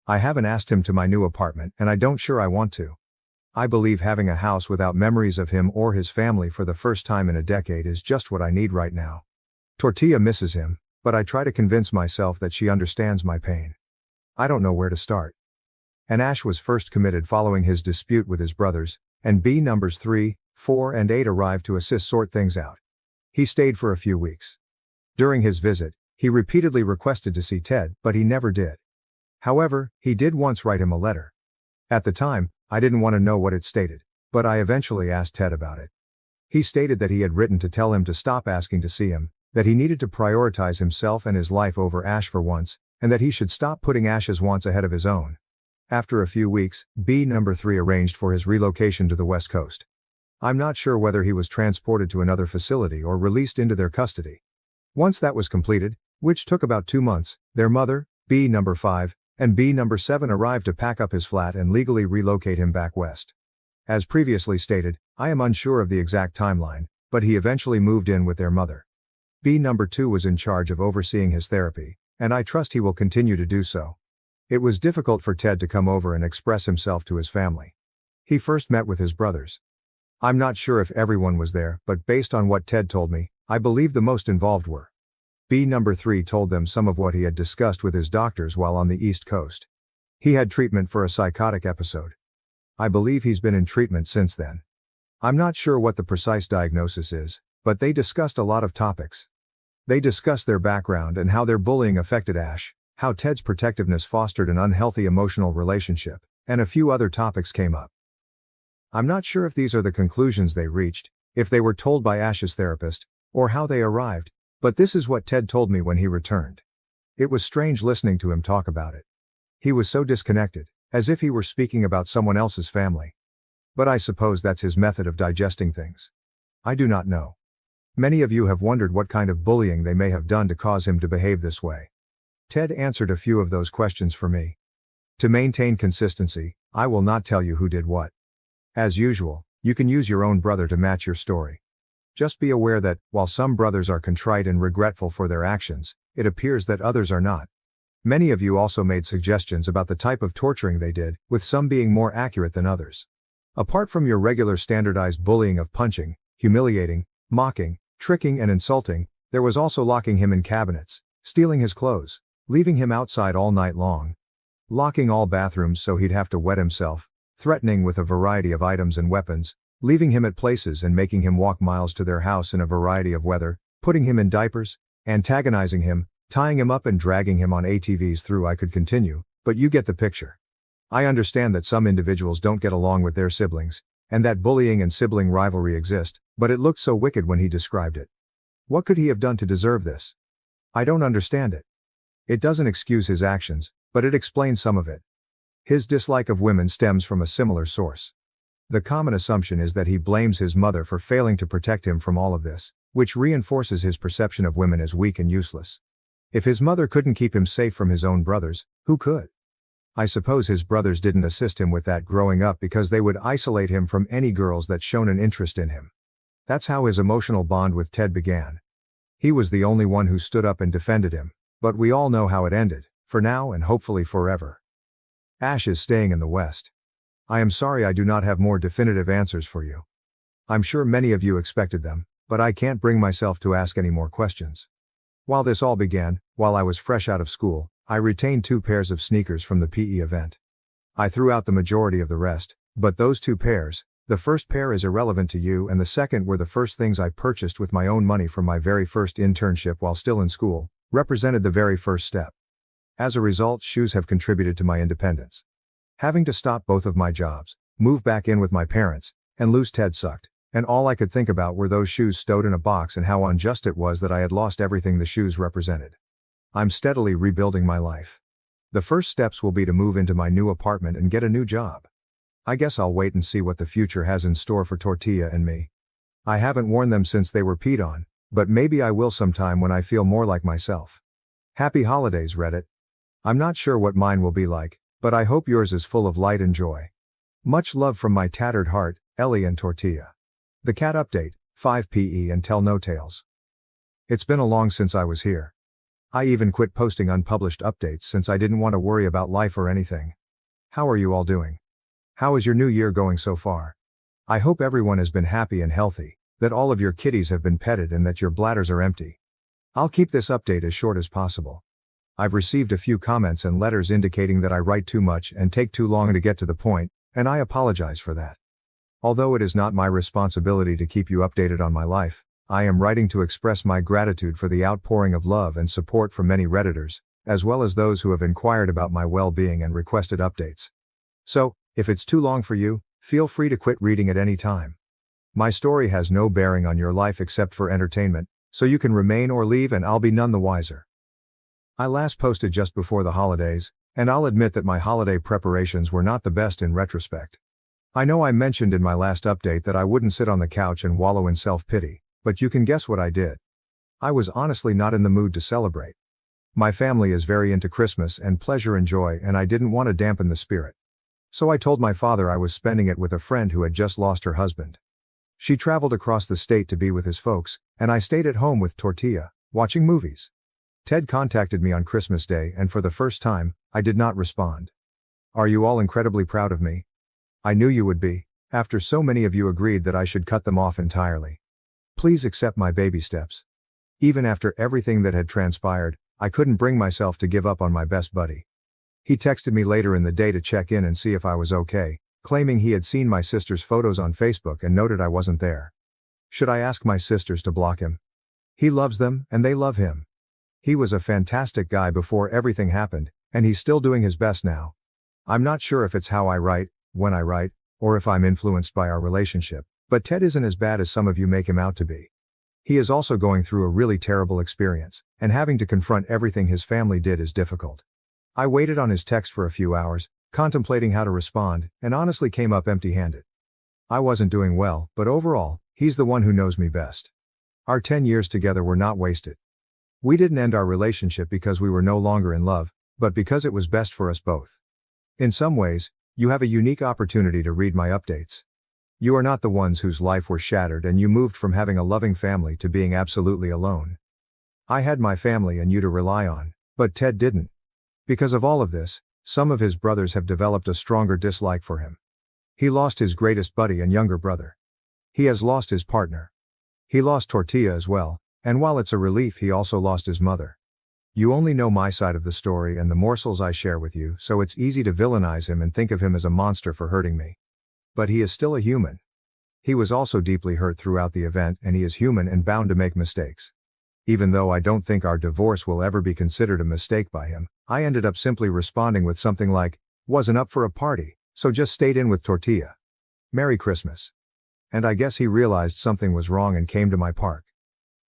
I haven't asked him to my new apartment and I don't sure I want to. I believe having a house without memories of him or his family for the first time in a decade is just what I need right now. Tortilla misses him, but I try to convince myself that she understands my pain. I don't know where to start. and Ash was first committed following his dispute with his brothers, and B numbers 3, 4 and 8 arrived to assist sort things out. He stayed for a few weeks. During his visit, he repeatedly requested to see Ted, but he never did. However, he did once write him a letter. At the time, I didn't want to know what it stated, but I eventually asked Ted about it. He stated that he had written to tell him to stop asking to see him, that he needed to prioritize himself and his life over Ash for once, and that he should stop putting Ash's wants ahead of his own. After a few weeks, B number 3 arranged for his relocation to the West Coast. I'm not sure whether he was transported to another facility or released into their custody. Once that was completed, which took about 2 months, their mother, B number 5, and B number 7 arrived to pack up his flat and legally relocate him back west. As previously stated, I am unsure of the exact timeline, but he eventually moved in with their mother. B number 2 was in charge of overseeing his therapy, and I trust he will continue to do so. It was difficult for Ted to come over and express himself to his family. He first met with his brothers. I'm not sure if everyone was there, but based on what Ted told me, I believe the most involved were. B number 3 told them some of what he had discussed with his doctors while on the East Coast. He had treatment for a psychotic episode. I believe he's been in treatment since then. I'm not sure what the precise diagnosis is, but they discussed a lot of topics. They discussed their background and how their bullying affected Ash, how Ted's protectiveness fostered an unhealthy emotional relationship, and a few other topics came up. I'm not sure if these are the conclusions they reached, if they were told by Ash's therapist, or how they arrived, but this is what Ted told me when he returned. It was strange listening to him talk about it. He was so disconnected, as if he were speaking about someone else's family. But I suppose that's his method of digesting things. I do not know. Many of you have wondered what kind of bullying they may have done to cause him to behave this way. Ted answered a few of those questions for me. To maintain consistency, I will not tell you who did what. As usual, you can use your own brother to match your story. Just be aware that, while some brothers are contrite and regretful for their actions, it appears that others are not. Many of you also made suggestions about the type of torturing they did, with some being more accurate than others. Apart from your regular standardized bullying of punching, humiliating, mocking, tricking and insulting, there was also locking him in cabinets, stealing his clothes, leaving him outside all night long, locking all bathrooms so he'd have to wet himself, threatening with a variety of items and weapons, leaving him at places and making him walk miles to their house in a variety of weather, putting him in diapers, antagonizing him, tying him up and dragging him on ATVs through. I could continue, but you get the picture. I understand that some individuals don't get along with their siblings, and that bullying and sibling rivalry exist, but it looked so wicked when he described it. What could he have done to deserve this? I don't understand it. It doesn't excuse his actions, but it explains some of it. His dislike of women stems from a similar source. The common assumption is that he blames his mother for failing to protect him from all of this, which reinforces his perception of women as weak and useless. If his mother couldn't keep him safe from his own brothers, who could? I suppose his brothers didn't assist him with that growing up because they would isolate him from any girls that shown an interest in him. That's how his emotional bond with Ted began. He was the only one who stood up and defended him, but we all know how it ended, for now and hopefully forever. Ash is staying in the West. I am sorry I do not have more definitive answers for you. I'm sure many of you expected them, but I can't bring myself to ask any more questions. While this all began, while I was fresh out of school, I retained 2 pairs of sneakers from the PE event. I threw out the majority of the rest, but those 2 pairs, the first pair is irrelevant to you and the second were the first things I purchased with my own money from my very first internship while still in school, represented the very first step. As a result, shoes have contributed to my independence. Having to stop both of my jobs, move back in with my parents, and lose Ted sucked, and all I could think about were those shoes stowed in a box and how unjust it was that I had lost everything the shoes represented. I'm steadily rebuilding my life. The first steps will be to move into my new apartment and get a new job. I guess I'll wait and see what the future has in store for Tortilla and me. I haven't worn them since they were peed on, but maybe I will sometime when I feel more like myself. Happy holidays, Reddit. I'm not sure what mine will be like, but I hope yours is full of light and joy. Much love from my tattered heart, Ellie and Tortilla. The cat update, 5 PE and tell no tales. It's been a long since I was here. I even quit posting unpublished updates since I didn't want to worry about life or anything. How are you all doing? How is your new year going so far? I hope everyone has been happy and healthy, that all of your kitties have been petted and that your bladders are empty. I'll keep this update as short as possible. I've received a few comments and letters indicating that I write too much and take too long to get to the point, and I apologize for that. Although it is not my responsibility to keep you updated on my life, I am writing to express my gratitude for the outpouring of love and support from many Redditors, as well as those who have inquired about my well-being and requested updates. So, if it's too long for you, feel free to quit reading at any time. My story has no bearing on your life except for entertainment, so you can remain or leave and I'll be none the wiser. I last posted just before the holidays, and I'll admit that my holiday preparations were not the best in retrospect. I know I mentioned in my last update that I wouldn't sit on the couch and wallow in self-pity, but you can guess what I did. I was honestly not in the mood to celebrate. My family is very into Christmas and pleasure and joy, and I didn't want to dampen the spirit. So I told my father I was spending it with a friend who had just lost her husband. She traveled across the state to be with his folks, and I stayed at home with Tortilla, watching movies. Ted contacted me on Christmas Day, and for the first time, I did not respond. Are you all incredibly proud of me? I knew you would be, after so many of you agreed that I should cut them off entirely. Please accept my baby steps. Even after everything that had transpired, I couldn't bring myself to give up on my best buddy. He texted me later in the day to check in and see if I was okay, claiming he had seen my sister's photos on Facebook and noted I wasn't there. Should I ask my sisters to block him? He loves them, and they love him. He was a fantastic guy before everything happened, and he's still doing his best now. I'm not sure if it's how I write, when I write, or if I'm influenced by our relationship, but Ted isn't as bad as some of you make him out to be. He is also going through a really terrible experience, and having to confront everything his family did is difficult. I waited on his text for a few hours, contemplating how to respond, and honestly came up empty-handed. I wasn't doing well, but overall, he's the one who knows me best. Our 10 years together were not wasted. We didn't end our relationship because we were no longer in love, but because it was best for us both. In some ways, you have a unique opportunity to read my updates. You are not the ones whose life were shattered and you moved from having a loving family to being absolutely alone. I had my family and you to rely on, but Ted didn't. Because of all of this, some of his brothers have developed a stronger dislike for him. He lost his greatest buddy and younger brother. He has lost his partner. He lost Tortilla as well, and while it's a relief, he also lost his mother. You only know my side of the story and the morsels I share with you, so it's easy to villainize him and think of him as a monster for hurting me. But he is still a human. He was also deeply hurt throughout the event, and he is human and bound to make mistakes. Even though I don't think our divorce will ever be considered a mistake by him, I ended up simply responding with something like, "Wasn't up for a party, so just stayed in with Tortilla. Merry Christmas." And I guess he realized something was wrong and came to my park.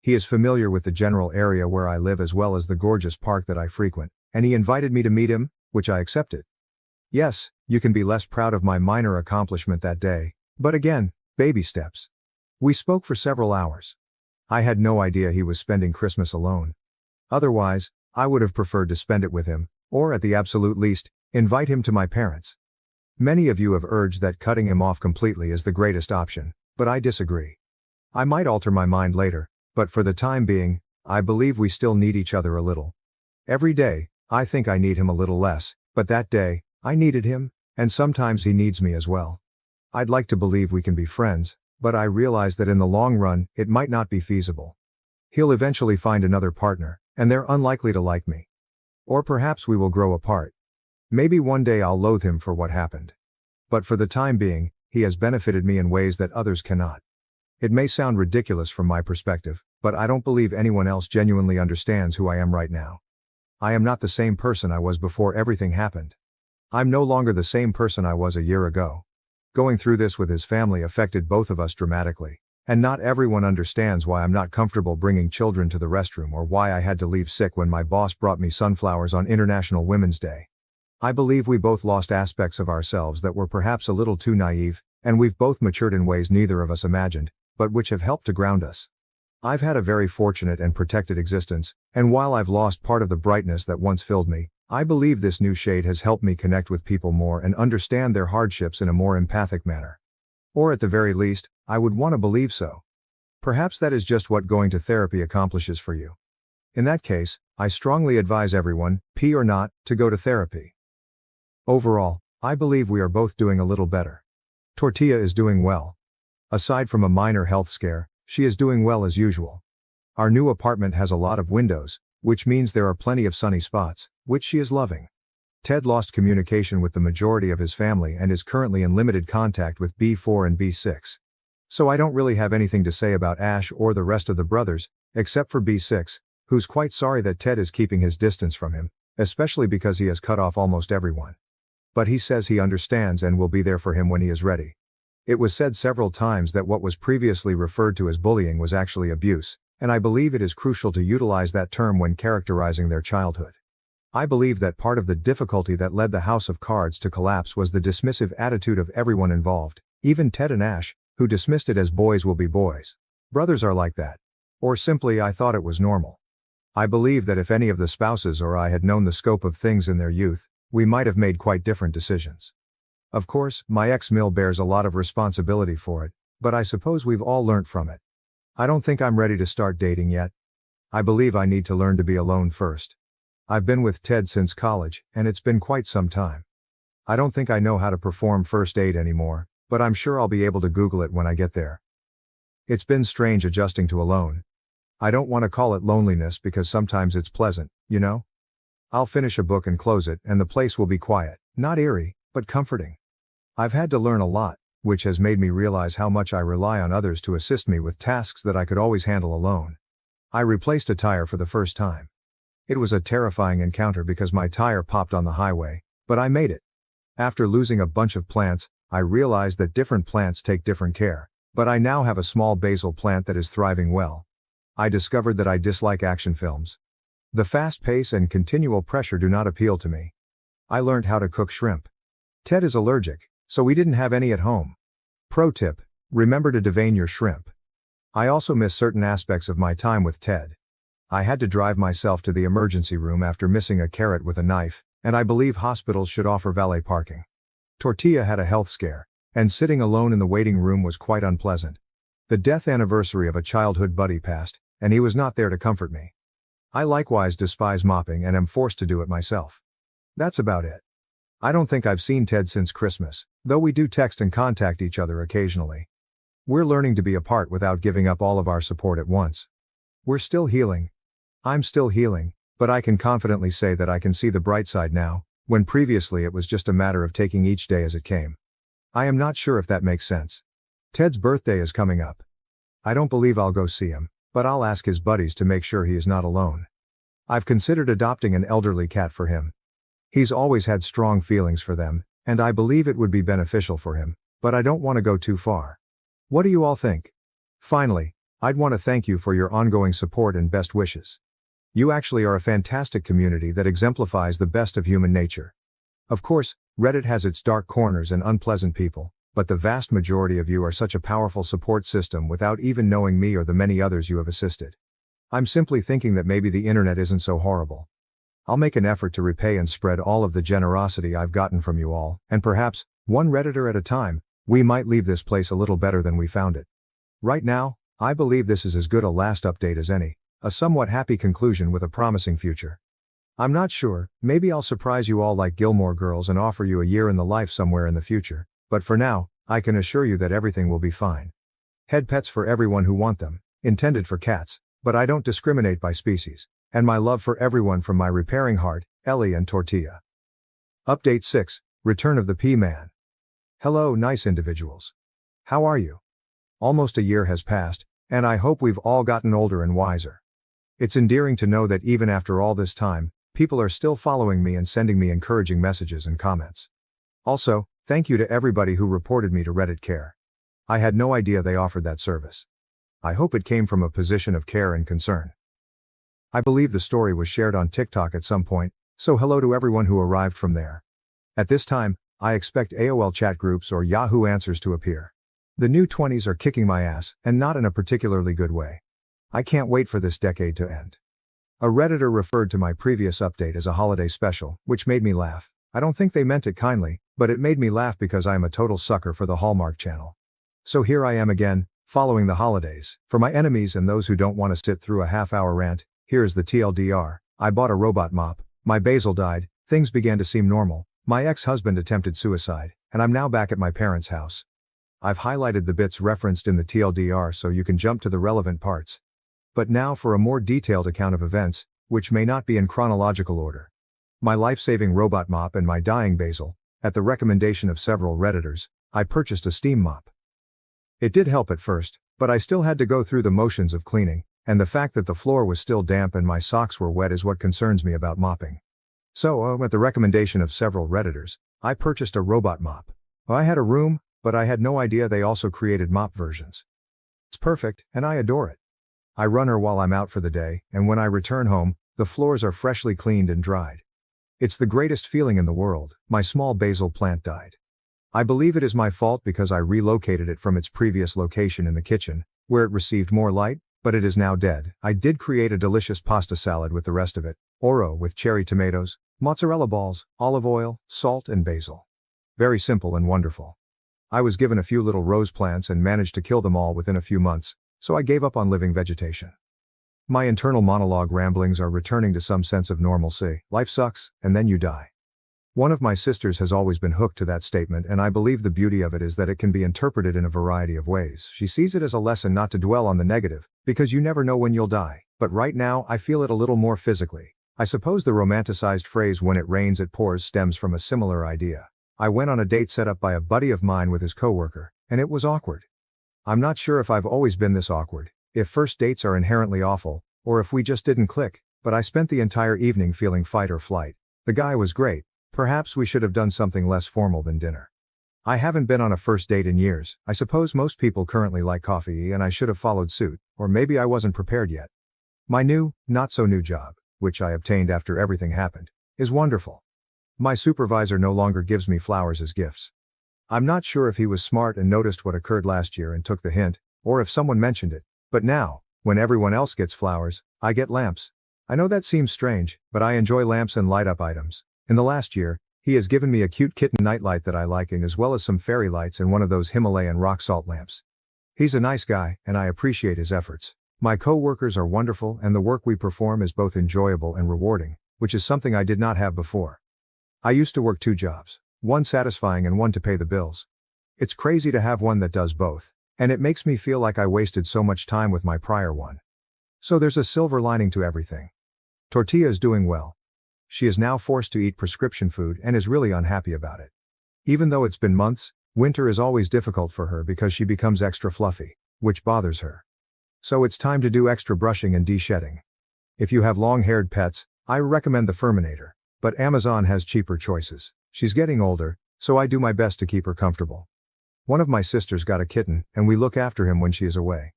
He is familiar with the general area where I live as well as the gorgeous park that I frequent, and he invited me to meet him, which I accepted. Yes, you can be less proud of my minor accomplishment that day, but again, baby steps. We spoke for several hours. I had no idea he was spending Christmas alone. Otherwise, I would have preferred to spend it with him, or at the absolute least, invite him to my parents. Many of you have urged that cutting him off completely is the greatest option, but I disagree. I might alter my mind later, but for the time being, I believe we still need each other a little. Every day, I think I need him a little less, but that day, I needed him, and sometimes he needs me as well. I'd like to believe we can be friends, but I realize that in the long run, it might not be feasible. He'll eventually find another partner, and they're unlikely to like me. Or perhaps we will grow apart. Maybe one day I'll loathe him for what happened. But for the time being, he has benefited me in ways that others cannot. It may sound ridiculous from my perspective, but I don't believe anyone else genuinely understands who I am right now. I am not the same person I was before everything happened. I'm no longer the same person I was a year ago. Going through this with his family affected both of us dramatically, and not everyone understands why I'm not comfortable bringing children to the restroom or why I had to leave sick when my boss brought me sunflowers on International Women's Day. I believe we both lost aspects of ourselves that were perhaps a little too naive, and we've both matured in ways neither of us imagined, but which have helped to ground us. I've had a very fortunate and protected existence, and while I've lost part of the brightness that once filled me, I believe this new shade has helped me connect with people more and understand their hardships in a more empathic manner. Or at the very least, I would want to believe so. Perhaps that is just what going to therapy accomplishes for you. In that case, I strongly advise everyone, P or not, to go to therapy. Overall, I believe we are both doing a little better. Tortilla is doing well. Aside from a minor health scare, she is doing well as usual. Our new apartment has a lot of windows, which means there are plenty of sunny spots, which she is loving. Ted lost communication with the majority of his family and is currently in limited contact with B4 and B6. So I don't really have anything to say about Ash or the rest of the brothers, except for B6, who's quite sorry that Ted is keeping his distance from him, especially because he has cut off almost everyone. But he says he understands and will be there for him when he is ready. It was said several times that what was previously referred to as bullying was actually abuse, and I believe it is crucial to utilize that term when characterizing their childhood. I believe that part of the difficulty that led the House of Cards to collapse was the dismissive attitude of everyone involved, even Ted and Ash, who dismissed it as boys will be boys. Brothers are like that. Or simply I thought it was normal. I believe that if any of the spouses or I had known the scope of things in their youth, we might have made quite different decisions. Of course, my ex-Mill bears a lot of responsibility for it, but I suppose we've all learnt from it. I don't think I'm ready to start dating yet. I believe I need to learn to be alone first. I've been with Ted since college, and it's been quite some time. I don't think I know how to perform first aid anymore, but I'm sure I'll be able to Google it when I get there. It's been strange adjusting to alone. I don't want to call it loneliness because sometimes it's pleasant, you know? I'll finish a book and close it, and the place will be quiet, not eerie, but comforting. I've had to learn a lot, which has made me realize how much I rely on others to assist me with tasks that I could always handle alone. I replaced a tire for the first time. It was a terrifying encounter because my tire popped on the highway, but I made it. After losing a bunch of plants, I realized that different plants take different care, but I now have a small basil plant that is thriving well. I discovered that I dislike action films. The fast pace and continual pressure do not appeal to me. I learned how to cook shrimp. Ted is allergic, so we didn't have any at home. Pro tip: remember to devein your shrimp. I also miss certain aspects of my time with Ted. I had to drive myself to the emergency room after missing a carrot with a knife, and I believe hospitals should offer valet parking. Tortilla had a health scare, and sitting alone in the waiting room was quite unpleasant. The death anniversary of a childhood buddy passed, and he was not there to comfort me. I likewise despise mopping and am forced to do it myself. That's about it. I don't think I've seen Ted since Christmas, though we do text and contact each other occasionally. We're learning to be apart without giving up all of our support at once. We're still healing. I'm still healing, but I can confidently say that I can see the bright side now, when previously it was just a matter of taking each day as it came. I am not sure if that makes sense. Ted's birthday is coming up. I don't believe I'll go see him, but I'll ask his buddies to make sure he is not alone. I've considered adopting an elderly cat for him. He's always had strong feelings for them, and I believe it would be beneficial for him, but I don't want to go too far. What do you all think? Finally, I'd want to thank you for your ongoing support and best wishes. You actually are a fantastic community that exemplifies the best of human nature. Of course, Reddit has its dark corners and unpleasant people, but the vast majority of you are such a powerful support system without even knowing me or the many others you have assisted. I'm simply thinking that maybe the internet isn't so horrible. I'll make an effort to repay and spread all of the generosity I've gotten from you all, and perhaps, one Redditor at a time, we might leave this place a little better than we found it. Right now, I believe this is as good a last update as any, a somewhat happy conclusion with a promising future. I'm not sure, maybe I'll surprise you all like Gilmore Girls and offer you a year in the life somewhere in the future, but for now, I can assure you that everything will be fine. Head pets for everyone who want them, intended for cats, but I don't discriminate by species. And my love for everyone from my repairing heart, Ellie and Tortilla. Update 6, Return of the P-Man. Hello nice individuals. How are you? Almost a year has passed, and I hope we've all gotten older and wiser. It's endearing to know that even after all this time, people are still following me and sending me encouraging messages and comments. Also, thank you to everybody who reported me to Reddit Care. I had no idea they offered that service. I hope it came from a position of care and concern. I believe the story was shared on TikTok at some point, so hello to everyone who arrived from there. At this time, I expect AOL chat groups or Yahoo Answers to appear. The new 20s are kicking my ass, and not in a particularly good way. I can't wait for this decade to end. A Redditor referred to my previous update as a holiday special, which made me laugh. I don't think they meant it kindly, but it made me laugh because I am a total sucker for the Hallmark Channel. So here I am again, following the holidays. For my enemies and those who don't want to sit through a half-hour rant, here's the TLDR. I bought a robot mop, my basil died, things began to seem normal, my ex-husband attempted suicide, and I'm now back at my parents' house. I've highlighted the bits referenced in the TLDR so you can jump to the relevant parts. But now for a more detailed account of events, which may not be in chronological order. My life-saving robot mop and my dying basil. At the recommendation of several Redditors, I purchased a steam mop. It did help at first, but I still had to go through the motions of cleaning, and the fact that the floor was still damp and my socks were wet is what concerns me about mopping. So, at the recommendation of several Redditors, I purchased a robot mop. I had a room, but I had no idea they also created mop versions. It's perfect, and I adore it. I run her while I'm out for the day, and when I return home, the floors are freshly cleaned and dried. It's the greatest feeling in the world. My small basil plant died. I believe it is my fault because I relocated it from its previous location in the kitchen, where it received more light, but it is now dead. I did create a delicious pasta salad with the rest of it, oro with cherry tomatoes, mozzarella balls, olive oil, salt and basil. Very simple and wonderful. I was given a few little rose plants and managed to kill them all within a few months, so I gave up on living vegetation. My internal monologue ramblings are returning to some sense of normalcy. Life sucks, and then you die. One of my sisters has always been hooked to that statement, and I believe the beauty of it is that it can be interpreted in a variety of ways. She sees it as a lesson not to dwell on the negative, because you never know when you'll die. But right now I feel it a little more physically. I suppose the romanticized phrase "when it rains it pours" stems from a similar idea. I went on a date set up by a buddy of mine with his coworker, and it was awkward. I'm not sure if I've always been this awkward, if first dates are inherently awful, or if we just didn't click, but I spent the entire evening feeling fight or flight. The guy was great. Perhaps we should have done something less formal than dinner. I haven't been on a first date in years. I suppose most people currently like coffee and I should have followed suit, or maybe I wasn't prepared yet. My new, not so new job, which I obtained after everything happened, is wonderful. My supervisor no longer gives me flowers as gifts. I'm not sure if he was smart and noticed what occurred last year and took the hint, or if someone mentioned it, but now, when everyone else gets flowers, I get lamps. I know that seems strange, but I enjoy lamps and light-up items. In the last year, he has given me a cute kitten nightlight that I like, as well as some fairy lights and one of those Himalayan rock salt lamps. He's a nice guy, and I appreciate his efforts. My co-workers are wonderful, and the work we perform is both enjoyable and rewarding, which is something I did not have before. I used to work 2 jobs, one satisfying and one to pay the bills. It's crazy to have one that does both, and it makes me feel like I wasted so much time with my prior one. So there's a silver lining to everything. Tortilla is doing well. She is now forced to eat prescription food and is really unhappy about it. Even though it's been months, winter is always difficult for her because she becomes extra fluffy, which bothers her. So it's time to do extra brushing and de-shedding. If you have long-haired pets, I recommend the Furminator, but Amazon has cheaper choices. She's getting older, so I do my best to keep her comfortable. One of my sisters got a kitten, and we look after him when she is away.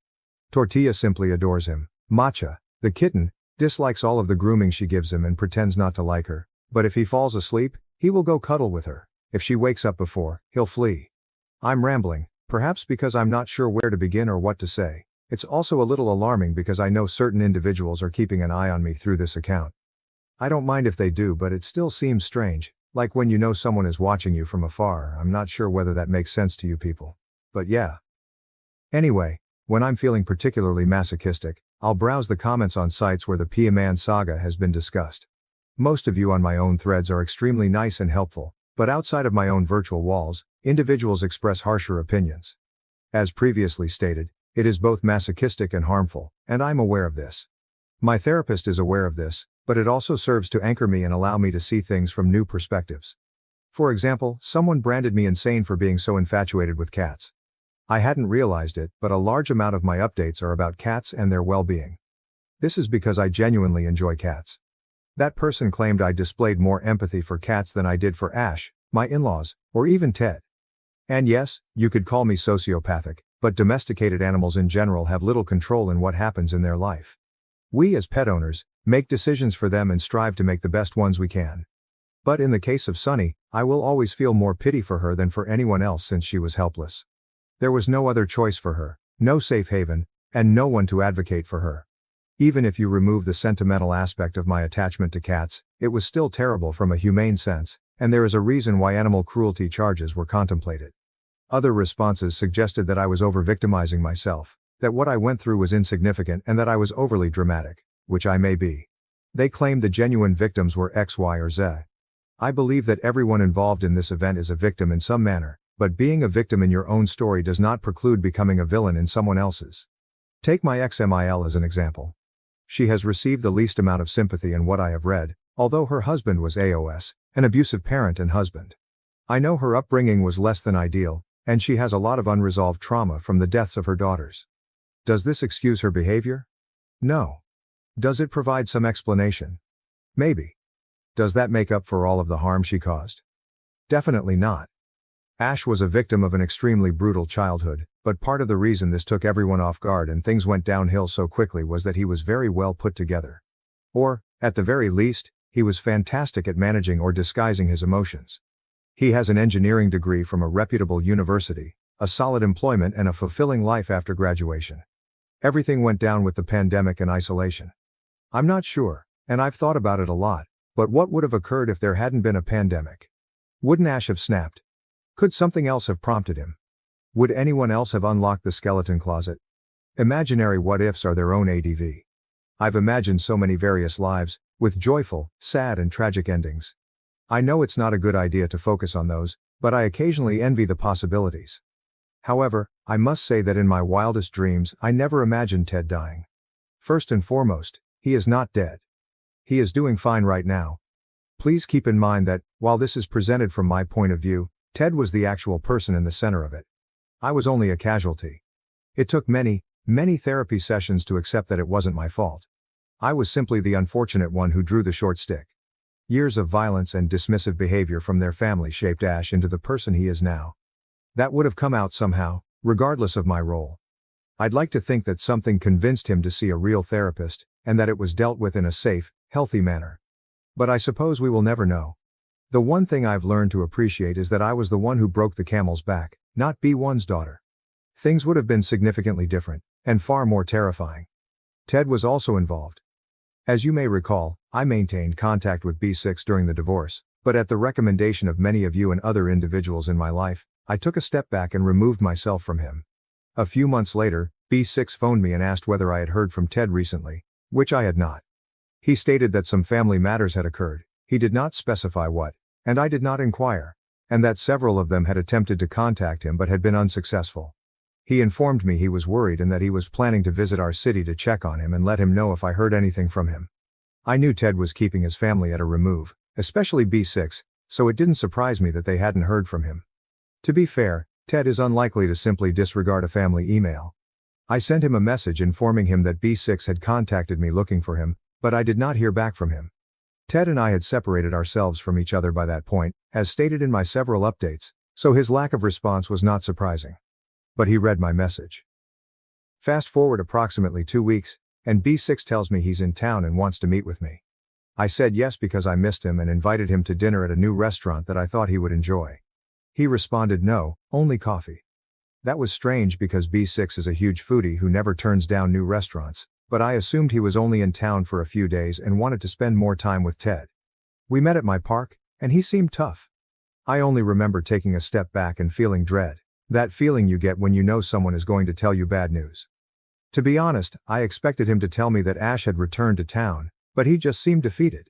Tortilla simply adores him. Matcha, the kitten, dislikes all of the grooming she gives him and pretends not to like her, but if he falls asleep, he will go cuddle with her. If she wakes up before, he'll flee. I'm rambling, perhaps because I'm not sure where to begin or what to say. It's also a little alarming because I know certain individuals are keeping an eye on me through this account. I don't mind if they do, but it still seems strange, like when you know someone is watching you from afar. I'm not sure whether that makes sense to you people. But yeah. Anyway, when I'm feeling particularly masochistic, I'll browse the comments on sites where the Pia-Man saga has been discussed. Most of you on my own threads are extremely nice and helpful, but outside of my own virtual walls, individuals express harsher opinions. As previously stated, it is both masochistic and harmful, and I'm aware of this. My therapist is aware of this, but it also serves to anchor me and allow me to see things from new perspectives. For example, someone branded me insane for being so infatuated with cats. I hadn't realized it, but a large amount of my updates are about cats and their well-being. This is because I genuinely enjoy cats. That person claimed I displayed more empathy for cats than I did for Ash, my in-laws, or even Ted. And yes, you could call me sociopathic, but domesticated animals in general have little control in what happens in their life. We as pet owners, make decisions for them and strive to make the best ones we can. But in the case of Sunny, I will always feel more pity for her than for anyone else since she was helpless. There was no other choice for her, no safe haven, and no one to advocate for her. Even if you remove the sentimental aspect of my attachment to cats, it was still terrible from a humane sense, and there is a reason why animal cruelty charges were contemplated. Other responses suggested that I was over-victimizing myself, that what I went through was insignificant and that I was overly dramatic, which I may be. They claimed the genuine victims were X, Y, or Z. I believe that everyone involved in this event is a victim in some manner, but being a victim in your own story does not preclude becoming a villain in someone else's. Take my ex Mil as an example. She has received the least amount of sympathy in what I have read, although her husband was AOS, an abusive parent and husband. I know her upbringing was less than ideal, and she has a lot of unresolved trauma from the deaths of her daughters. Does this excuse her behavior? No. Does it provide some explanation? Maybe. Does that make up for all of the harm she caused? Definitely not. Ash was a victim of an extremely brutal childhood, but part of the reason this took everyone off guard and things went downhill so quickly was that he was very well put together. Or, at the very least, he was fantastic at managing or disguising his emotions. He has an engineering degree from a reputable university, a solid employment and a fulfilling life after graduation. Everything went down with the pandemic and isolation. I'm not sure, and I've thought about it a lot, but what would have occurred if there hadn't been a pandemic? Wouldn't Ash have snapped? Could something else have prompted him? Would anyone else have unlocked the skeleton closet? Imaginary what-ifs are their own ADV. I've imagined so many various lives, with joyful, sad and tragic endings. I know it's not a good idea to focus on those, but I occasionally envy the possibilities. However, I must say that in my wildest dreams I never imagined Ted dying. First and foremost, he is not dead. He is doing fine right now. Please keep in mind that, while this is presented from my point of view, Ted was the actual person in the center of it. I was only a casualty. It took many, many therapy sessions to accept that it wasn't my fault. I was simply the unfortunate one who drew the short stick. Years of violence and dismissive behavior from their family shaped Ash into the person he is now. That would have come out somehow, regardless of my role. I'd like to think that something convinced him to see a real therapist, and that it was dealt with in a safe, healthy manner. But I suppose we will never know. The one thing I've learned to appreciate is that I was the one who broke the camel's back, not B1's daughter. Things would have been significantly different, and far more terrifying. Ted was also involved. As you may recall, I maintained contact with B6 during the divorce, but at the recommendation of many of you and other individuals in my life, I took a step back and removed myself from him. A few months later, B6 phoned me and asked whether I had heard from Ted recently, which I had not. He stated that some family matters had occurred, he did not specify what, and I did not inquire, and that several of them had attempted to contact him but had been unsuccessful. He informed me he was worried and that he was planning to visit our city to check on him and let him know if I heard anything from him. I knew Ted was keeping his family at a remove, especially B6, so it didn't surprise me that they hadn't heard from him. To be fair, Ted is unlikely to simply disregard a family email. I sent him a message informing him that B6 had contacted me looking for him, but I did not hear back from him. Ted and I had separated ourselves from each other by that point, as stated in my several updates, so his lack of response was not surprising. But he read my message. Fast forward approximately 2 weeks, and B6 tells me he's in town and wants to meet with me. I said yes because I missed him and invited him to dinner at a new restaurant that I thought he would enjoy. He responded no, only coffee. That was strange because B6 is a huge foodie who never turns down new restaurants, but I assumed he was only in town for a few days and wanted to spend more time with Ted. We met at my park, and he seemed tough. I only remember taking a step back and feeling dread, that feeling you get when you know someone is going to tell you bad news. To be honest, I expected him to tell me that Ash had returned to town, but he just seemed defeated.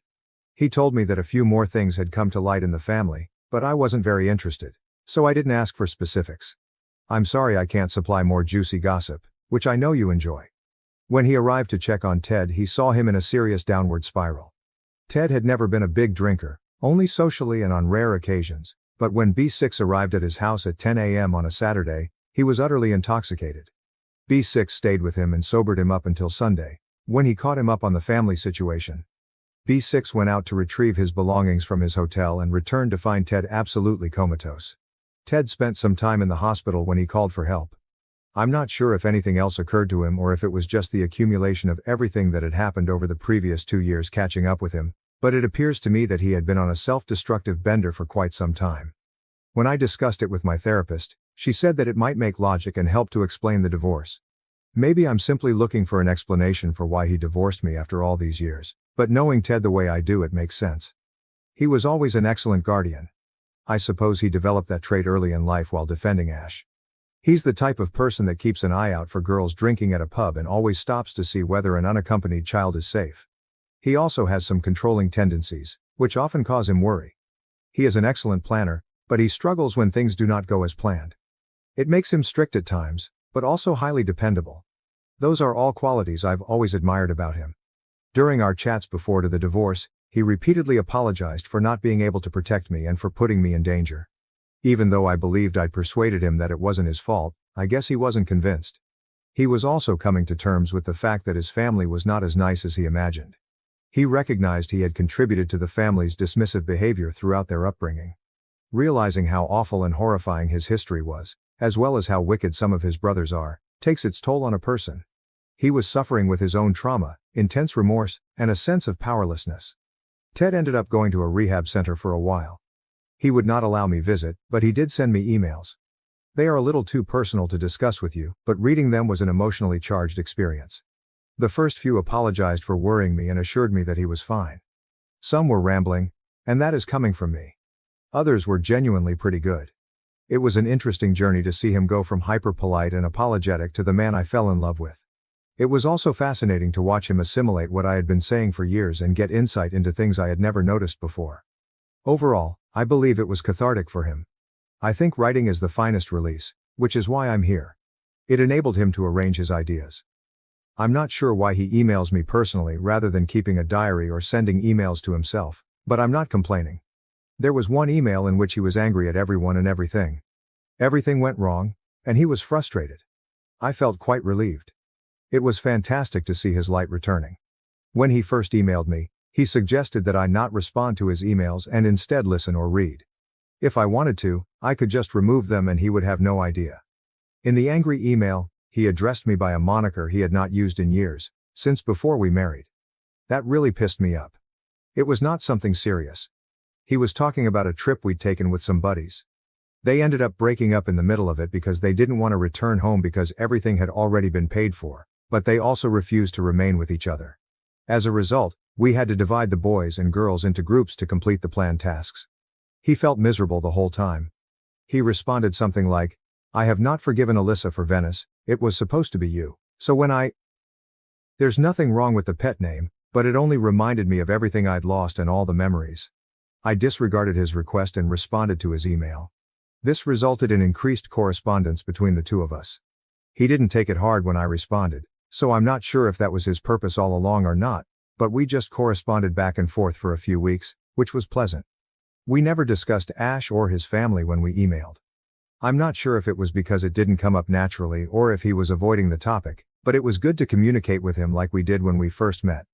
He told me that a few more things had come to light in the family, but I wasn't very interested, so I didn't ask for specifics. I'm sorry I can't supply more juicy gossip, which I know you enjoy. When he arrived to check on Ted, he saw him in a serious downward spiral. Ted had never been a big drinker, only socially and on rare occasions, but when B6 arrived at his house at 10 a.m. on a Saturday, he was utterly intoxicated. B6 stayed with him and sobered him up until Sunday, when he caught him up on the family situation. B6 went out to retrieve his belongings from his hotel and returned to find Ted absolutely comatose. Ted spent some time in the hospital when he called for help. I'm not sure if anything else occurred to him or if it was just the accumulation of everything that had happened over the previous 2 years catching up with him, but it appears to me that he had been on a self-destructive bender for quite some time. When I discussed it with my therapist, she said that it might make logic and help to explain the divorce. Maybe I'm simply looking for an explanation for why he divorced me after all these years, but knowing Ted the way I do, it makes sense. He was always an excellent guardian. I suppose he developed that trait early in life while defending Ash. He's the type of person that keeps an eye out for girls drinking at a pub and always stops to see whether an unaccompanied child is safe. He also has some controlling tendencies, which often cause him worry. He is an excellent planner, but he struggles when things do not go as planned. It makes him strict at times, but also highly dependable. Those are all qualities I've always admired about him. During our chats before the divorce, he repeatedly apologized for not being able to protect me and for putting me in danger. Even though I believed I'd persuaded him that it wasn't his fault, I guess he wasn't convinced. He was also coming to terms with the fact that his family was not as nice as he imagined. He recognized he had contributed to the family's dismissive behavior throughout their upbringing. Realizing how awful and horrifying his history was, as well as how wicked some of his brothers are, takes its toll on a person. He was suffering with his own trauma, intense remorse, and a sense of powerlessness. Ted ended up going to a rehab center for a while. He would not allow me visit, but he did send me emails. They are a little too personal to discuss with you, but reading them was an emotionally charged experience. The first few apologized for worrying me and assured me that he was fine. Some were rambling, and that is coming from me. Others were genuinely pretty good. It was an interesting journey to see him go from hyper-polite and apologetic to the man I fell in love with. It was also fascinating to watch him assimilate what I had been saying for years and get insight into things I had never noticed before. Overall, I believe it was cathartic for him. I think writing is the finest release, which is why I'm here. It enabled him to arrange his ideas. I'm not sure why he emails me personally rather than keeping a diary or sending emails to himself, but I'm not complaining. There was one email in which he was angry at everyone and everything. Everything went wrong, and he was frustrated. I felt quite relieved. It was fantastic to see his light returning. When he first emailed me, he suggested that I not respond to his emails and instead listen or read. If I wanted to, I could just remove them and he would have no idea. In the angry email, he addressed me by a moniker he had not used in years, since before we married. That really pissed me up. It was not something serious. He was talking about a trip we'd taken with some buddies. They ended up breaking up in the middle of it because they didn't want to return home because everything had already been paid for, but they also refused to remain with each other. As a result, we had to divide the boys and girls into groups to complete the planned tasks. He felt miserable the whole time. He responded something like, "I have not forgiven Alyssa for Venice, it was supposed to be you, so when I..." There's nothing wrong with the pet name, but it only reminded me of everything I'd lost and all the memories. I disregarded his request and responded to his email. This resulted in increased correspondence between the two of us. He didn't take it hard when I responded, so I'm not sure if that was his purpose all along or not, but we just corresponded back and forth for a few weeks, which was pleasant. We never discussed Ash or his family when we emailed. I'm not sure if it was because it didn't come up naturally or if he was avoiding the topic, but it was good to communicate with him like we did when we first met.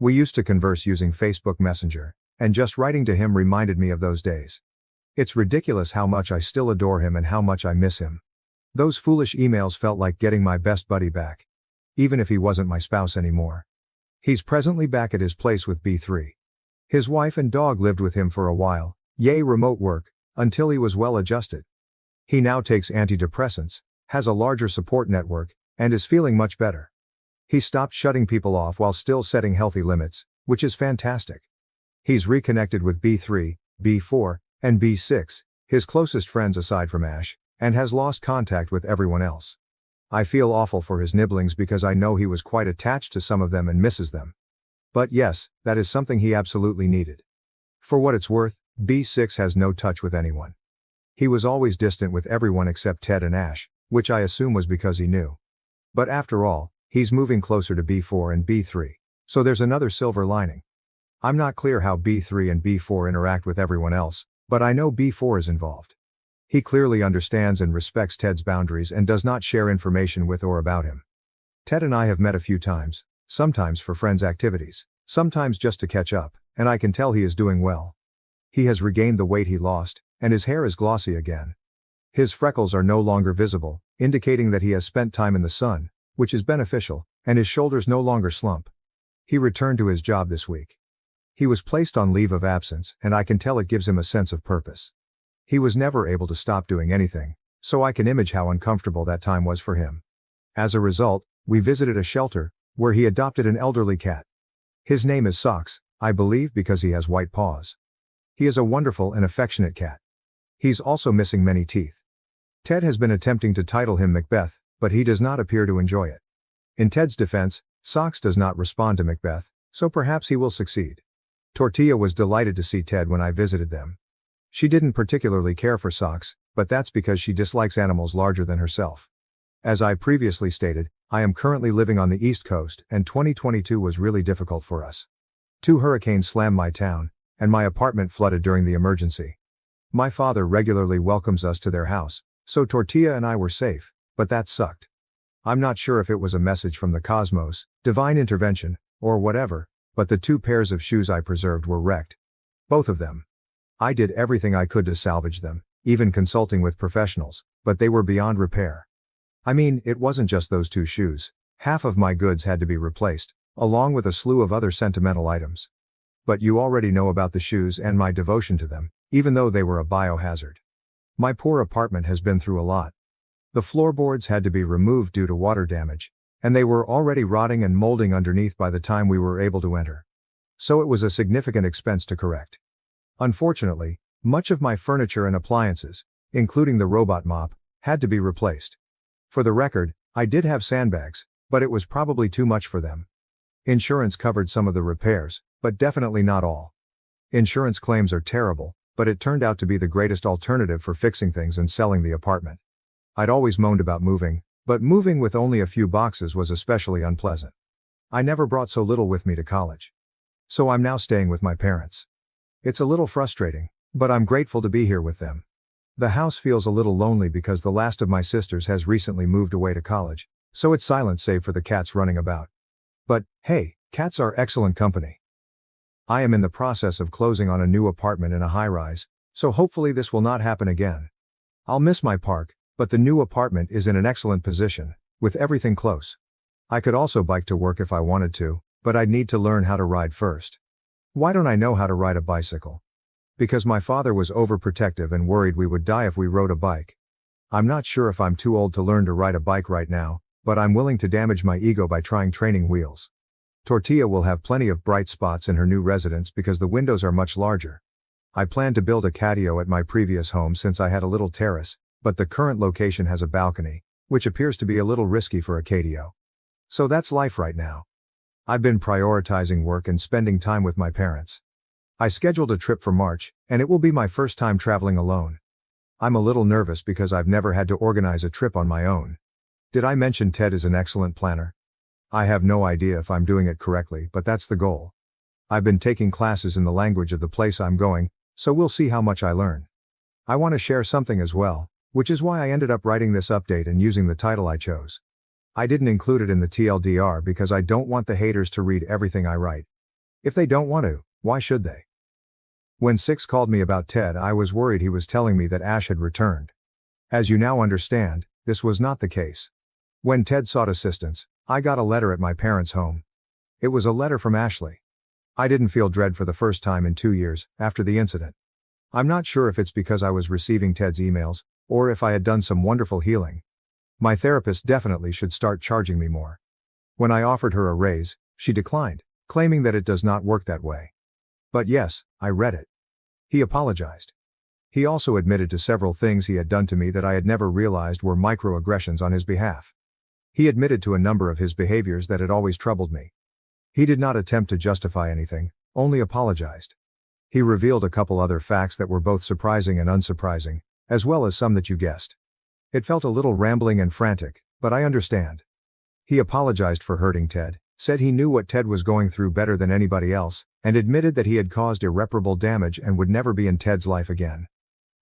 We used to converse using Facebook Messenger, and just writing to him reminded me of those days. It's ridiculous how much I still adore him and how much I miss him. Those foolish emails felt like getting my best buddy back. Even if he wasn't my spouse anymore. He's presently back at his place with B3. His wife and dog lived with him for a while, yay remote work, until he was well adjusted. He now takes antidepressants, has a larger support network, and is feeling much better. He stopped shutting people off while still setting healthy limits, which is fantastic. He's reconnected with B3, B4, and B6, his closest friends aside from Ash, and has lost contact with everyone else. I feel awful for his nibblings because I know he was quite attached to some of them and misses them. But yes, that is something he absolutely needed. For what it's worth, B6 has no touch with anyone. He was always distant with everyone except Ted and Ash, which I assume was because he knew. But after all, he's moving closer to B4 and B3, so there's another silver lining. I'm not clear how B3 and B4 interact with everyone else, but I know B4 is involved. He clearly understands and respects Ted's boundaries and does not share information with or about him. Ted and I have met a few times, sometimes for friends' activities, sometimes just to catch up, and I can tell he is doing well. He has regained the weight he lost, and his hair is glossy again. His freckles are no longer visible, indicating that he has spent time in the sun, which is beneficial, and his shoulders no longer slump. He returned to his job this week. He was placed on leave of absence, and I can tell it gives him a sense of purpose. He was never able to stop doing anything, so I can image how uncomfortable that time was for him. As a result, we visited a shelter, where he adopted an elderly cat. His name is Socks, I believe because he has white paws. He is a wonderful and affectionate cat. He's also missing many teeth. Ted has been attempting to title him Macbeth, but he does not appear to enjoy it. In Ted's defense, Socks does not respond to Macbeth, so perhaps he will succeed. Tortilla was delighted to see Ted when I visited them. She didn't particularly care for Socks, but that's because she dislikes animals larger than herself. As I previously stated, I am currently living on the East Coast, and 2022 was really difficult for us. 2 hurricanes slammed my town, and my apartment flooded during the emergency. My father regularly welcomes us to their house, so Tortilla and I were safe, but that sucked. I'm not sure if it was a message from the cosmos, divine intervention, or whatever, but the 2 pairs of shoes I preserved were wrecked. Both of them. I did everything I could to salvage them, even consulting with professionals, but they were beyond repair. I mean, it wasn't just those 2 shoes. Half of my goods had to be replaced, along with a slew of other sentimental items. But you already know about the shoes and my devotion to them, even though they were a biohazard. My poor apartment has been through a lot. The floorboards had to be removed due to water damage, and they were already rotting and molding underneath by the time we were able to enter. So it was a significant expense to correct. Unfortunately, much of my furniture and appliances, including the robot mop, had to be replaced. For the record, I did have sandbags, but it was probably too much for them. Insurance covered some of the repairs, but definitely not all. Insurance claims are terrible, but it turned out to be the greatest alternative for fixing things and selling the apartment. I'd always moaned about moving, but moving with only a few boxes was especially unpleasant. I never brought so little with me to college. So I'm now staying with my parents. It's a little frustrating, but I'm grateful to be here with them. The house feels a little lonely because the last of my sisters has recently moved away to college, so it's silent save for the cats running about. But, hey, cats are excellent company. I am in the process of closing on a new apartment in a high-rise, so hopefully this will not happen again. I'll miss my park, but the new apartment is in an excellent position, with everything close. I could also bike to work if I wanted to, but I'd need to learn how to ride first. Why don't I know how to ride a bicycle? Because my father was overprotective and worried we would die if we rode a bike. I'm not sure if I'm too old to learn to ride a bike right now, but I'm willing to damage my ego by trying training wheels. Tortilla will have plenty of bright spots in her new residence because the windows are much larger. I planned to build a catio at my previous home since I had a little terrace, but the current location has a balcony, which appears to be a little risky for a catio. So that's life right now. I've been prioritizing work and spending time with my parents. I scheduled a trip for March, and it will be my first time traveling alone. I'm a little nervous because I've never had to organize a trip on my own. Did I mention Ted is an excellent planner? I have no idea if I'm doing it correctly, but that's the goal. I've been taking classes in the language of the place I'm going, so we'll see how much I learn. I want to share something as well, which is why I ended up writing this update and using the title I chose. I didn't include it in the TLDR because I don't want the haters to read everything I write. If they don't want to, why should they? When Six called me about Ted, I was worried he was telling me that Ash had returned. As you now understand, this was not the case. When Ted sought assistance, I got a letter at my parents' home. It was a letter from Ashley. I didn't feel dread for the first time in 2 years, after the incident. I'm not sure if it's because I was receiving Ted's emails, or if I had done some wonderful healing. My therapist definitely should start charging me more. When I offered her a raise, she declined, claiming that it does not work that way. But yes, I read it. He apologized. He also admitted to several things he had done to me that I had never realized were microaggressions on his behalf. He admitted to a number of his behaviors that had always troubled me. He did not attempt to justify anything, only apologized. He revealed a couple other facts that were both surprising and unsurprising, as well as some that you guessed. It felt a little rambling and frantic, but I understand. He apologized for hurting Ted, said he knew what Ted was going through better than anybody else, and admitted that he had caused irreparable damage and would never be in Ted's life again.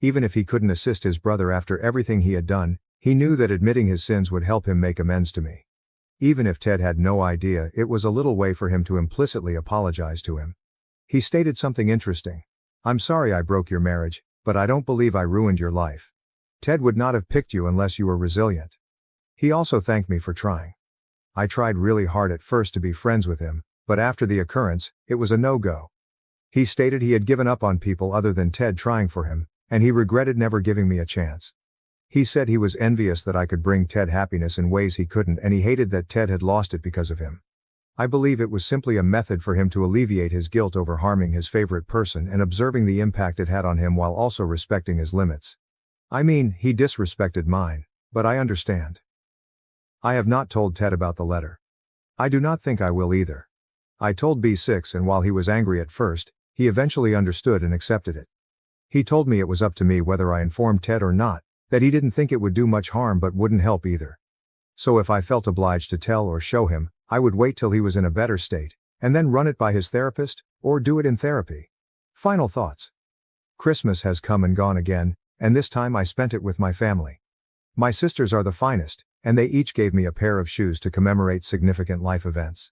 Even if he couldn't assist his brother after everything he had done, he knew that admitting his sins would help him make amends to me. Even if Ted had no idea, it was a little way for him to implicitly apologize to him. He stated something interesting. "I'm sorry I broke your marriage, but I don't believe I ruined your life. Ted would not have picked you unless you were resilient." He also thanked me for trying. I tried really hard at first to be friends with him, but after the occurrence, it was a no-go. He stated he had given up on people other than Ted trying for him, and he regretted never giving me a chance. He said he was envious that I could bring Ted happiness in ways he couldn't, and he hated that Ted had lost it because of him. I believe it was simply a method for him to alleviate his guilt over harming his favorite person and observing the impact it had on him while also respecting his limits. I mean, he disrespected mine, but I understand. I have not told Ted about the letter. I do not think I will either. I told B6, and while he was angry at first, he eventually understood and accepted it. He told me it was up to me whether I informed Ted or not, that he didn't think it would do much harm but wouldn't help either. So if I felt obliged to tell or show him, I would wait till he was in a better state, and then run it by his therapist, or do it in therapy. Final thoughts. Christmas has come and gone again, and this time I spent it with my family. My sisters are the finest, and they each gave me a pair of shoes to commemorate significant life events.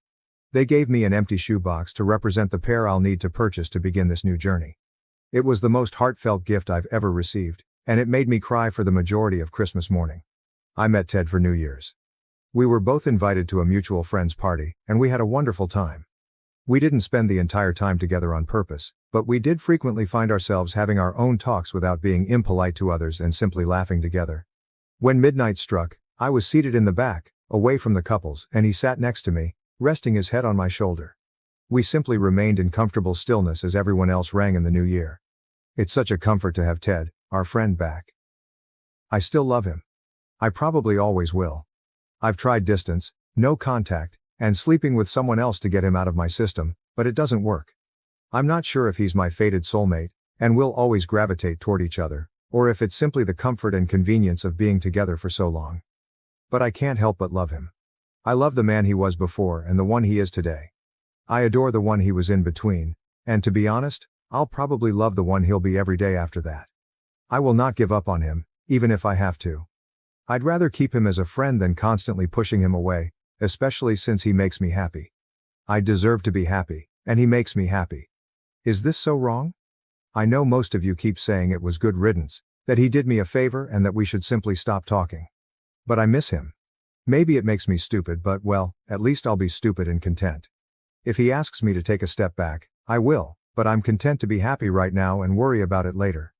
They gave me an empty shoebox to represent the pair I'll need to purchase to begin this new journey. It was the most heartfelt gift I've ever received, and it made me cry for the majority of Christmas morning. I met Ted for New Year's. We were both invited to a mutual friend's party, and we had a wonderful time. We didn't spend the entire time together on purpose, but we did frequently find ourselves having our own talks without being impolite to others and simply laughing together. When midnight struck, I was seated in the back, away from the couples, and he sat next to me, resting his head on my shoulder. We simply remained in comfortable stillness as everyone else rang in the new year. It's such a comfort to have Ted, our friend, back. I still love him. I probably always will. I've tried distance, no contact, and sleeping with someone else to get him out of my system, but it doesn't work. I'm not sure if he's my fated soulmate, and we'll always gravitate toward each other, or if it's simply the comfort and convenience of being together for so long. But I can't help but love him. I love the man he was before and the one he is today. I adore the one he was in between, and to be honest, I'll probably love the one he'll be every day after that. I will not give up on him, even if I have to. I'd rather keep him as a friend than constantly pushing him away, especially since he makes me happy. I deserve to be happy, and he makes me happy. Is this so wrong? I know most of you keep saying it was good riddance, that he did me a favor and that we should simply stop talking. But I miss him. Maybe it makes me stupid, but well, at least I'll be stupid and content. If he asks me to take a step back, I will, but I'm content to be happy right now and worry about it later.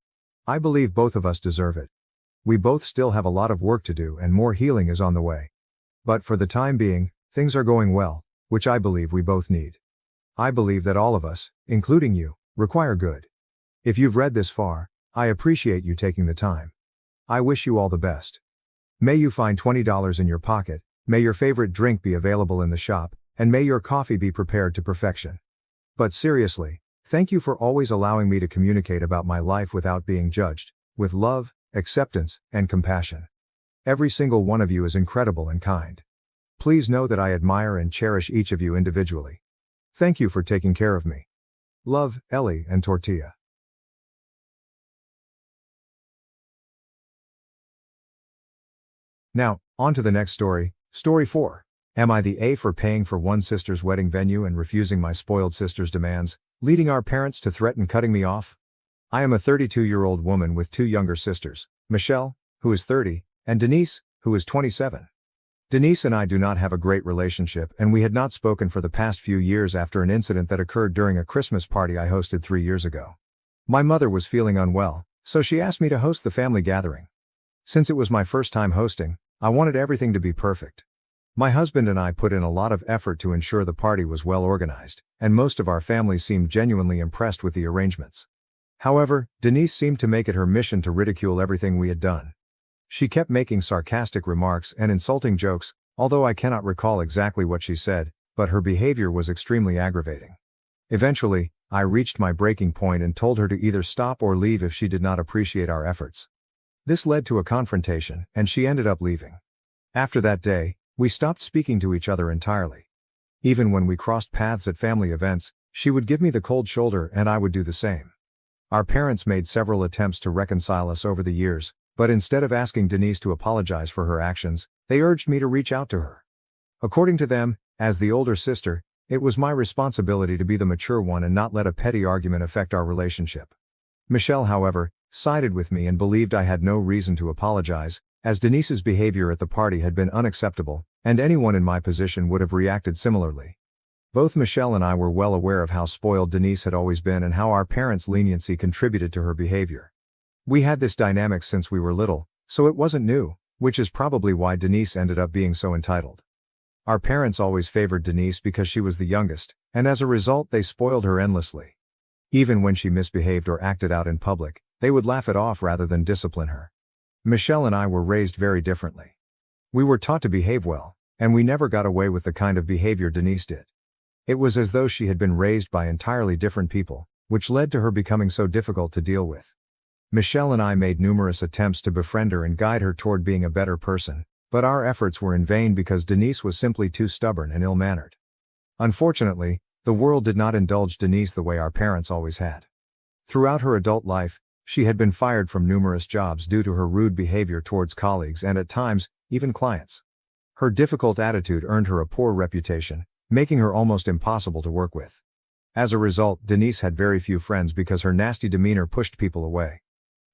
I believe both of us deserve it. We both still have a lot of work to do and more healing is on the way. But for the time being, things are going well, which I believe we both need. I believe that all of us, including you, require good. If you've read this far, I appreciate you taking the time. I wish you all the best. May you find $20 in your pocket, may your favorite drink be available in the shop, and may your coffee be prepared to perfection. But seriously, thank you for always allowing me to communicate about my life without being judged, with love, acceptance, and compassion. Every single one of you is incredible and kind. Please know that I admire and cherish each of you individually. Thank you for taking care of me. Love, Ellie and Tortilla. Now, on to the next story, Story 4. Am I the A for paying for one sister's wedding venue and refusing my spoiled sister's demands, leading our parents to threaten cutting me off? I am a 32-year-old woman with two younger sisters, Michelle, who is 30, and Denise, who is 27. Denise and I do not have a great relationship, and we had not spoken for the past few years after an incident that occurred during a Christmas party I hosted 3 years ago. My mother was feeling unwell, so she asked me to host the family gathering. Since it was my first time hosting, I wanted everything to be perfect. My husband and I put in a lot of effort to ensure the party was well organized, and most of our family seemed genuinely impressed with the arrangements. However, Denise seemed to make it her mission to ridicule everything we had done. She kept making sarcastic remarks and insulting jokes, although I cannot recall exactly what she said, but her behavior was extremely aggravating. Eventually, I reached my breaking point and told her to either stop or leave if she did not appreciate our efforts. This led to a confrontation, and she ended up leaving. After that day, we stopped speaking to each other entirely. Even when we crossed paths at family events, she would give me the cold shoulder and I would do the same. Our parents made several attempts to reconcile us over the years, but instead of asking Denise to apologize for her actions, they urged me to reach out to her. According to them, as the older sister, it was my responsibility to be the mature one and not let a petty argument affect our relationship. Michelle, however, sided with me and believed I had no reason to apologize, as Denise's behavior at the party had been unacceptable, and anyone in my position would have reacted similarly. Both Michelle and I were well aware of how spoiled Denise had always been and how our parents' leniency contributed to her behavior. We had this dynamic since we were little, so it wasn't new, which is probably why Denise ended up being so entitled. Our parents always favored Denise because she was the youngest, and as a result they spoiled her endlessly. Even when she misbehaved or acted out in public, they would laugh it off rather than discipline her. Michelle and I were raised very differently. We were taught to behave well, and we never got away with the kind of behavior Denise did. It was as though she had been raised by entirely different people, which led to her becoming so difficult to deal with. Michelle and I made numerous attempts to befriend her and guide her toward being a better person, But our efforts were in vain because Denise was simply too stubborn and ill-mannered. Unfortunately, the world did not indulge Denise the way our parents always had. Throughout her adult life, she had been fired from numerous jobs due to her rude behavior towards colleagues and at times, even clients. Her difficult attitude earned her a poor reputation, making her almost impossible to work with. As a result, Denise had very few friends because her nasty demeanor pushed people away.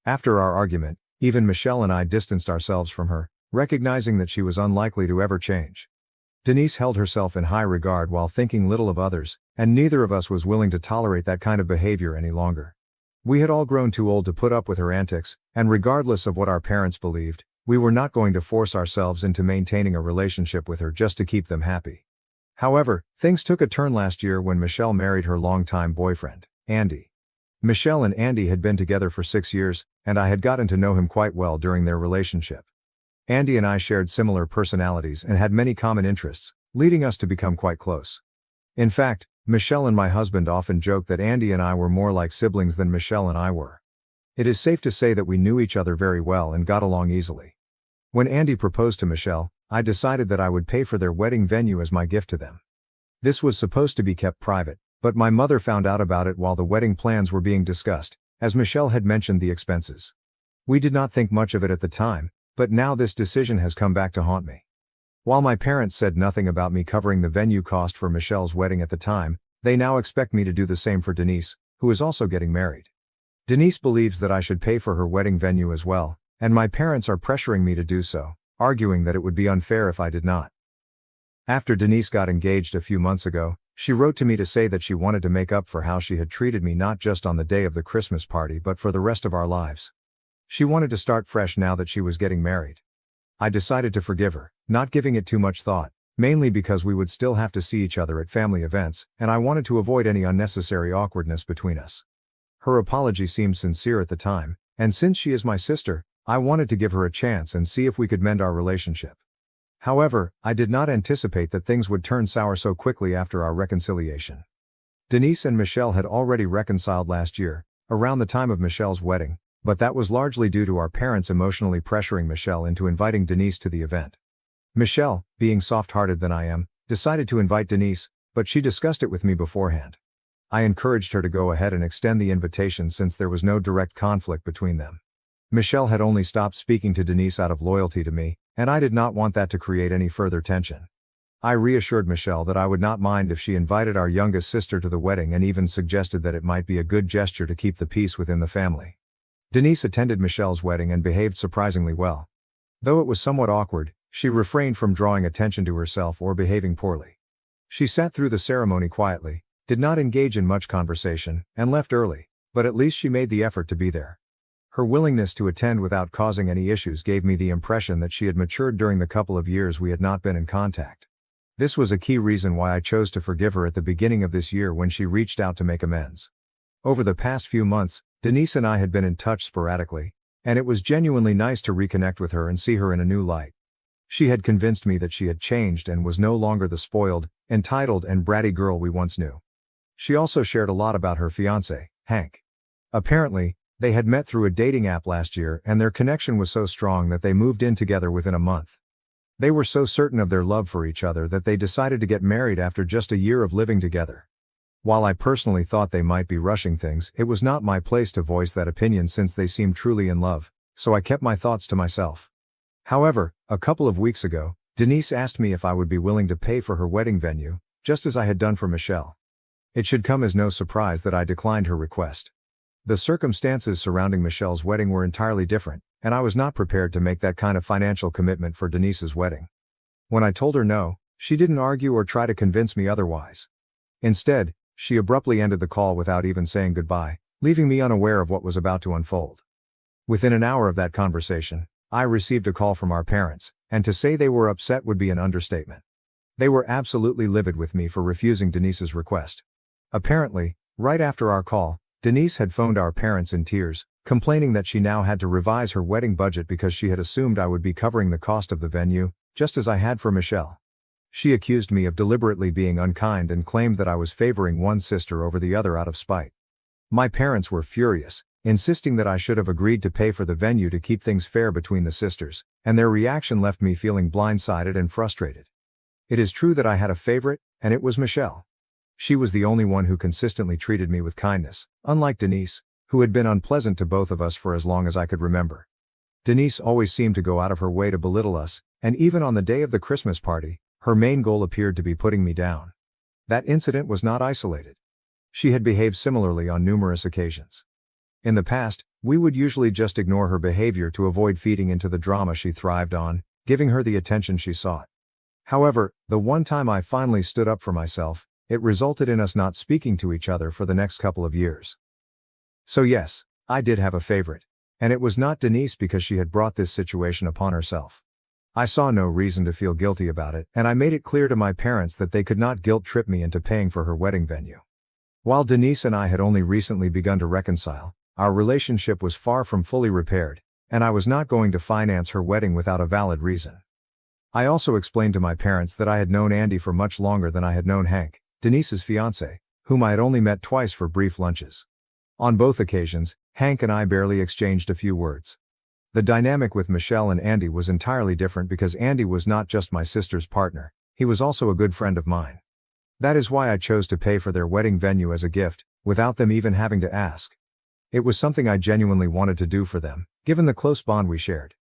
After our argument, even Michelle and I distanced ourselves from her, recognizing that she was unlikely to ever change. Denise held herself in high regard while thinking little of others, and neither of us was willing to tolerate that kind of behavior any longer. We had all grown too old to put up with her antics, and regardless of what our parents believed, we were not going to force ourselves into maintaining a relationship with her just to keep them happy. However, things took a turn last year when Michelle married her longtime boyfriend, Andy. Michelle and Andy had been together for 6 years, and I had gotten to know him quite well during their relationship. Andy and I shared similar personalities and had many common interests, leading us to become quite close. In fact, Michelle and my husband often joke that Andy and I were more like siblings than Michelle and I were. It is safe to say that we knew each other very well and got along easily. When Andy proposed to Michelle, I decided that I would pay for their wedding venue as my gift to them. This was supposed to be kept private, but my mother found out about it while the wedding plans were being discussed, as Michelle had mentioned the expenses. We did not think much of it at the time, but now this decision has come back to haunt me. While my parents said nothing about me covering the venue cost for Michelle's wedding at the time, they now expect me to do the same for Denise, who is also getting married. Denise believes that I should pay for her wedding venue as well, and my parents are pressuring me to do so, arguing that it would be unfair if I did not. After Denise got engaged a few months ago, she wrote to me to say that she wanted to make up for how she had treated me not just on the day of the Christmas party but for the rest of our lives. She wanted to start fresh now that she was getting married. I decided to forgive her, not giving it too much thought, mainly because we would still have to see each other at family events, and I wanted to avoid any unnecessary awkwardness between us. Her apology seemed sincere at the time, and since she is my sister, I wanted to give her a chance and see if we could mend our relationship. However, I did not anticipate that things would turn sour so quickly after our reconciliation. Denise and Michelle had already reconciled last year, around the time of Michelle's wedding, but that was largely due to our parents emotionally pressuring Michelle into inviting Denise to the event. Michelle, being soft-hearted than I am, decided to invite Denise, but she discussed it with me beforehand. I encouraged her to go ahead and extend the invitation since there was no direct conflict between them. Michelle had only stopped speaking to Denise out of loyalty to me, and I did not want that to create any further tension. I reassured Michelle that I would not mind if she invited our youngest sister to the wedding and even suggested that it might be a good gesture to keep the peace within the family. Denise attended Michelle's wedding and behaved surprisingly well. Though it was somewhat awkward, she refrained from drawing attention to herself or behaving poorly. She sat through the ceremony quietly, did not engage in much conversation, and left early, but at least she made the effort to be there. Her willingness to attend without causing any issues gave me the impression that she had matured during the couple of years we had not been in contact. This was a key reason why I chose to forgive her at the beginning of this year when she reached out to make amends. Over the past few months, Denise and I had been in touch sporadically, and it was genuinely nice to reconnect with her and see her in a new light. She had convinced me that she had changed and was no longer the spoiled, entitled and bratty girl we once knew. She also shared a lot about her fiancé, Hank. Apparently, they had met through a dating app last year and their connection was so strong that they moved in together within a month. They were so certain of their love for each other that they decided to get married after just a year of living together. While I personally thought they might be rushing things, it was not my place to voice that opinion since they seemed truly in love, so I kept my thoughts to myself. However, a couple of weeks ago, Denise asked me if I would be willing to pay for her wedding venue, just as I had done for Michelle. It should come as no surprise that I declined her request. The circumstances surrounding Michelle's wedding were entirely different, and I was not prepared to make that kind of financial commitment for Denise's wedding. When I told her no, she didn't argue or try to convince me otherwise. Instead, she abruptly ended the call without even saying goodbye, leaving me unaware of what was about to unfold. Within an hour of that conversation, I received a call from our parents, and to say they were upset would be an understatement. They were absolutely livid with me for refusing Denise's request. Apparently, right after our call, Denise had phoned our parents in tears, complaining that she now had to revise her wedding budget because she had assumed I would be covering the cost of the venue, just as I had for Michelle. She accused me of deliberately being unkind and claimed that I was favoring one sister over the other out of spite. My parents were furious, insisting that I should have agreed to pay for the venue to keep things fair between the sisters, and their reaction left me feeling blindsided and frustrated. It is true that I had a favorite, and it was Michelle. She was the only one who consistently treated me with kindness, unlike Denise, who had been unpleasant to both of us for as long as I could remember. Denise always seemed to go out of her way to belittle us, and even on the day of the Christmas party, her main goal appeared to be putting me down. That incident was not isolated. She had behaved similarly on numerous occasions. In the past, we would usually just ignore her behavior to avoid feeding into the drama she thrived on, giving her the attention she sought. However, the one time I finally stood up for myself, it resulted in us not speaking to each other for the next couple of years. So yes, I did have a favorite. And it was not Denise because she had brought this situation upon herself. I saw no reason to feel guilty about it, and I made it clear to my parents that they could not guilt-trip me into paying for her wedding venue. While Denise and I had only recently begun to reconcile, our relationship was far from fully repaired, and I was not going to finance her wedding without a valid reason. I also explained to my parents that I had known Andy for much longer than I had known Hank, Denise's fiancé, whom I had only met twice for brief lunches. On both occasions, Hank and I barely exchanged a few words. The dynamic with Michelle and Andy was entirely different because Andy was not just my sister's partner, he was also a good friend of mine. That is why I chose to pay for their wedding venue as a gift, without them even having to ask. It was something I genuinely wanted to do for them, given the close bond we shared.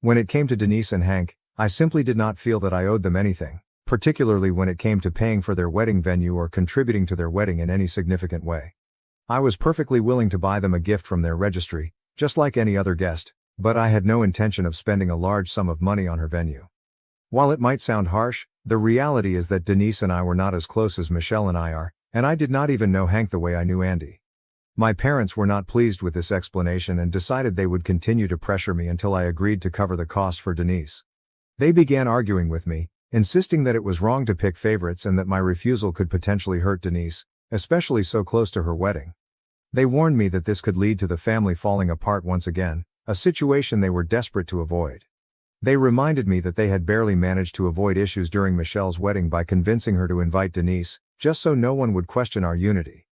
When it came to Denise and Hank, I simply did not feel that I owed them anything, particularly when it came to paying for their wedding venue or contributing to their wedding in any significant way. I was perfectly willing to buy them a gift from their registry, just like any other guest, but I had no intention of spending a large sum of money on her venue. While it might sound harsh, the reality is that Denise and I were not as close as Michelle and I are, and I did not even know Hank the way I knew Andy. My parents were not pleased with this explanation and decided they would continue to pressure me until I agreed to cover the cost for Denise. They began arguing with me, insisting that it was wrong to pick favorites and that my refusal could potentially hurt Denise, especially so close to her wedding. They warned me that this could lead to the family falling apart once again, a situation they were desperate to avoid. They reminded me that they had barely managed to avoid issues during Michelle's wedding by convincing her to invite Denise, just so no one would question our unity.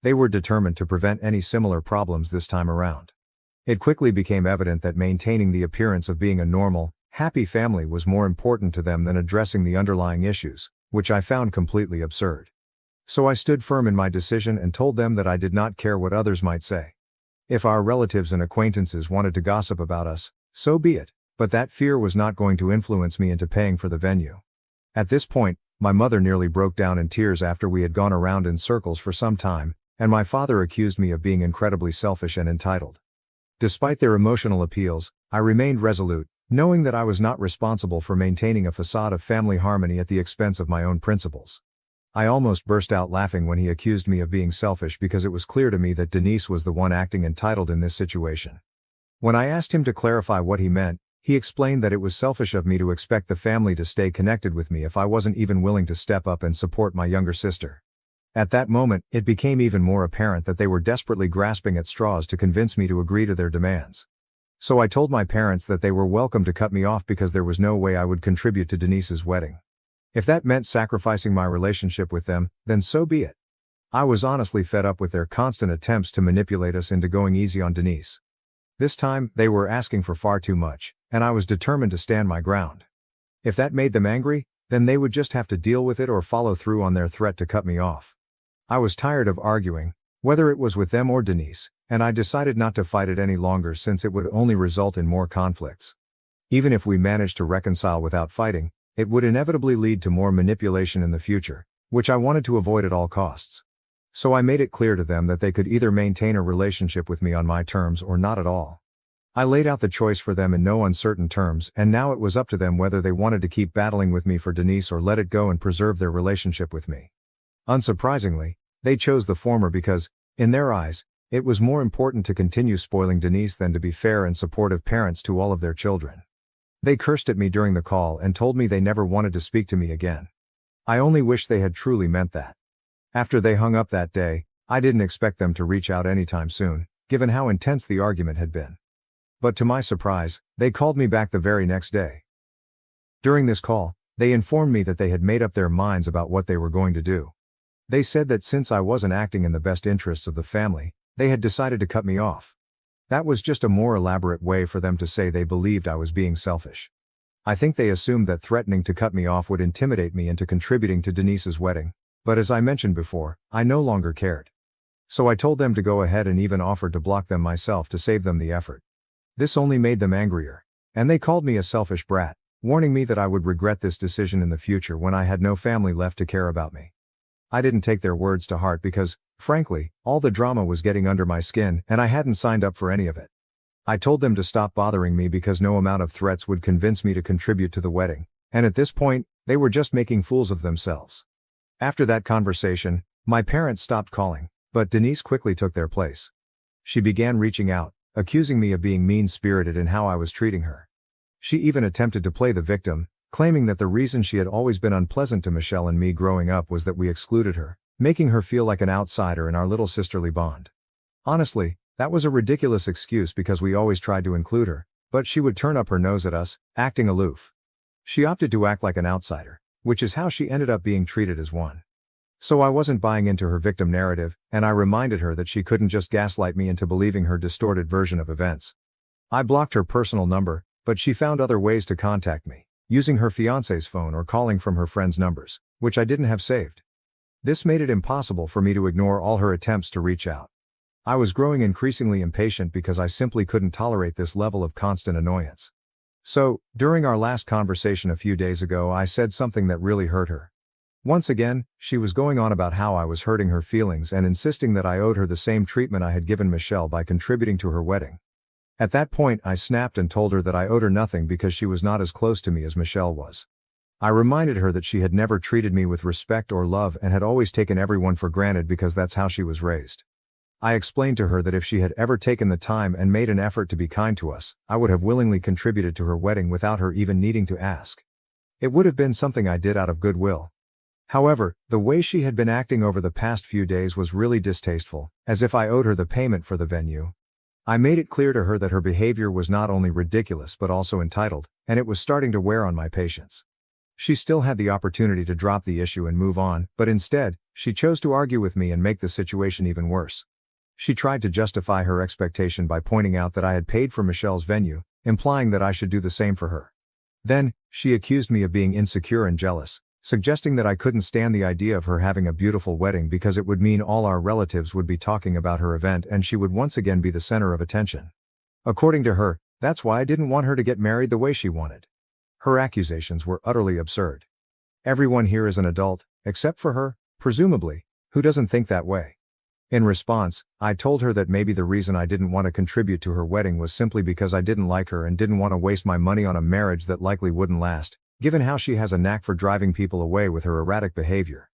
They were determined to prevent any similar problems this time around. It quickly became evident that maintaining the appearance of being a normal, happy family was more important to them than addressing the underlying issues, which I found completely absurd. So I stood firm in my decision and told them that I did not care what others might say. If our relatives and acquaintances wanted to gossip about us, so be it, but that fear was not going to influence me into paying for the venue. At this point, my mother nearly broke down in tears after we had gone around in circles for some time, and my father accused me of being incredibly selfish and entitled. Despite their emotional appeals, I remained resolute, knowing that I was not responsible for maintaining a facade of family harmony at the expense of my own principles. I almost burst out laughing when he accused me of being selfish because it was clear to me that Denise was the one acting entitled in this situation. When I asked him to clarify what he meant, he explained that it was selfish of me to expect the family to stay connected with me if I wasn't even willing to step up and support my younger sister. At that moment, it became even more apparent that they were desperately grasping at straws to convince me to agree to their demands. So I told my parents that they were welcome to cut me off because there was no way I would contribute to Denise's wedding. If that meant sacrificing my relationship with them, then so be it. I was honestly fed up with their constant attempts to manipulate us into going easy on Denise. This time, they were asking for far too much, and I was determined to stand my ground. If that made them angry, then they would just have to deal with it or follow through on their threat to cut me off. I was tired of arguing, whether it was with them or Denise, and I decided not to fight it any longer since it would only result in more conflicts. Even if we managed to reconcile without fighting, it would inevitably lead to more manipulation in the future, which I wanted to avoid at all costs. So I made it clear to them that they could either maintain a relationship with me on my terms or not at all. I laid out the choice for them in no uncertain terms, and now it was up to them whether they wanted to keep battling with me for Denise or let it go and preserve their relationship with me. Unsurprisingly, they chose the former because, in their eyes, it was more important to continue spoiling Denise than to be fair and supportive parents to all of their children. They cursed at me during the call and told me they never wanted to speak to me again. I only wish they had truly meant that. After they hung up that day, I didn't expect them to reach out anytime soon, given how intense the argument had been. But to my surprise, they called me back the very next day. During this call, they informed me that they had made up their minds about what they were going to do. They said that since I wasn't acting in the best interests of the family, they had decided to cut me off. That was just a more elaborate way for them to say they believed I was being selfish. I think they assumed that threatening to cut me off would intimidate me into contributing to Denise's wedding, but as I mentioned before, I no longer cared. So I told them to go ahead and even offered to block them myself to save them the effort. This only made them angrier, and they called me a selfish brat, warning me that I would regret this decision in the future when I had no family left to care about me. I didn't take their words to heart because, frankly, all the drama was getting under my skin and I hadn't signed up for any of it. I told them to stop bothering me because no amount of threats would convince me to contribute to the wedding, and at this point, they were just making fools of themselves. After that conversation, my parents stopped calling, but Denise quickly took their place. She began reaching out, accusing me of being mean-spirited in how I was treating her. She even attempted to play the victim, claiming that the reason she had always been unpleasant to Michelle and me growing up was that we excluded her, making her feel like an outsider in our little sisterly bond. Honestly, that was a ridiculous excuse because we always tried to include her, but she would turn up her nose at us, acting aloof. She opted to act like an outsider, which is how she ended up being treated as one. So I wasn't buying into her victim narrative, and I reminded her that she couldn't just gaslight me into believing her distorted version of events. I blocked her personal number, but she found other ways to contact me, using her fiancé's phone or calling from her friends' numbers, which I didn't have saved. This made it impossible for me to ignore all her attempts to reach out. I was growing increasingly impatient because I simply couldn't tolerate this level of constant annoyance. So, during our last conversation a few days ago, I said something that really hurt her. Once again, she was going on about how I was hurting her feelings and insisting that I owed her the same treatment I had given Michelle by contributing to her wedding. At that point, I snapped and told her that I owed her nothing because she was not as close to me as Michelle was. I reminded her that she had never treated me with respect or love and had always taken everyone for granted because that's how she was raised. I explained to her that if she had ever taken the time and made an effort to be kind to us, I would have willingly contributed to her wedding without her even needing to ask. It would have been something I did out of goodwill. However, the way she had been acting over the past few days was really distasteful, as if I owed her the payment for the venue. I made it clear to her that her behavior was not only ridiculous but also entitled, and it was starting to wear on my patience. She still had the opportunity to drop the issue and move on, but instead, she chose to argue with me and make the situation even worse. She tried to justify her expectation by pointing out that I had paid for Michelle's venue, implying that I should do the same for her. Then, she accused me of being insecure and jealous, suggesting that I couldn't stand the idea of her having a beautiful wedding because it would mean all our relatives would be talking about her event and she would once again be the center of attention. According to her, that's why I didn't want her to get married the way she wanted. Her accusations were utterly absurd. Everyone here is an adult, except for her, presumably, who doesn't think that way. In response, I told her that maybe the reason I didn't want to contribute to her wedding was simply because I didn't like her and didn't want to waste my money on a marriage that likely wouldn't last, given how she has a knack for driving people away with her erratic behavior.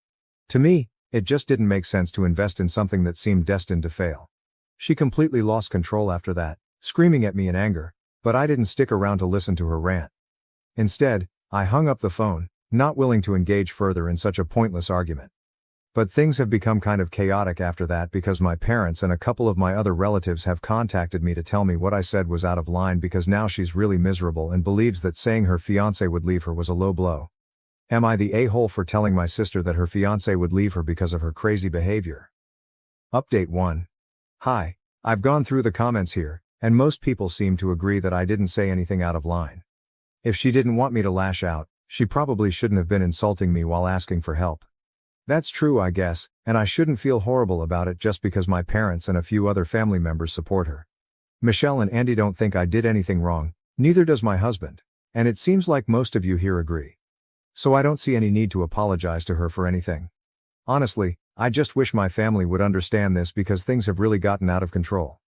To me, it just didn't make sense to invest in something that seemed destined to fail. She completely lost control after that, screaming at me in anger, but I didn't stick around to listen to her rant. Instead, I hung up the phone, not willing to engage further in such a pointless argument. But things have become kind of chaotic after that because my parents and a couple of my other relatives have contacted me to tell me what I said was out of line because now she's really miserable and believes that saying her fiancé would leave her was a low blow. Am I the a-hole for telling my sister that her fiancé would leave her because of her crazy behavior? Update 1. Hi, I've gone through the comments here, and most people seem to agree that I didn't say anything out of line. If she didn't want me to lash out, she probably shouldn't have been insulting me while asking for help. That's true, I guess, and I shouldn't feel horrible about it just because my parents and a few other family members support her. Michelle and Andy don't think I did anything wrong, neither does my husband, and it seems like most of you here agree. So I don't see any need to apologize to her for anything. Honestly, I just wish my family would understand this because things have really gotten out of control.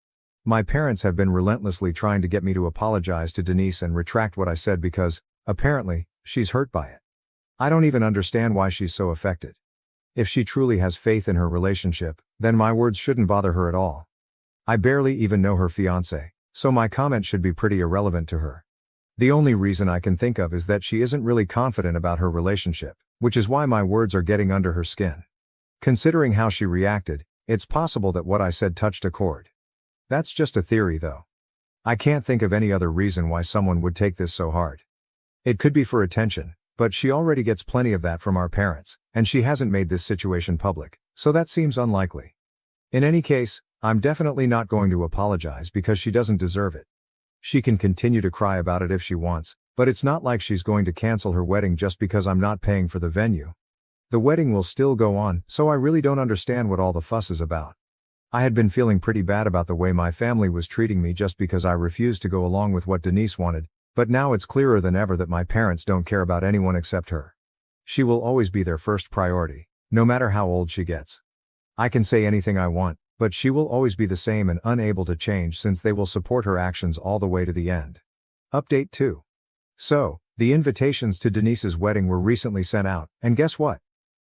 My parents have been relentlessly trying to get me to apologize to Denise and retract what I said because, apparently, she's hurt by it. I don't even understand why she's so affected. If she truly has faith in her relationship, then my words shouldn't bother her at all. I barely even know her fiancé, so my comment should be pretty irrelevant to her. The only reason I can think of is that she isn't really confident about her relationship, which is why my words are getting under her skin. Considering how she reacted, it's possible that what I said touched a chord. That's just a theory though. I can't think of any other reason why someone would take this so hard. It could be for attention, but she already gets plenty of that from our parents, and she hasn't made this situation public, so that seems unlikely. In any case, I'm definitely not going to apologize because she doesn't deserve it. She can continue to cry about it if she wants, but it's not like she's going to cancel her wedding just because I'm not paying for the venue. The wedding will still go on, so I really don't understand what all the fuss is about. I had been feeling pretty bad about the way my family was treating me just because I refused to go along with what Denise wanted, but now it's clearer than ever that my parents don't care about anyone except her. She will always be their first priority, no matter how old she gets. I can say anything I want, but she will always be the same and unable to change since they will support her actions all the way to the end. Update 2. So, the invitations to Denise's wedding were recently sent out, and guess what?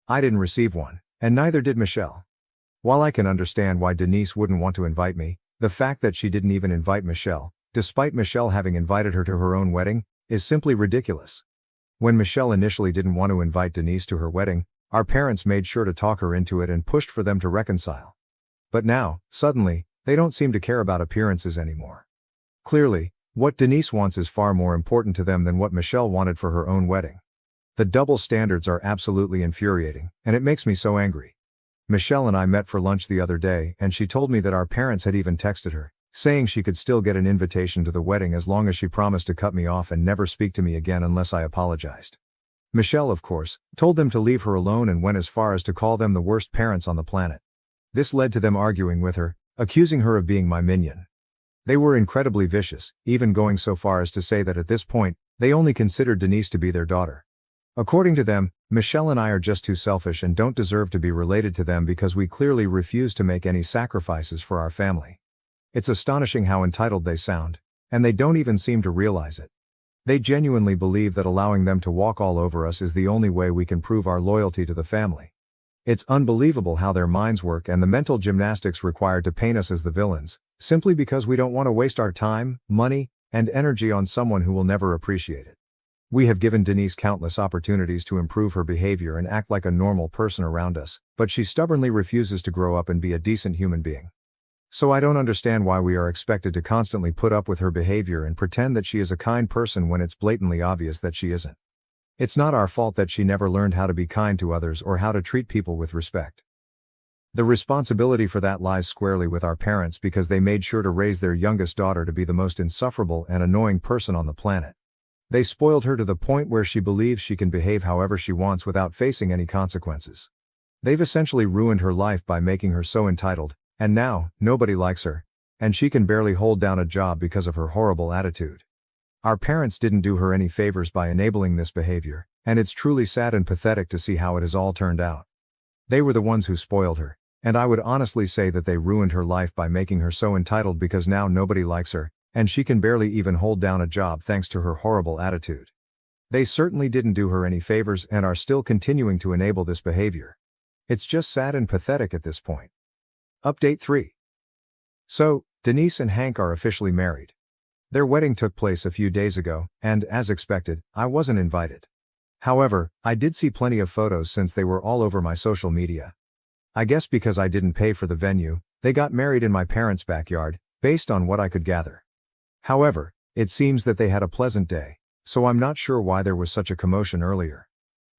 I didn't receive one, and neither did Michelle. While I can understand why Denise wouldn't want to invite me, the fact that she didn't even invite Michelle, despite Michelle having invited her to her own wedding, is simply ridiculous. When Michelle initially didn't want to invite Denise to her wedding, our parents made sure to talk her into it and pushed for them to reconcile. But now, suddenly, they don't seem to care about appearances anymore. Clearly, what Denise wants is far more important to them than what Michelle wanted for her own wedding. The double standards are absolutely infuriating, and it makes me so angry. Michelle and I met for lunch the other day, and she told me that our parents had even texted her, saying she could still get an invitation to the wedding as long as she promised to cut me off and never speak to me again unless I apologized. Michelle, of course, told them to leave her alone and went as far as to call them the worst parents on the planet. This led to them arguing with her, accusing her of being my minion. They were incredibly vicious, even going so far as to say that at this point, they only considered Denise to be their daughter. According to them, Michelle and I are just too selfish and don't deserve to be related to them because we clearly refuse to make any sacrifices for our family. It's astonishing how entitled they sound, and they don't even seem to realize it. They genuinely believe that allowing them to walk all over us is the only way we can prove our loyalty to the family. It's unbelievable how their minds work and the mental gymnastics required to paint us as the villains, simply because we don't want to waste our time, money, and energy on someone who will never appreciate it. We have given Denise countless opportunities to improve her behavior and act like a normal person around us, but she stubbornly refuses to grow up and be a decent human being. So I don't understand why we are expected to constantly put up with her behavior and pretend that she is a kind person when it's blatantly obvious that she isn't. It's not our fault that she never learned how to be kind to others or how to treat people with respect. The responsibility for that lies squarely with our parents because they made sure to raise their youngest daughter to be the most insufferable and annoying person on the planet. They spoiled her to the point where she believes she can behave however she wants without facing any consequences. They've essentially ruined her life by making her so entitled, and now, nobody likes her, and she can barely hold down a job because of her horrible attitude. Our parents didn't do her any favors by enabling this behavior, and it's truly sad and pathetic to see how it has all turned out. They were the ones who spoiled her, and I would honestly say that they ruined her life by making her so entitled because now nobody likes her, and she can barely even hold down a job thanks to her horrible attitude. They certainly didn't do her any favors and are still continuing to enable this behavior. It's just sad and pathetic at this point. Update 3. So, Denise and Hank are officially married. Their wedding took place a few days ago, and, as expected, I wasn't invited. However, I did see plenty of photos since they were all over my social media. I guess because I didn't pay for the venue, they got married in my parents' backyard, based on what I could gather. However, it seems that they had a pleasant day, so I'm not sure why there was such a commotion earlier.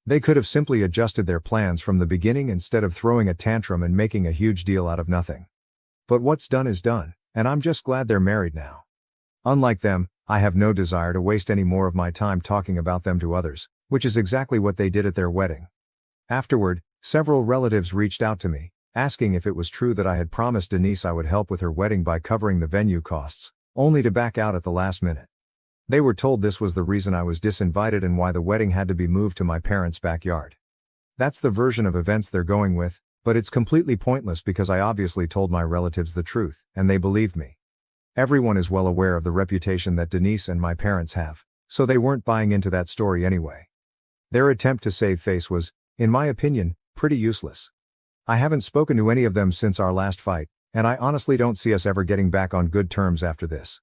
They could have simply adjusted their plans from the beginning instead of throwing a tantrum and making a huge deal out of nothing. But what's done is done, and I'm just glad they're married now. Unlike them, I have no desire to waste any more of my time talking about them to others, which is exactly what they did at their wedding. Afterward, several relatives reached out to me, asking if it was true that I had promised Denise I would help with her wedding by covering the venue costs, only to back out at the last minute. They were told this was the reason I was disinvited and why the wedding had to be moved to my parents' backyard. That's the version of events they're going with, but it's completely pointless because I obviously told my relatives the truth, and they believed me. Everyone is well aware of the reputation that Denise and my parents have, so they weren't buying into that story anyway. Their attempt to save face was, in my opinion, pretty useless. I haven't spoken to any of them since our last fight, and I honestly don't see us ever getting back on good terms after this.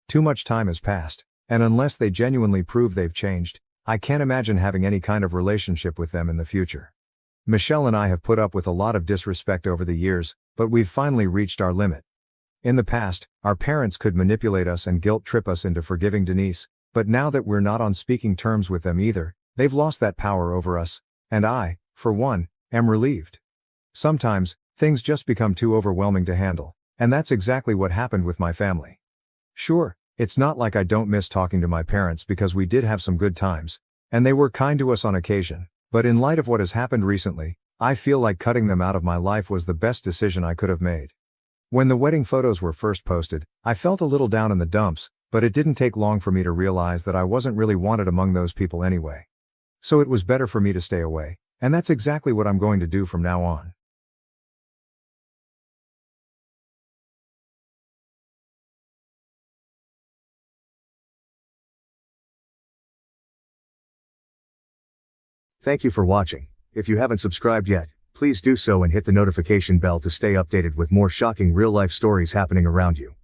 Too much time has passed, and unless they genuinely prove they've changed, I can't imagine having any kind of relationship with them in the future. Michelle and I have put up with a lot of disrespect over the years, but we've finally reached our limit. In the past, our parents could manipulate us and guilt trip us into forgiving Denise, but now that we're not on speaking terms with them either, they've lost that power over us, and I, for one, am relieved. Sometimes, things just become too overwhelming to handle, And that's exactly what happened with my family. Sure, it's not like I don't miss talking to my parents because we did have some good times, and they were kind to us on occasion, but in light of what has happened recently, I feel like cutting them out of my life was the best decision I could have made. When the wedding photos were first posted, I felt a little down in the dumps, but it didn't take long for me to realize that I wasn't really wanted among those people anyway. So it was better for me to stay away, and that's exactly what I'm going to do from now on. Thank you for watching. If you haven't subscribed yet, please do so and hit the notification bell to stay updated with more shocking real-life stories happening around you.